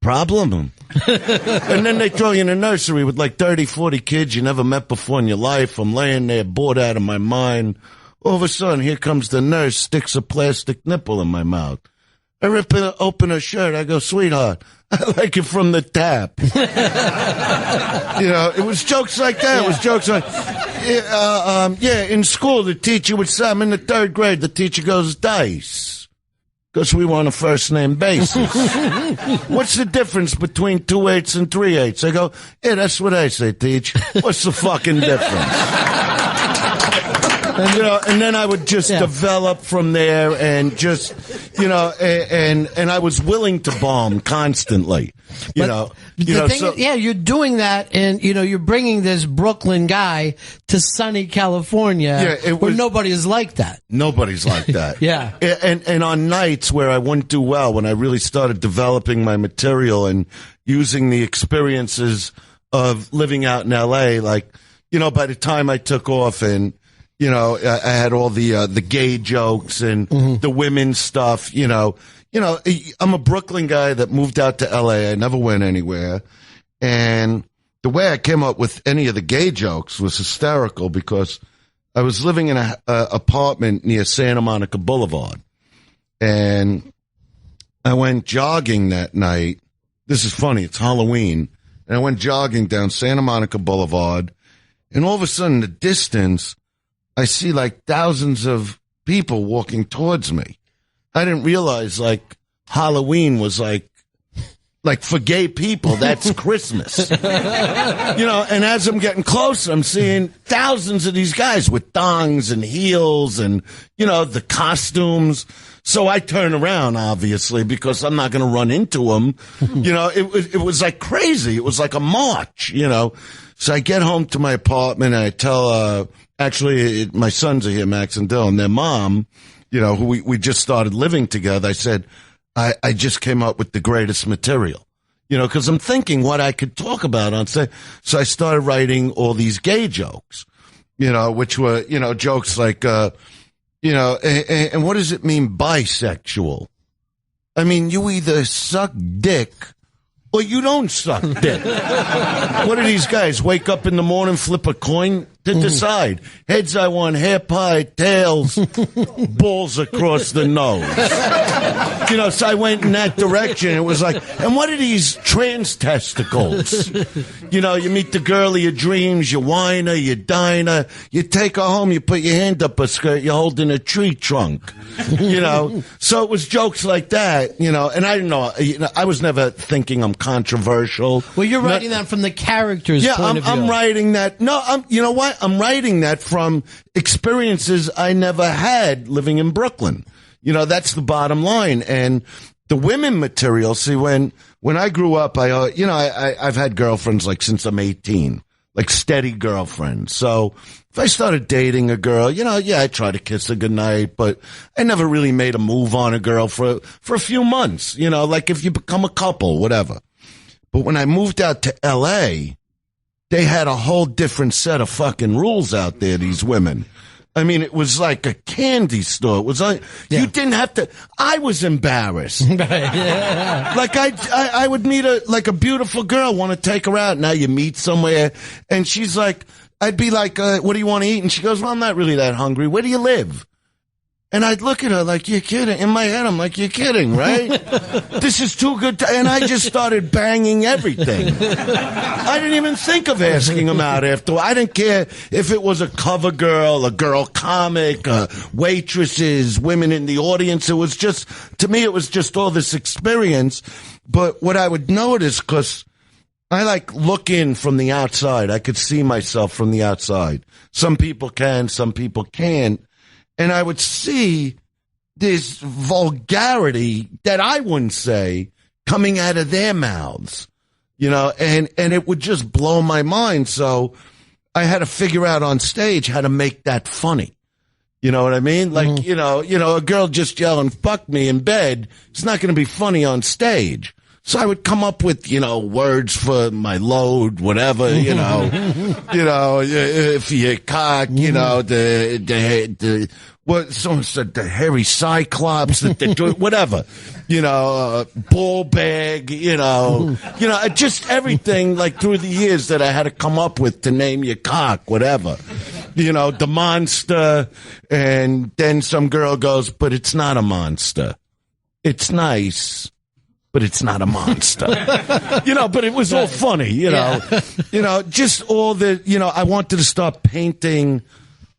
problem? And then they throw you in a nursery with like 30, 40 kids you never met before in your life. I'm laying there bored out of my mind. All of a sudden, here comes the nurse, sticks a plastic nipple in my mouth. I rip open her shirt. I go, sweetheart, I like it from the tap. You know, it was jokes like that. It was jokes like, in school, the teacher would say, I'm in the 3rd grade. The teacher goes, dice. Because we were on a first name basis. What's the difference between 2 8s and 3 8s? I go, yeah, that's what I say, teach. What's the fucking difference? And, you know, and then I would just develop from there and just, you know, and I was willing to bomb constantly, you know. You're doing that, and, you know, you're bringing this Brooklyn guy to sunny California where nobody is like that. Nobody's like that. Yeah. And on nights where I wouldn't do well, when I really started developing my material and using the experiences of living out in L.A., like, you know, by the time I took off and, you know, I had all the gay jokes and the women's stuff, you know, I'm a Brooklyn guy that moved out to LA. I never went anywhere. And the way I came up with any of the gay jokes was hysterical because I was living in an apartment near Santa Monica Boulevard. And I went jogging that night. This is funny. It's Halloween. And I went jogging down Santa Monica Boulevard. And all of a sudden, in the distance, I see like thousands of people walking towards me. I didn't realize like Halloween was like for gay people, that's Christmas. You know, and as I'm getting closer, I'm seeing thousands of these guys with thongs and heels and, you know, the costumes. So I turn around, obviously, because I'm not going to run into them. You know, it was like crazy. It was like a march, you know. So I get home to my apartment and I tell, actually, my sons are here, Max and Dylan. Their mom, you know, who we just started living together. I said, I just came up with the greatest material, you know, because I'm thinking what I could talk about on set. So I started writing all these gay jokes, you know, which were, you know, jokes like, you know, and what does it mean bisexual? I mean, you either suck dick or you don't suck dick. What do these guys wake up in the morning, flip a coin to decide? Heads, I want hair pie, tails, balls across the nose. You know, so I went in that direction. It was like, and what are these trans testicles? You know, you meet the girl of your dreams, you whine her, you dine her, you take her home, you put your hand up her skirt, you're holding a tree trunk. You know, so it was jokes like that, you know, and I didn't know, you know, I was never thinking I'm controversial. Well, you're writing that from the character's point of view. I'm writing that. No, you know what? I'm writing that from experiences I never had living in Brooklyn. You know, that's the bottom line. And the women material, see, when I grew up, I've had girlfriends like since I'm 18. like steady girlfriend. So if I started dating a girl, I try to kiss her goodnight, but I never really made a move on a girl for a few months, like if you become a couple, whatever. But when I moved out to LA, they had a whole different set of fucking rules out there, these women. I mean, it was like a candy store. It was like, you didn't have to, I was embarrassed. Like I would meet a beautiful girl, want to take her out. Now you meet somewhere and she's like, I'd be like, what do you want to eat? And she goes, well, I'm not really that hungry. Where do you live? And I'd look at her like, you're kidding. In my head, I'm like, you're kidding, right? This is too good and I just started banging everything. I didn't even think of asking them out after. I didn't care if it was a cover girl, a girl comic, waitresses, women in the audience. It was just, to me, it was just all this experience. But what I would notice, because I like look in from the outside. I could see myself from the outside. Some people can, some people can't. And I would see this vulgarity that I wouldn't say coming out of their mouths, and it would just blow my mind. So I had to figure out on stage how to make that funny. You know what I mean? Like, a girl just yelling, fuck me in bed. It's not going to be funny on stage. So I would come up with, words for my load, whatever, if you cock, what someone said, the hairy cyclops, whatever, ball bag, just everything like through the years that I had to come up with to name your cock, whatever, the monster. And then some girl goes, but it's not a monster. It's nice. But it's not a monster, but it was all funny, just all the, I wanted to start painting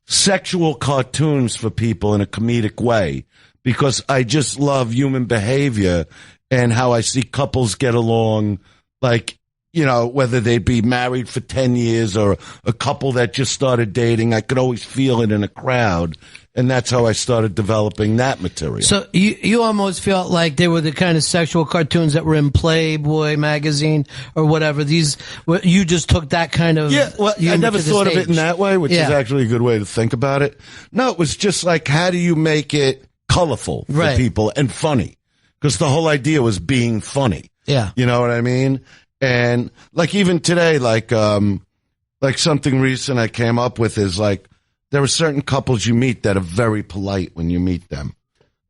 sexual cartoons for people in a comedic way because I just love human behavior and how I see couples get along, like, whether they be married for 10 years or a couple that just started dating. I could always feel it in a crowd. And that's how I started developing that material. So you almost felt like they were the kind of sexual cartoons that were in Playboy magazine or whatever. You just took that kind of... Yeah, well, I never thought of it in that way, which is actually a good way to think about it. No, it was just like, how do you make it colorful for people and funny? Because the whole idea was being funny. Yeah. You know what I mean? And like even today, like something recent I came up with is like, there are certain couples you meet that are very polite when you meet them.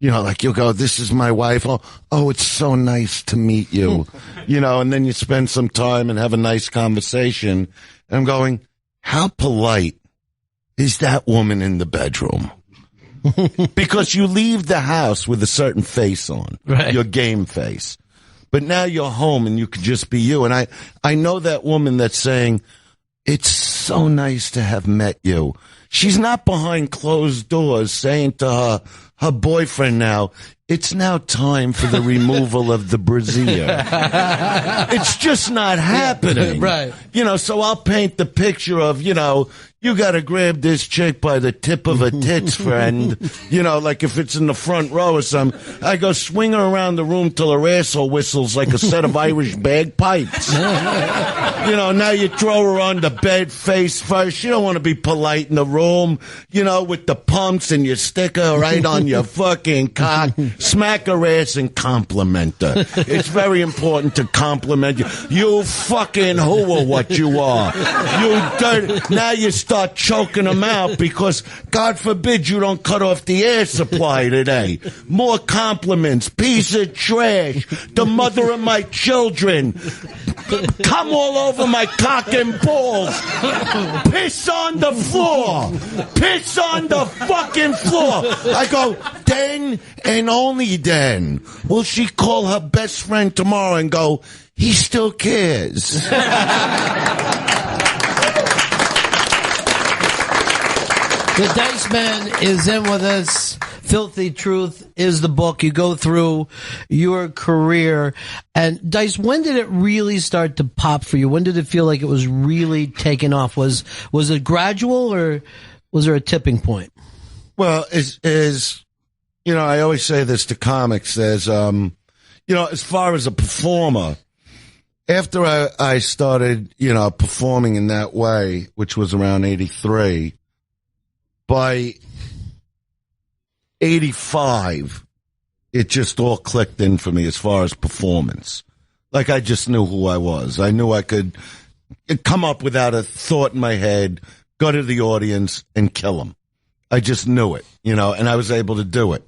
Like you'll go, this is my wife. Oh, it's so nice to meet you. And then you spend some time and have a nice conversation. And I'm going, how polite is that woman in the bedroom? Because you leave the house with a certain face on, your game face. But now you're home and you could just be you. And I know that woman that's saying, it's so nice to have met you. She's not behind closed doors saying to her boyfriend now, it's now time for the removal of the brassiere. It's just not happening. Right. So I'll paint the picture of, you got to grab this chick by the tip of her tits, friend. Like if it's in the front row or something, I go swing her around the room till her asshole whistles like a set of Irish bagpipes. Now you throw her on the bed face first. You don't want to be polite in the room, with the pumps and you stick her right on your fucking cock. Smack her ass and compliment her. It's very important to compliment you. You fucking who or what you are. You dirty. Now you start choking them out because, God forbid, you don't cut off the air supply today. More compliments. Piece of trash. The mother of my children. Come all over my cock and balls. Piss on the floor. Piss on the fucking floor. I go, then and only then will she call her best friend tomorrow and go, he still cares. The Dice Man is in with us. Filthy Truth is the book. You go through your career. And Dice, when did it really start to pop for you? When did it feel like it was really taking off? Was it gradual or was there a tipping point? Well, I always say this to comics. There's, as far as a performer, after I started, performing in that way, which was around 83, by 85, it just all clicked in for me as far as performance. Like, I just knew who I was. I knew I could come up without a thought in my head, go to the audience and kill them. I just knew it, and I was able to do it.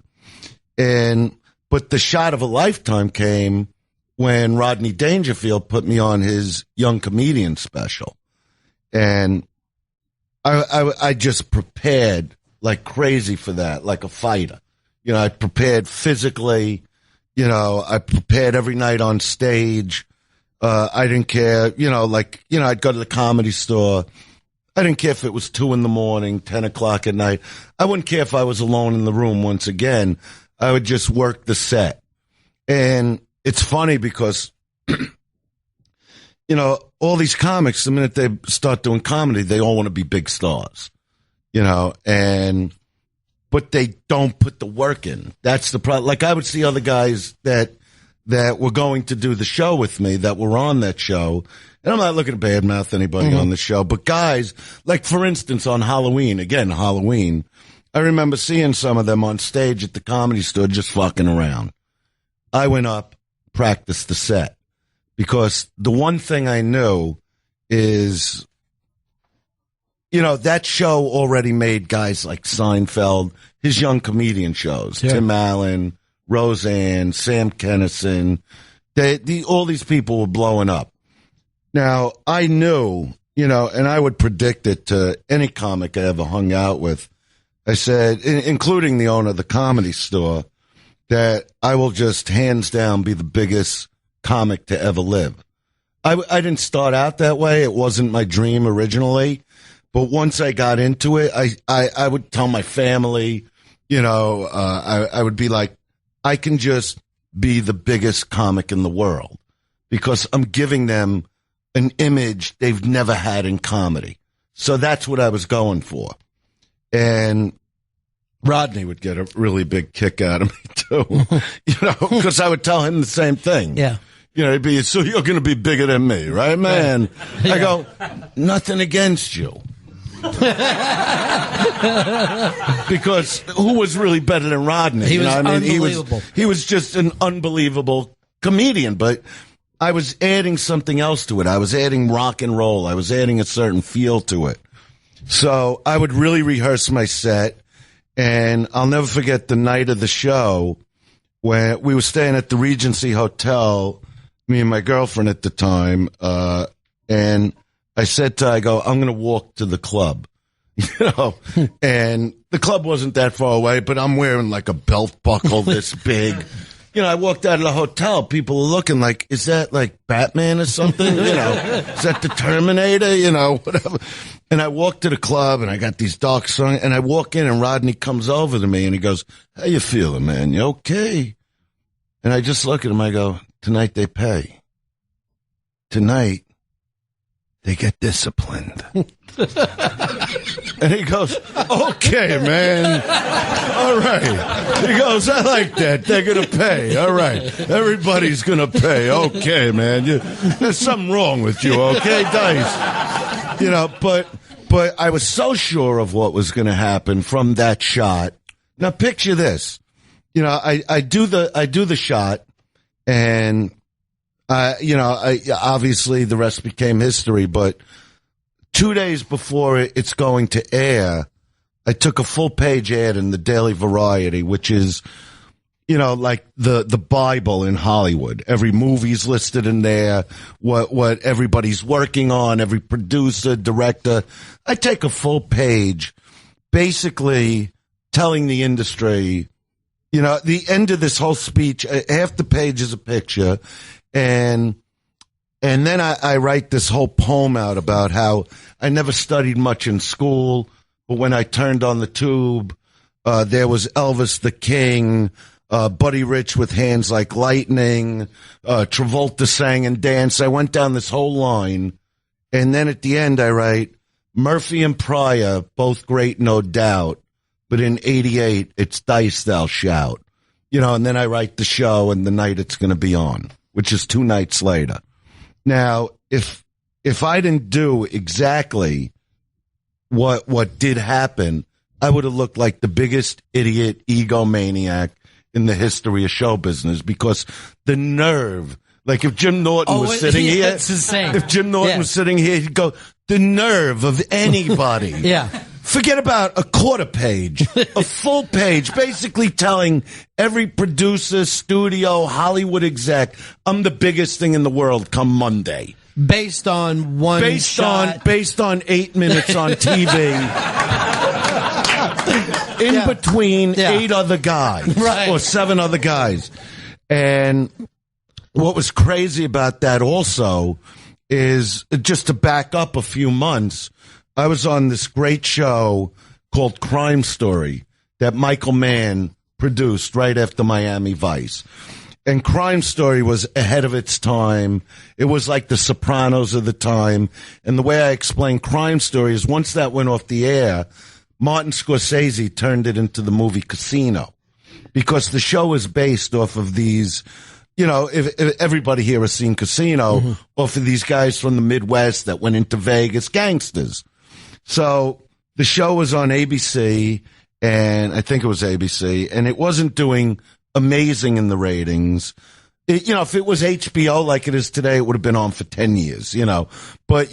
But the shot of a lifetime came when Rodney Dangerfield put me on his young comedian special. And I just prepared like crazy for that, like a fighter. I prepared physically, I prepared every night on stage. I didn't care, I'd go to the Comedy Store. I didn't care if it was 2 a.m, 10 o'clock at night. I wouldn't care if I was alone in the room once again. I would just work the set. And it's funny because, all these comics, the minute they start doing comedy, they all want to be big stars, but they don't put the work in. That's the problem. Like, I would see other guys that were going to do the show with me, that were on that show. And I'm not looking to badmouth anybody on the show, but guys, like, for instance, on Halloween, I remember seeing some of them on stage at the Comedy Store just fucking around. I went up, practiced the set, because the one thing I knew is, that show already made guys like Seinfeld, his young comedian shows, Tim Allen, Roseanne, Sam Kinison, all these people were blowing up. Now, I knew, and I would predict it to any comic I ever hung out with. I said, including the owner of the Comedy Store, that I will just hands down be the biggest comic to ever live. I didn't start out that way. It wasn't my dream originally. But once I got into it, I would tell my family, I would be like, I can just be the biggest comic in the world because I'm giving them an image they've never had in comedy. So that's what I was going for. And Rodney would get a really big kick out of me too, because I would tell him the same thing. Yeah. He'd be, so you're going to be bigger than me, right, man? I go, nothing against you. Because who was really better than Rodney? He was unbelievable. He was just an unbelievable comedian, but I was adding something else to it. I was adding rock and roll. I was adding a certain feel to it. So I would really rehearse my set, and I'll never forget the night of the show when we were staying at the Regency Hotel, me and my girlfriend at the time, and I said to her, I go, I'm going to walk to the club, and the club wasn't that far away, but I'm wearing like a belt buckle this big. I walked out of the hotel. People are looking like, is that like Batman or something? Is that the Terminator? Whatever. And I walked to the club and I got these dark songs and I walk in and Rodney comes over to me and he goes, how you feeling, man? You okay? And I just look at him. I go, tonight they pay. Tonight they get disciplined. And he goes, okay, man. All right. He goes, I like that. They're going to pay. All right. Everybody's going to pay. Okay, man. There's something wrong with you, okay, Dice? But I was so sure of what was going to happen from that shot. Now, picture this. I do the shot, and obviously the rest became history, but 2 days before it's going to air, I took a full-page ad in the Daily Variety, which is, like the Bible in Hollywood. Every movie's listed in there, what everybody's working on, every producer, director. I take a full page, basically telling the industry, the end of this whole speech, half the page is a picture, and then I write this whole poem out about how I never studied much in school, but when I turned on the tube, there was Elvis the King, Buddy Rich with Hands Like Lightning, Travolta sang and danced. I went down this whole line, and then at the end I write, Murphy and Pryor, both great, no doubt, but in 88, it's Dice Thou Shout. And then I write the show and the night it's going to be on, which is 2 nights later. Now, if I didn't do exactly what did happen, I would have looked like the biggest idiot egomaniac in the history of show business, because the nerve, like if Jim Norton was sitting here, it's insane. If Jim Norton was sitting here, he'd go, the nerve of anybody. Forget about a quarter page, a full page, basically telling every producer, studio, Hollywood exec, I'm the biggest thing in the world come Monday. Based on one shot. Based on 8 minutes on TV. In between 8 other guys. Or 7 other guys. And what was crazy about that also is, just to back up a few months, I was on this great show called Crime Story that Michael Mann produced right after Miami Vice. And Crime Story was ahead of its time. It was like The Sopranos of the time. And the way I explain Crime Story is, once that went off the air, Martin Scorsese turned it into the movie Casino, because the show is based off of these, if everybody here has seen Casino, off of these guys from the Midwest that went into Vegas, gangsters. So the show was on ABC, and I think it was ABC, and it wasn't doing amazing in the ratings. If it was HBO like it is today, it would have been on for 10 years, But,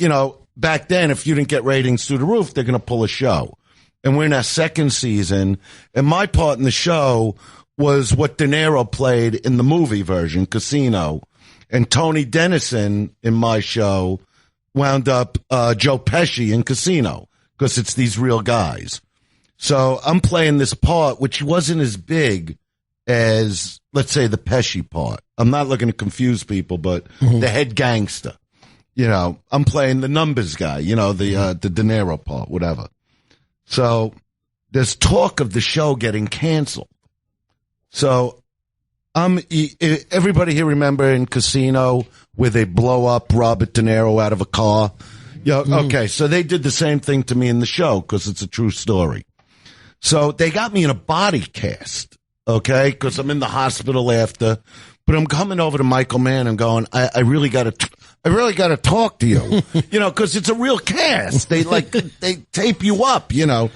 back then, if you didn't get ratings through the roof, they're going to pull a show. And we're in our second season, and my part in the show was what De Niro played in the movie version, Casino. And Tony Dennison in my show wound up Joe Pesci in Casino, because it's these real guys. So I'm playing this part, which wasn't as big as, let's say, the Pesci part. I'm not looking to confuse people, but the head gangster. I'm playing the numbers guy, the De Niro part, whatever. So there's talk of the show getting canceled. So everybody here remember in Casino where they blow up Robert De Niro out of a car? Okay, so they did the same thing to me in the show, because it's a true story. So they got me in a body cast, okay, because I'm in the hospital after. But I'm coming over to Michael Mann and going, I really got to talk to you, because it's a real cast. They tape you up, And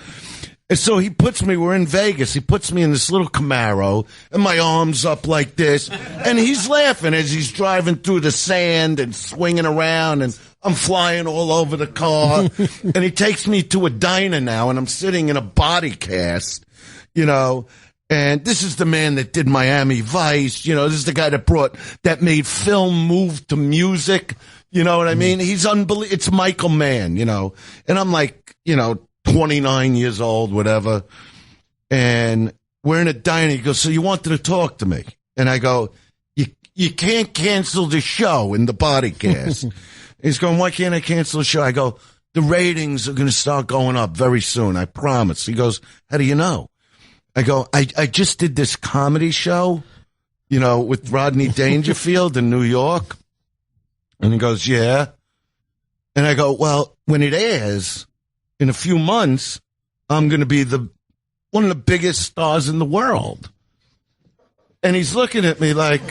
so he puts me, we're in Vegas, he puts me in this little Camaro, and my arms up like this, and he's laughing as he's driving through the sand and swinging around, and I'm flying all over the car, and he takes me to a diner now, and I'm sitting in a body cast, and this is the man that did Miami Vice, this is the guy that made film move to music, you know what I mean? He's unbelievable. It's Michael Mann, and I'm like, 29 years old, whatever. And we're in a diner. He goes, so you wanted to talk to me? And I go, you can't cancel the show in the body cast. He's going, why can't I cancel the show? I go, the ratings are going to start going up very soon. I promise. He goes, how do you know? I go, I just did this comedy show, with Rodney Dangerfield in New York. And he goes, yeah. And I go, well, when it airs, in a few months, I'm going to be one of the biggest stars in the world. And he's looking at me like,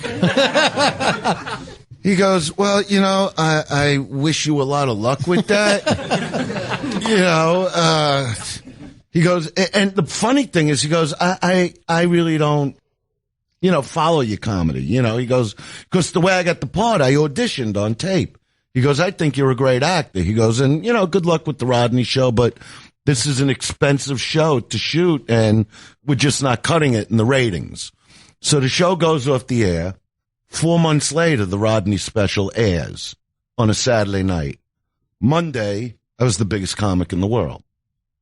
he goes, well, I wish you a lot of luck with that. He goes, and the funny thing is, he goes, I really don't, follow your comedy. He goes, because the way I got the part, I auditioned on tape. He goes, I think you're a great actor. He goes, and, good luck with the Rodney show, but this is an expensive show to shoot, and we're just not cutting it in the ratings. So the show goes off the air. 4 months later, the Rodney special airs on a Saturday night. Monday, I was the biggest comic in the world.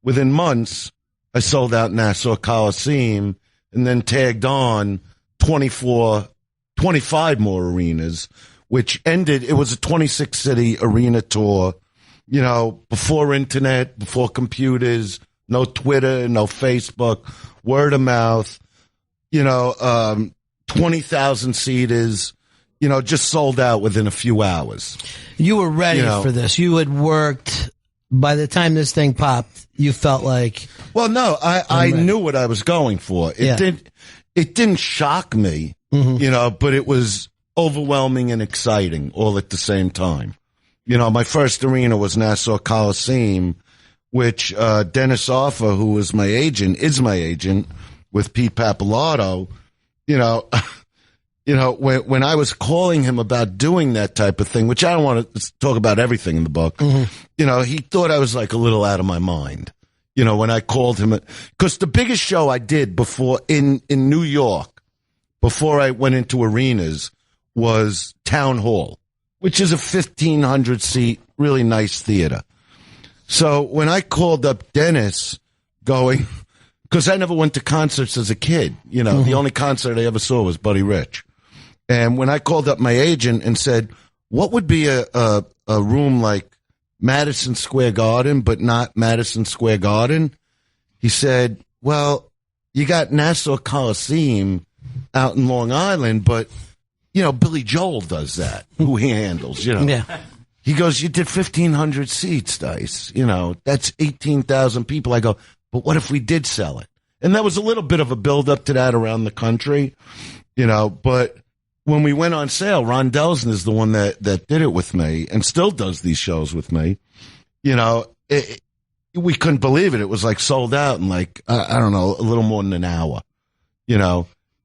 Within months, I sold out Nassau Coliseum and then tagged on 25 more arenas, which ended, it was a 26-city arena tour, before internet, before computers, no Twitter, no Facebook, word of mouth, 20,000 seaters, just sold out within a few hours. You were ready for this. You had worked. By the time this thing popped, you felt like... Well, no, I knew what I was going for. It didn't shock me, but it was overwhelming and exciting all at the same time. My first arena was Nassau Coliseum, which Dennis Offer, who was my agent, is my agent with Pete Pappalardo. When I was calling him about doing that type of thing, which I don't want to talk about everything in the book, he thought I was like a little out of my mind. When I called him, because the biggest show I did before in New York, before I went into arenas, was Town Hall, which is a 1,500 seat, really nice theater. So when I called up Dennis going, because I never went to concerts as a kid, the only concert I ever saw was Buddy Rich. And when I called up my agent and said, what would be a room like Madison Square Garden, but not Madison Square Garden? He said, well, you got Nassau Coliseum out in Long Island, but, Billy Joel does that, who he handles, Yeah. He goes, you did 1,500 seats, Dice. That's 18,000 people. I go, but what if we did sell it? And that was a little bit of a build-up to that around the country, but when we went on sale, Ron Delson is the one that did it with me and still does these shows with me. We couldn't believe it. It was like sold out in like, I don't know, a little more than an hour,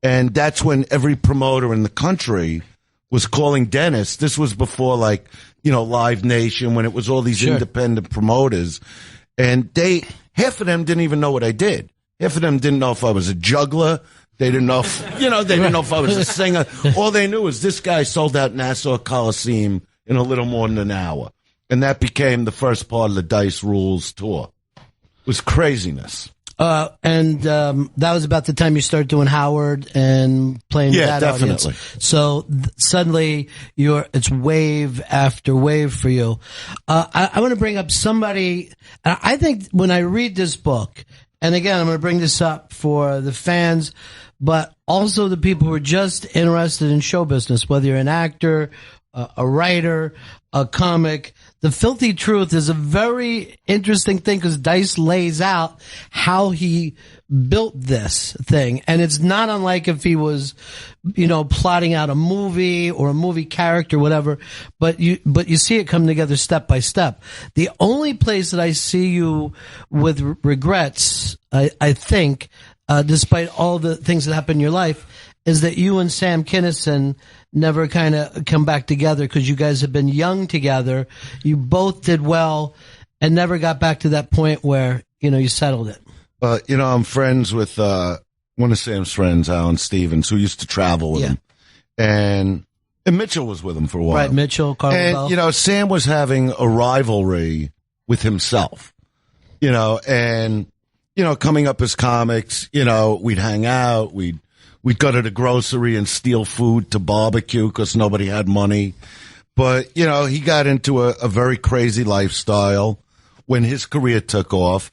and that's when every promoter in the country was calling Dennis. This was before like, Live Nation, when it was all these independent promoters, and half of them didn't even know what I did. Half of them didn't know if I was a juggler. They didn't know if, they didn't know if I was a singer. All they knew was this guy sold out Nassau Coliseum in a little more than an hour. And that became the first part of the Dice Rules tour. It was craziness. And that was about the time you started doing Howard and playing that definitely. audience. So suddenly it's wave after wave for you. I want to bring up somebody. I think when I read this book, and again, I'm going to bring this up for the fans, but also the people who are just interested in show business, whether you're an actor, a writer, a comic. The Filthy Truth is a very interesting thing because Dice lays out how he built this thing. And it's not unlike if he was, plotting out a movie or a movie character, whatever, but you see it come together step by step. The only place that I see you with regrets, I think, despite all the things that happen in your life, is that you and Sam Kinison never kind of come back together because you guys have been young together. You both did well and never got back to that point where, you settled it. I'm friends with one of Sam's friends, Alan Stevens, who used to travel with him. And Mitchell was with him for a while. Right, Mitchell, Carl. And, Sam was having a rivalry with himself, and, coming up as comics, we'd hang out, we'd go to the grocery and steal food to barbecue because nobody had money. But, he got into a very crazy lifestyle when his career took off.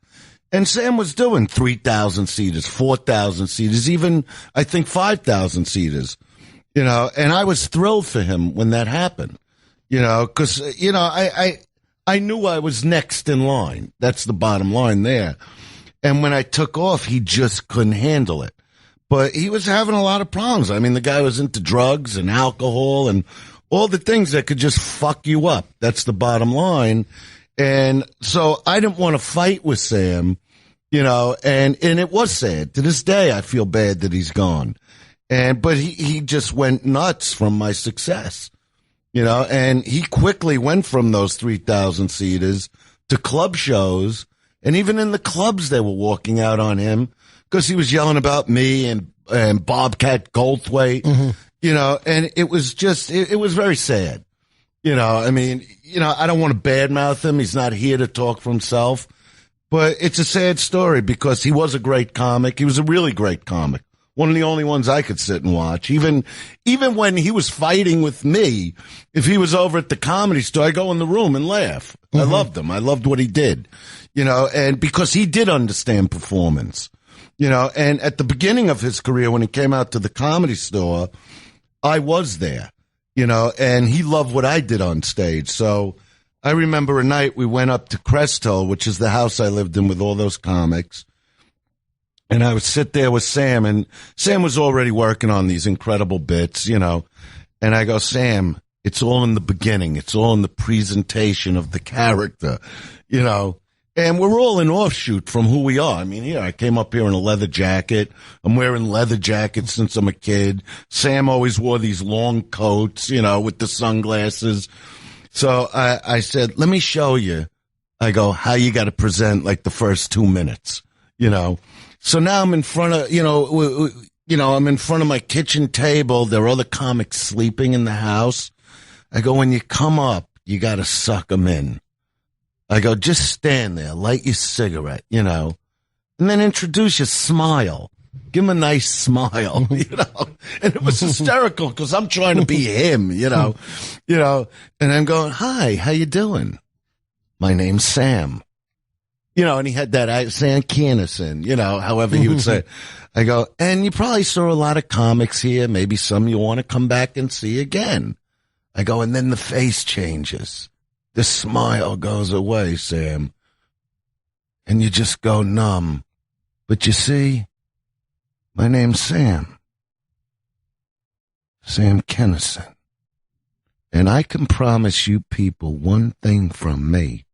And Sam was doing 3,000 seaters, 4,000 seaters, even, I think, 5,000 seaters, and I was thrilled for him when that happened, because, I knew I was next in line. That's the bottom line there. And when I took off, he just couldn't handle it. But he was having a lot of problems. I mean, the guy was into drugs and alcohol and all the things that could just fuck you up. That's the bottom line. And so I didn't want to fight with Sam, and it was sad. To this day, I feel bad that he's gone. But he just went nuts from my success, and he quickly went from those 3,000 seaters to club shows. And even in the clubs, they were walking out on him because he was yelling about me and Bobcat Goldthwait, and it was just, it was very sad. I mean, I don't want to badmouth him. He's not here to talk for himself, but it's a sad story because he was a great comic. He was a really great comic. One of the only ones I could sit and watch. Even when he was fighting with me, if he was over at the Comedy Store, I go in the room and laugh. I loved him. I loved what he did, and because he did understand performance, and at the beginning of his career, when he came out to the Comedy Store, I was there. And he loved what I did on stage. So I remember a night we went up to Crest Hill, which is the house I lived in with all those comics. And I would sit there with Sam, and Sam was already working on these incredible bits, And I go, Sam, it's all in the beginning. It's all in the presentation of the character, you know. And we're all an offshoot from who we are. I mean, here, I came up here in a leather jacket. I'm wearing leather jackets since I'm a kid. Sam always wore these long coats, you know, with the sunglasses. So I said, let me show you. I go, how you got to present like the first 2 minutes, you know. So now I'm in front of, I'm in front of my kitchen table. There are other comics sleeping in the house. I go, when you come up, you got to suck them in. I go, just stand there, light your cigarette, you know, and then introduce your smile. Give him a nice smile, you know. And it was hysterical because I'm trying to be him, you know, and I'm going, hi, how you doing? My name's Sam. You know, and he had that Sam Kennison, you know, however he would say it. I go, and you probably saw a lot of comics here. Maybe some you want to come back and see again. I go, and then the face changes. The smile goes away, Sam. And you just go numb. But you see, my name's Sam. Sam Kennison. And I can promise you people one thing from me.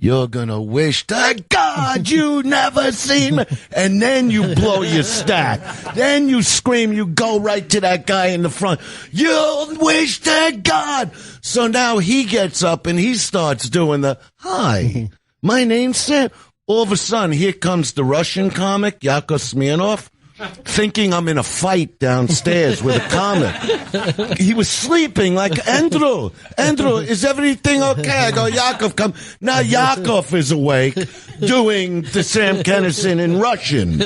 You're gonna wish to God you never seen me. And then you blow your stack. Then you scream, you go right to that guy in the front. You'll wish to God. So now he gets up and he starts doing the, hi, my name's Sam. All of a sudden, here comes the Russian comic, Yakov Smirnoff, thinking I'm in a fight downstairs with a comic. He was sleeping like, Andrew, is everything okay? I go, Yakov, come. Now Yakov is awake doing the Sam Kennison in Russian,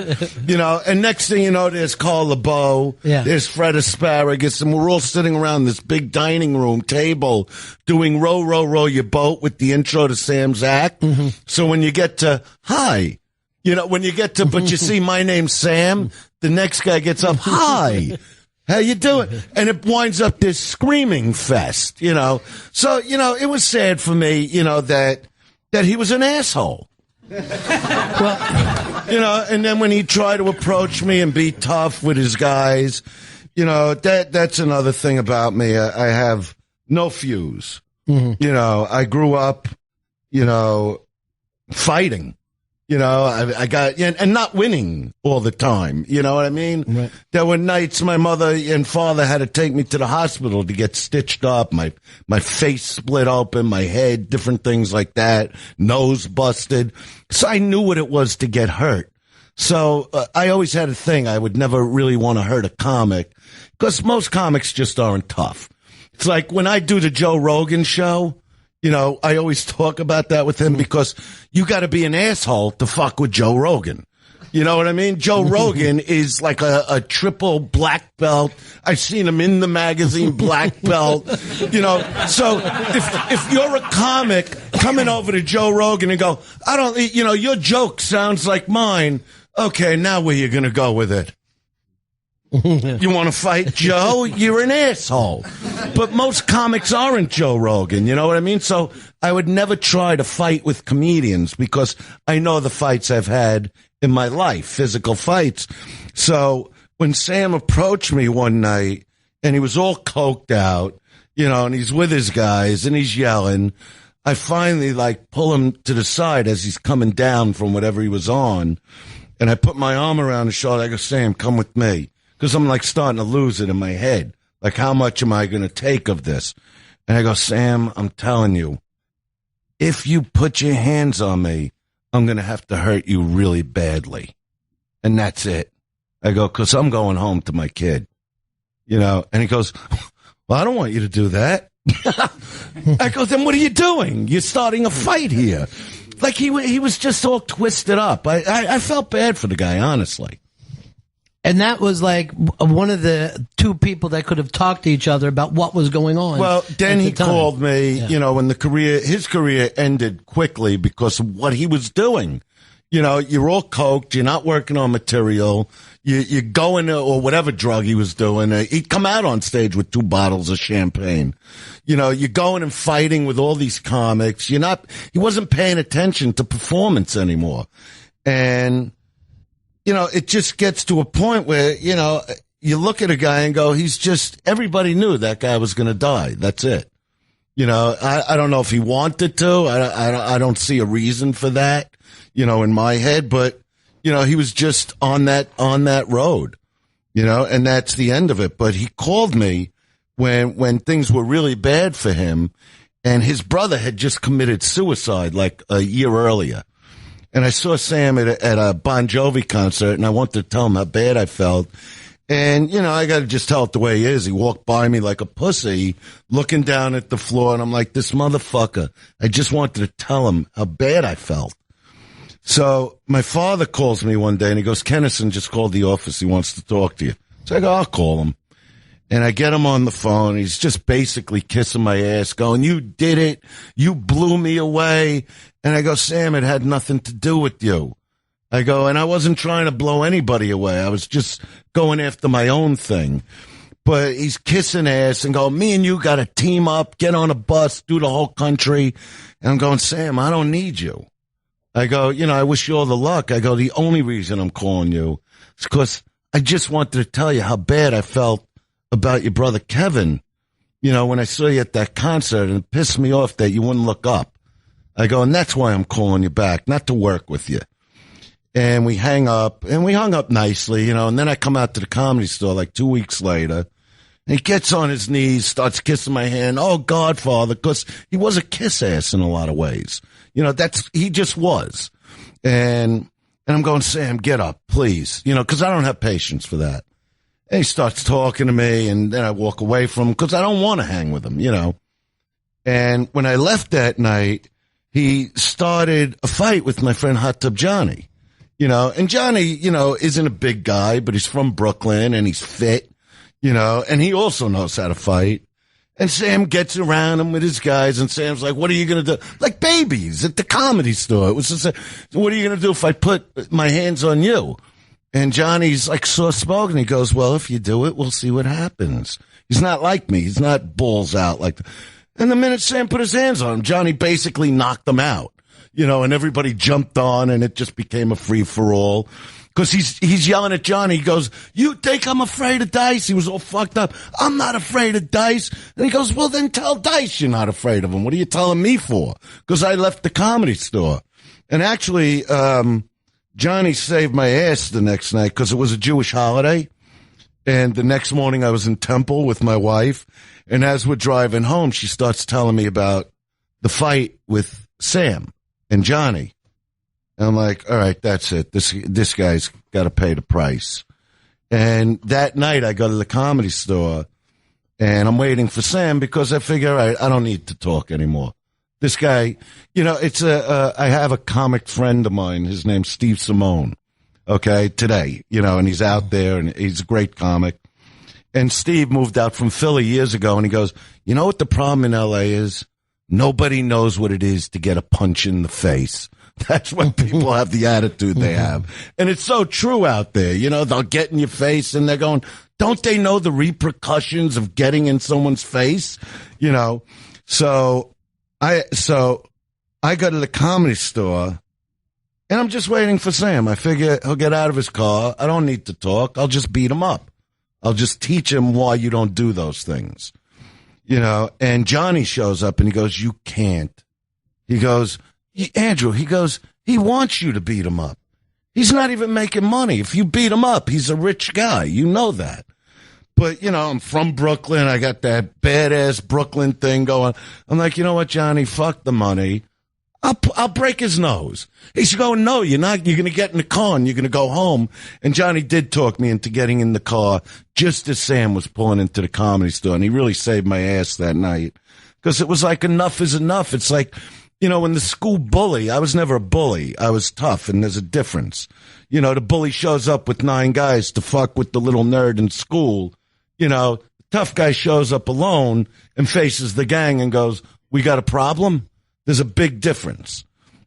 you know, and next thing you know, there's Carl LeBeau, there's Fred Asparagus, and we're all sitting around this big dining room table doing row, row, row your boat with the intro to Sam's act. So when you get to, hi, you know, when you get to, but you see, my name's Sam, the next guy gets up, hi, how you doing? And it winds up this screaming fest, you know. So, you know, it was sad for me, you know, that he was an asshole. Well, you know, and then when he tried to approach me and be tough with his guys, you know, that's another thing about me. I have no fuse. You know, I grew up, you know, fighting. You know, I got, and not winning all the time. You know what I mean? Right. There were nights my mother and father had to take me to the hospital to get stitched up. My face split open, my head, different things like that, nose busted. So I knew what it was to get hurt. So I always had a thing. I would never really want to hurt a comic because most comics just aren't tough. It's like when I do the Joe Rogan show. You know, I always talk about that with him because you got to be an asshole to fuck with Joe Rogan. You know what I mean? Joe Rogan is like a triple black belt. I've seen him in the magazine, black belt. You know, so if you're a comic coming over to Joe Rogan and go, you know, your joke sounds like mine. Okay, now where you going to go with it? You want to fight Joe? You're an asshole. But most comics aren't Joe Rogan, you know what I mean? So I would never try to fight with comedians because I know the fights I've had in my life, physical fights. So when Sam approached me one night and he was all coked out, you know, and he's with his guys and he's yelling, I finally like pull him to the side as he's coming down from whatever he was on. And I put my arm around his shoulder. I go, Sam, come with me. Because I'm like starting to lose it in my head. Like, how much am I going to take of this? And I go, Sam, I'm telling you, if you put your hands on me, I'm going to have to hurt you really badly. And that's it. I go, because I'm going home to my kid. You know, and he goes, well, I don't want you to do that. I go, then what are you doing? You're starting a fight here. Like, he was just all twisted up. I felt bad for the guy, honestly. And that was like one of the two people that could have talked to each other about what was going on. Well, then he called me, you know, when his career ended quickly because of what he was doing. You know, you're all coked, you're not working on material, you're going to, or whatever drug he was doing. He'd come out on stage with 2 bottles of champagne. You know, you're going and fighting with all these comics. He wasn't paying attention to performance anymore. And, you know, it just gets to a point where, you know, you look at a guy and go, everybody knew that guy was going to die. That's it. You know, I don't know if he wanted to. I don't see a reason for that, you know, in my head, but, you know, he was just on that road, you know, and that's the end of it. But he called me when things were really bad for him, and his brother had just committed suicide like a year earlier. And I saw Sam at a Bon Jovi concert, and I wanted to tell him how bad I felt. And, you know, I got to just tell it the way he is. He walked by me like a pussy, looking down at the floor, and I'm like, this motherfucker. I just wanted to tell him how bad I felt. So my father calls me one day, and he goes, Kennison just called the office. He wants to talk to you. So I go, I'll call him. And I get him on the phone. He's just basically kissing my ass, going, you did it. You blew me away. And I go, Sam, it had nothing to do with you. I go, and I wasn't trying to blow anybody away. I was just going after my own thing. But he's kissing ass and going, me and you got to team up, get on a bus, do the whole country. And I'm going, Sam, I don't need you. I go, you know, I wish you all the luck. I go, the only reason I'm calling you is because I just wanted to tell you how bad I felt about your brother Kevin, you know, when I saw you at that concert, and it pissed me off that you wouldn't look up. I go, and that's why I'm calling you back, not to work with you. And we hang up, and we hung up nicely, you know, and then I come out to the Comedy Store like 2 weeks later, and he gets on his knees, starts kissing my hand. Oh, Godfather, because he was a kiss ass in a lot of ways. You know, he just was. And I'm going, Sam, get up, please, you know, because I don't have patience for that. And he starts talking to me, and then I walk away from him because I don't want to hang with him, you know. And when I left that night, he started a fight with my friend Hot Tub Johnny, you know. And Johnny, you know, isn't a big guy, but he's from Brooklyn, and he's fit, you know, and he also knows how to fight. And Sam gets around him with his guys, and Sam's like, what are you going to do? Like babies at the Comedy Store. It was just what are you going to do if I put my hands on you? And Johnny's like soft-spoken. He goes, well, if you do it, we'll see what happens. He's not like me. He's not balls out like that. And the minute Sam put his hands on him, Johnny basically knocked him out, you know, and everybody jumped on, and it just became a free-for-all. Because he's yelling at Johnny. He goes, you think I'm afraid of Dice? He was all fucked up. I'm not afraid of Dice. And he goes, well, then tell Dice you're not afraid of him. What are you telling me for? Because I left the Comedy Store. And actually, Johnny saved my ass the next night because it was a Jewish holiday. And the next morning I was in Temple with my wife. And as we're driving home, she starts telling me about the fight with Sam and Johnny. And I'm like, all right, that's it. This guy's got to pay the price. And that night I go to the Comedy Store, and I'm waiting for Sam because I figure, all right, I don't need to talk anymore. This guy, you know, I have a comic friend of mine. His name's Steve Simone. Okay, today, you know, and he's out there, and he's a great comic. And Steve moved out from Philly years ago, and he goes, you know what the problem in L.A. is? Nobody knows what it is to get a punch in the face. That's when people have the attitude they have. And it's so true out there. You know, they'll get in your face, and they're going, don't they know the repercussions of getting in someone's face? You know, so I go to the Comedy Store, and I'm just waiting for Sam. I figure he'll get out of his car. I don't need to talk. I'll just beat him up. I'll just teach him why you don't do those things. You know, and Johnny shows up, and he goes, you can't. He goes, Andrew, he goes, he wants you to beat him up. He's not even making money. If you beat him up, he's a rich guy. You know that. But, you know, I'm from Brooklyn. I got that badass Brooklyn thing going. I'm like, you know what, Johnny? Fuck the money. I'll break his nose. He's going, no, you're not. You're going to get in the car and you're going to go home. And Johnny did talk me into getting in the car just as Sam was pulling into the Comedy Store. And he really saved my ass that night because it was like enough is enough. It's like, you know, when the school bully, I was never a bully. I was tough, and there's a difference. You know, the bully shows up with 9 guys to fuck with the little nerd in school. You know, the tough guy shows up alone and faces the gang and goes, we got a problem? There's a big difference.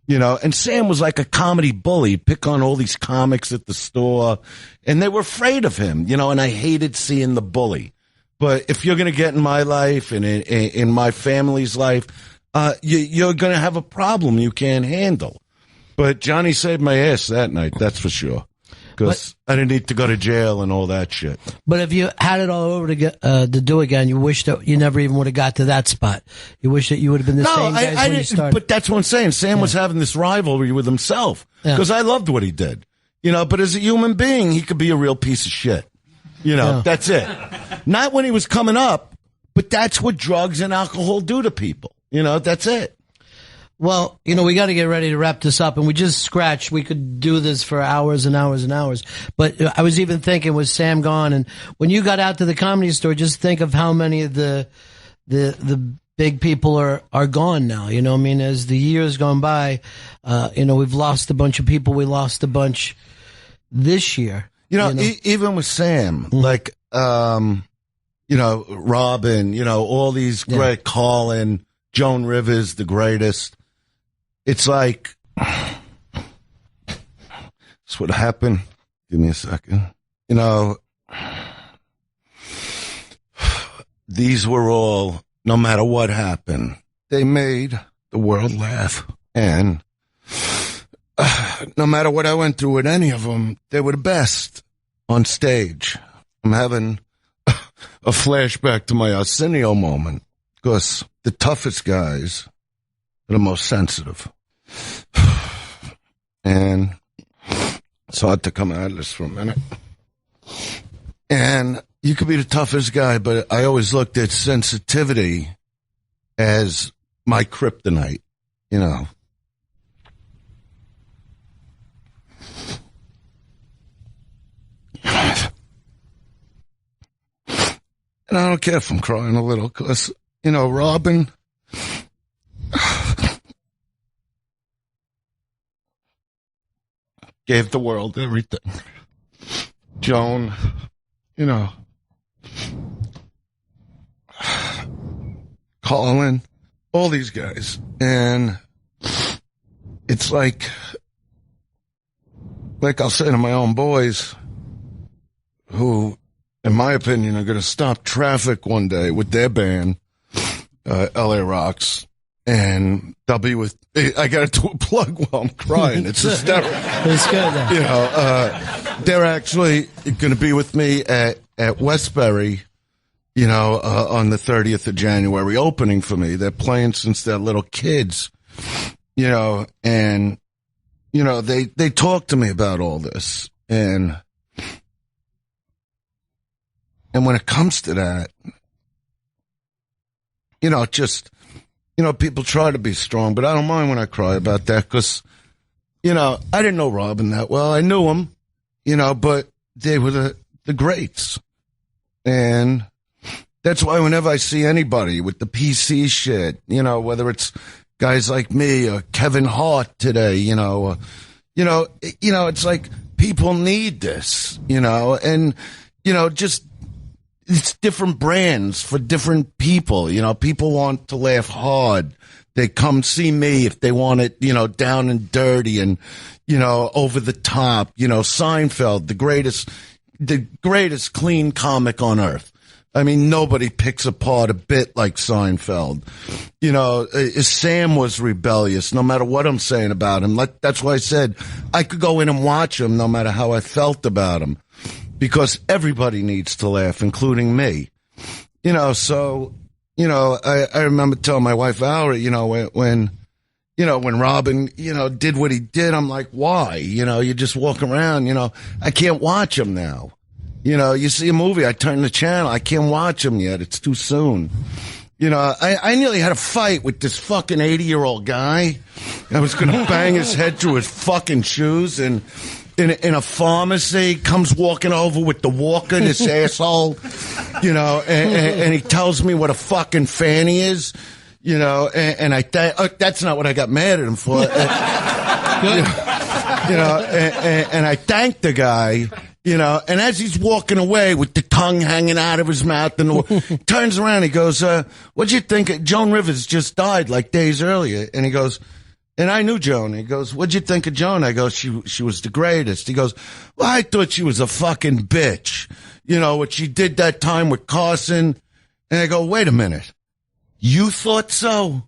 You know, and Sam was like a comedy bully, pick on all these comics at the store, and they were afraid of him, you know, and I hated seeing the bully. But if you're going to get in my life and in my family's life, you're going to have a problem you can't handle. But Johnny saved my ass that night, that's for sure. because I didn't need to go to jail and all that shit. But if you had it all over to do again, you wish that you never even would have got to that spot. You wish that you would have been the same guys when you started. But that's what I'm saying. Sam was having this rivalry with himself because I loved what he did. But as a human being, he could be a real piece of shit. That's it. Not when he was coming up, but that's what drugs and alcohol do to people. That's it. Well, we got to get ready to wrap this up, and we just scratched. We could do this for hours and hours and hours. But I was even thinking, with Sam gone, and when you got out to the Comedy Store, just think of how many of the big people are gone now. As the years gone by, we've lost a bunch of people. We lost a bunch this year. Even with Sam, like, Robin, all these great Colin, Joan Rivers, the greatest. It's like, that's what happened. Give me a second. These were all, no matter what happened, they made the world laugh. And no matter what I went through with any of them, they were the best on stage. I'm having a flashback to my Arsenio moment, because the toughest guys are the most sensitive. And it's hard to come out of this for a minute. And you could be the toughest guy, but I always looked at sensitivity as my kryptonite, And I don't care if I'm crying a little, because, Robin, gave the world everything. Joan, Colin, all these guys. And it's like I'll say to my own boys, who, in my opinion, are going to stop traffic one day with their band, LA Rocks, and they'll be with, I got to do a plug while I'm crying. It's hysterical. It's good. They're actually going to be with me at Westbury, on the 30th of January, opening for me. They're playing since they're little kids, and, they talk to me about all this. And when it comes to that, people try to be strong, but I don't mind when I cry about that, because, I didn't know Robin that well. I knew him, but they were the greats. And that's why whenever I see anybody with the PC shit, whether it's guys like me or Kevin Hart today, it's like people need this, and, just, it's different brands for different people. People want to laugh hard. They come see me if they want it, down and dirty and, over the top. Seinfeld, the greatest clean comic on earth. I mean, nobody picks apart a bit like Seinfeld. Sam was rebellious, no matter what I'm saying about him. That's why I said I could go in and watch him no matter how I felt about him. Because everybody needs to laugh, including me. So, I remember telling my wife, Valerie, when Robin, did what he did, I'm like, why? You just walk around, I can't watch him now. You see a movie, I turn the channel, I can't watch him yet, it's too soon. I nearly had a fight with this fucking 80-year-old guy. I was going to bang his head through his fucking shoes, and in a pharmacy, comes walking over with the walker, this asshole, and he tells me what a fucking fan he is, and that's not what I got mad at him for. And I thanked the guy, and as he's walking away with the tongue hanging out of his mouth, and turns around, he goes, what'd you think? Joan Rivers just died like days earlier. And he goes, and I knew Joan. He goes, what'd you think of Joan? I go, she was the greatest. He goes, well, I thought she was a fucking bitch. What she did that time with Carson. And I go, wait a minute. You thought so?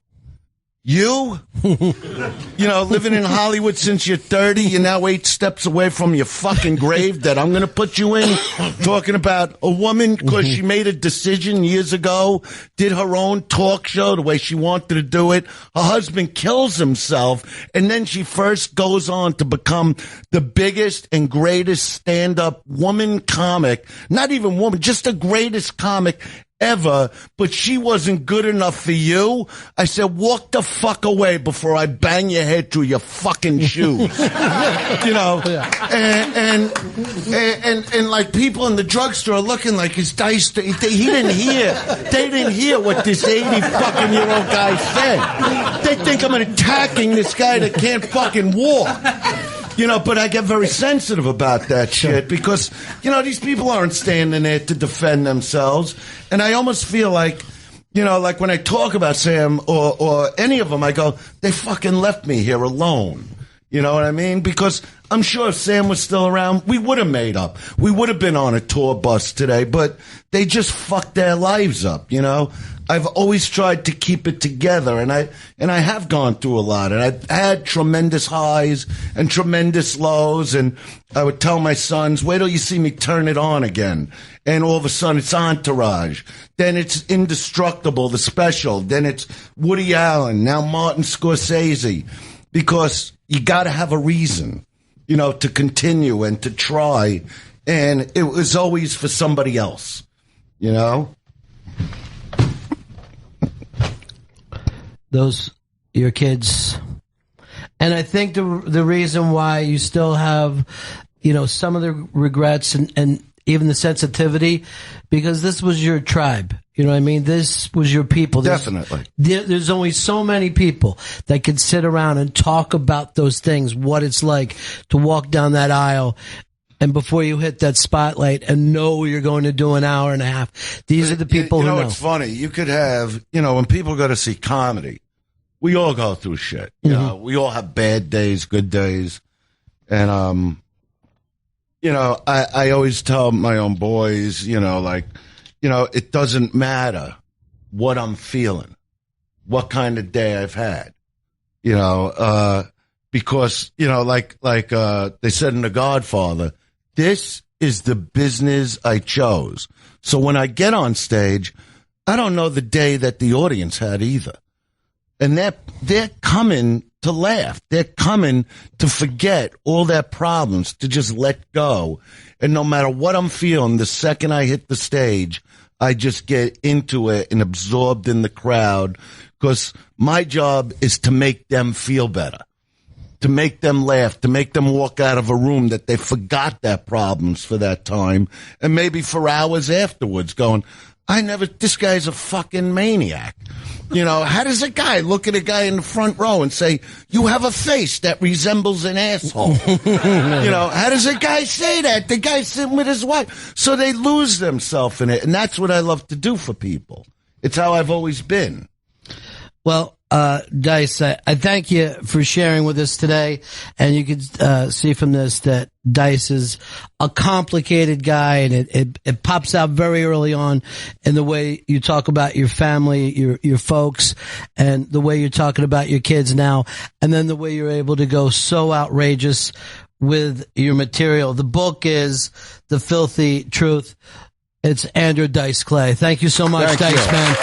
You? Living in Hollywood since you're 30, you're now 8 steps away from your fucking grave that I'm going to put you in, talking about a woman because she made a decision years ago, did her own talk show the way she wanted to do it. Her husband kills himself, and then she first goes on to become the biggest and greatest stand-up woman comic, not even woman, just the greatest comic ever, but she wasn't good enough for you. I said, walk the fuck away before I bang your head through your fucking shoes. And like people in the drugstore are looking like his dice. They didn't hear what this 80-fucking-year-old guy said. They think I'm attacking this guy that can't fucking walk. But I get very sensitive about that shit because, these people aren't standing there to defend themselves. And I almost feel like, like when I talk about Sam or any of them, I go, they fucking left me here alone. You know what I mean? Because I'm sure if Sam was still around, we would have made up. We would have been on a tour bus today, but they just fucked their lives up, I've always tried to keep it together, and I have gone through a lot, and I've had tremendous highs and tremendous lows, and I would tell my sons, wait till you see me turn it on again. And all of a sudden it's Entourage. Then it's Indestructible, the special. Then it's Woody Allen. Now Martin Scorsese. Because you got to have a reason, to continue and to try. And it was always for somebody else, Those, your kids. And I think the reason why you still have, some of the regrets and even the sensitivity, because this was your tribe. You know what I mean? This was your people. Definitely. There's only so many people that can sit around and talk about those things, what it's like to walk down that aisle and before you hit that spotlight and know you're going to do an hour and a half. These are the people who know. It's funny. You could have, when people go to see comedy, we all go through shit. We all have bad days, good days. And, I always tell my own boys, it doesn't matter what I'm feeling, what kind of day I've had, because, they said in The Godfather, this is the business I chose. So when I get on stage, I don't know the day that the audience had either. And they're coming to laugh. They're coming to forget all their problems, to just let go. And no matter what I'm feeling, the second I hit the stage, I just get into it and absorbed in the crowd, because my job is to make them feel better, to make them laugh, to make them walk out of a room that they forgot their problems for that time, and maybe for hours afterwards going, this guy's a fucking maniac. How does a guy look at a guy in the front row and say, you have a face that resembles an asshole? How does a guy say that? The guy's sitting with his wife. So they lose themselves in it. And that's what I love to do for people. It's how I've always been. Well, Dice, I thank you for sharing with us today. And you can see from this that Dice is a complicated guy, and it pops out very early on in the way you talk about your family, your folks, and the way you're talking about your kids now, and then the way you're able to go so outrageous with your material. The book is The Filthy Truth. It's Andrew Dice Clay. Thank you so much, Dice, man.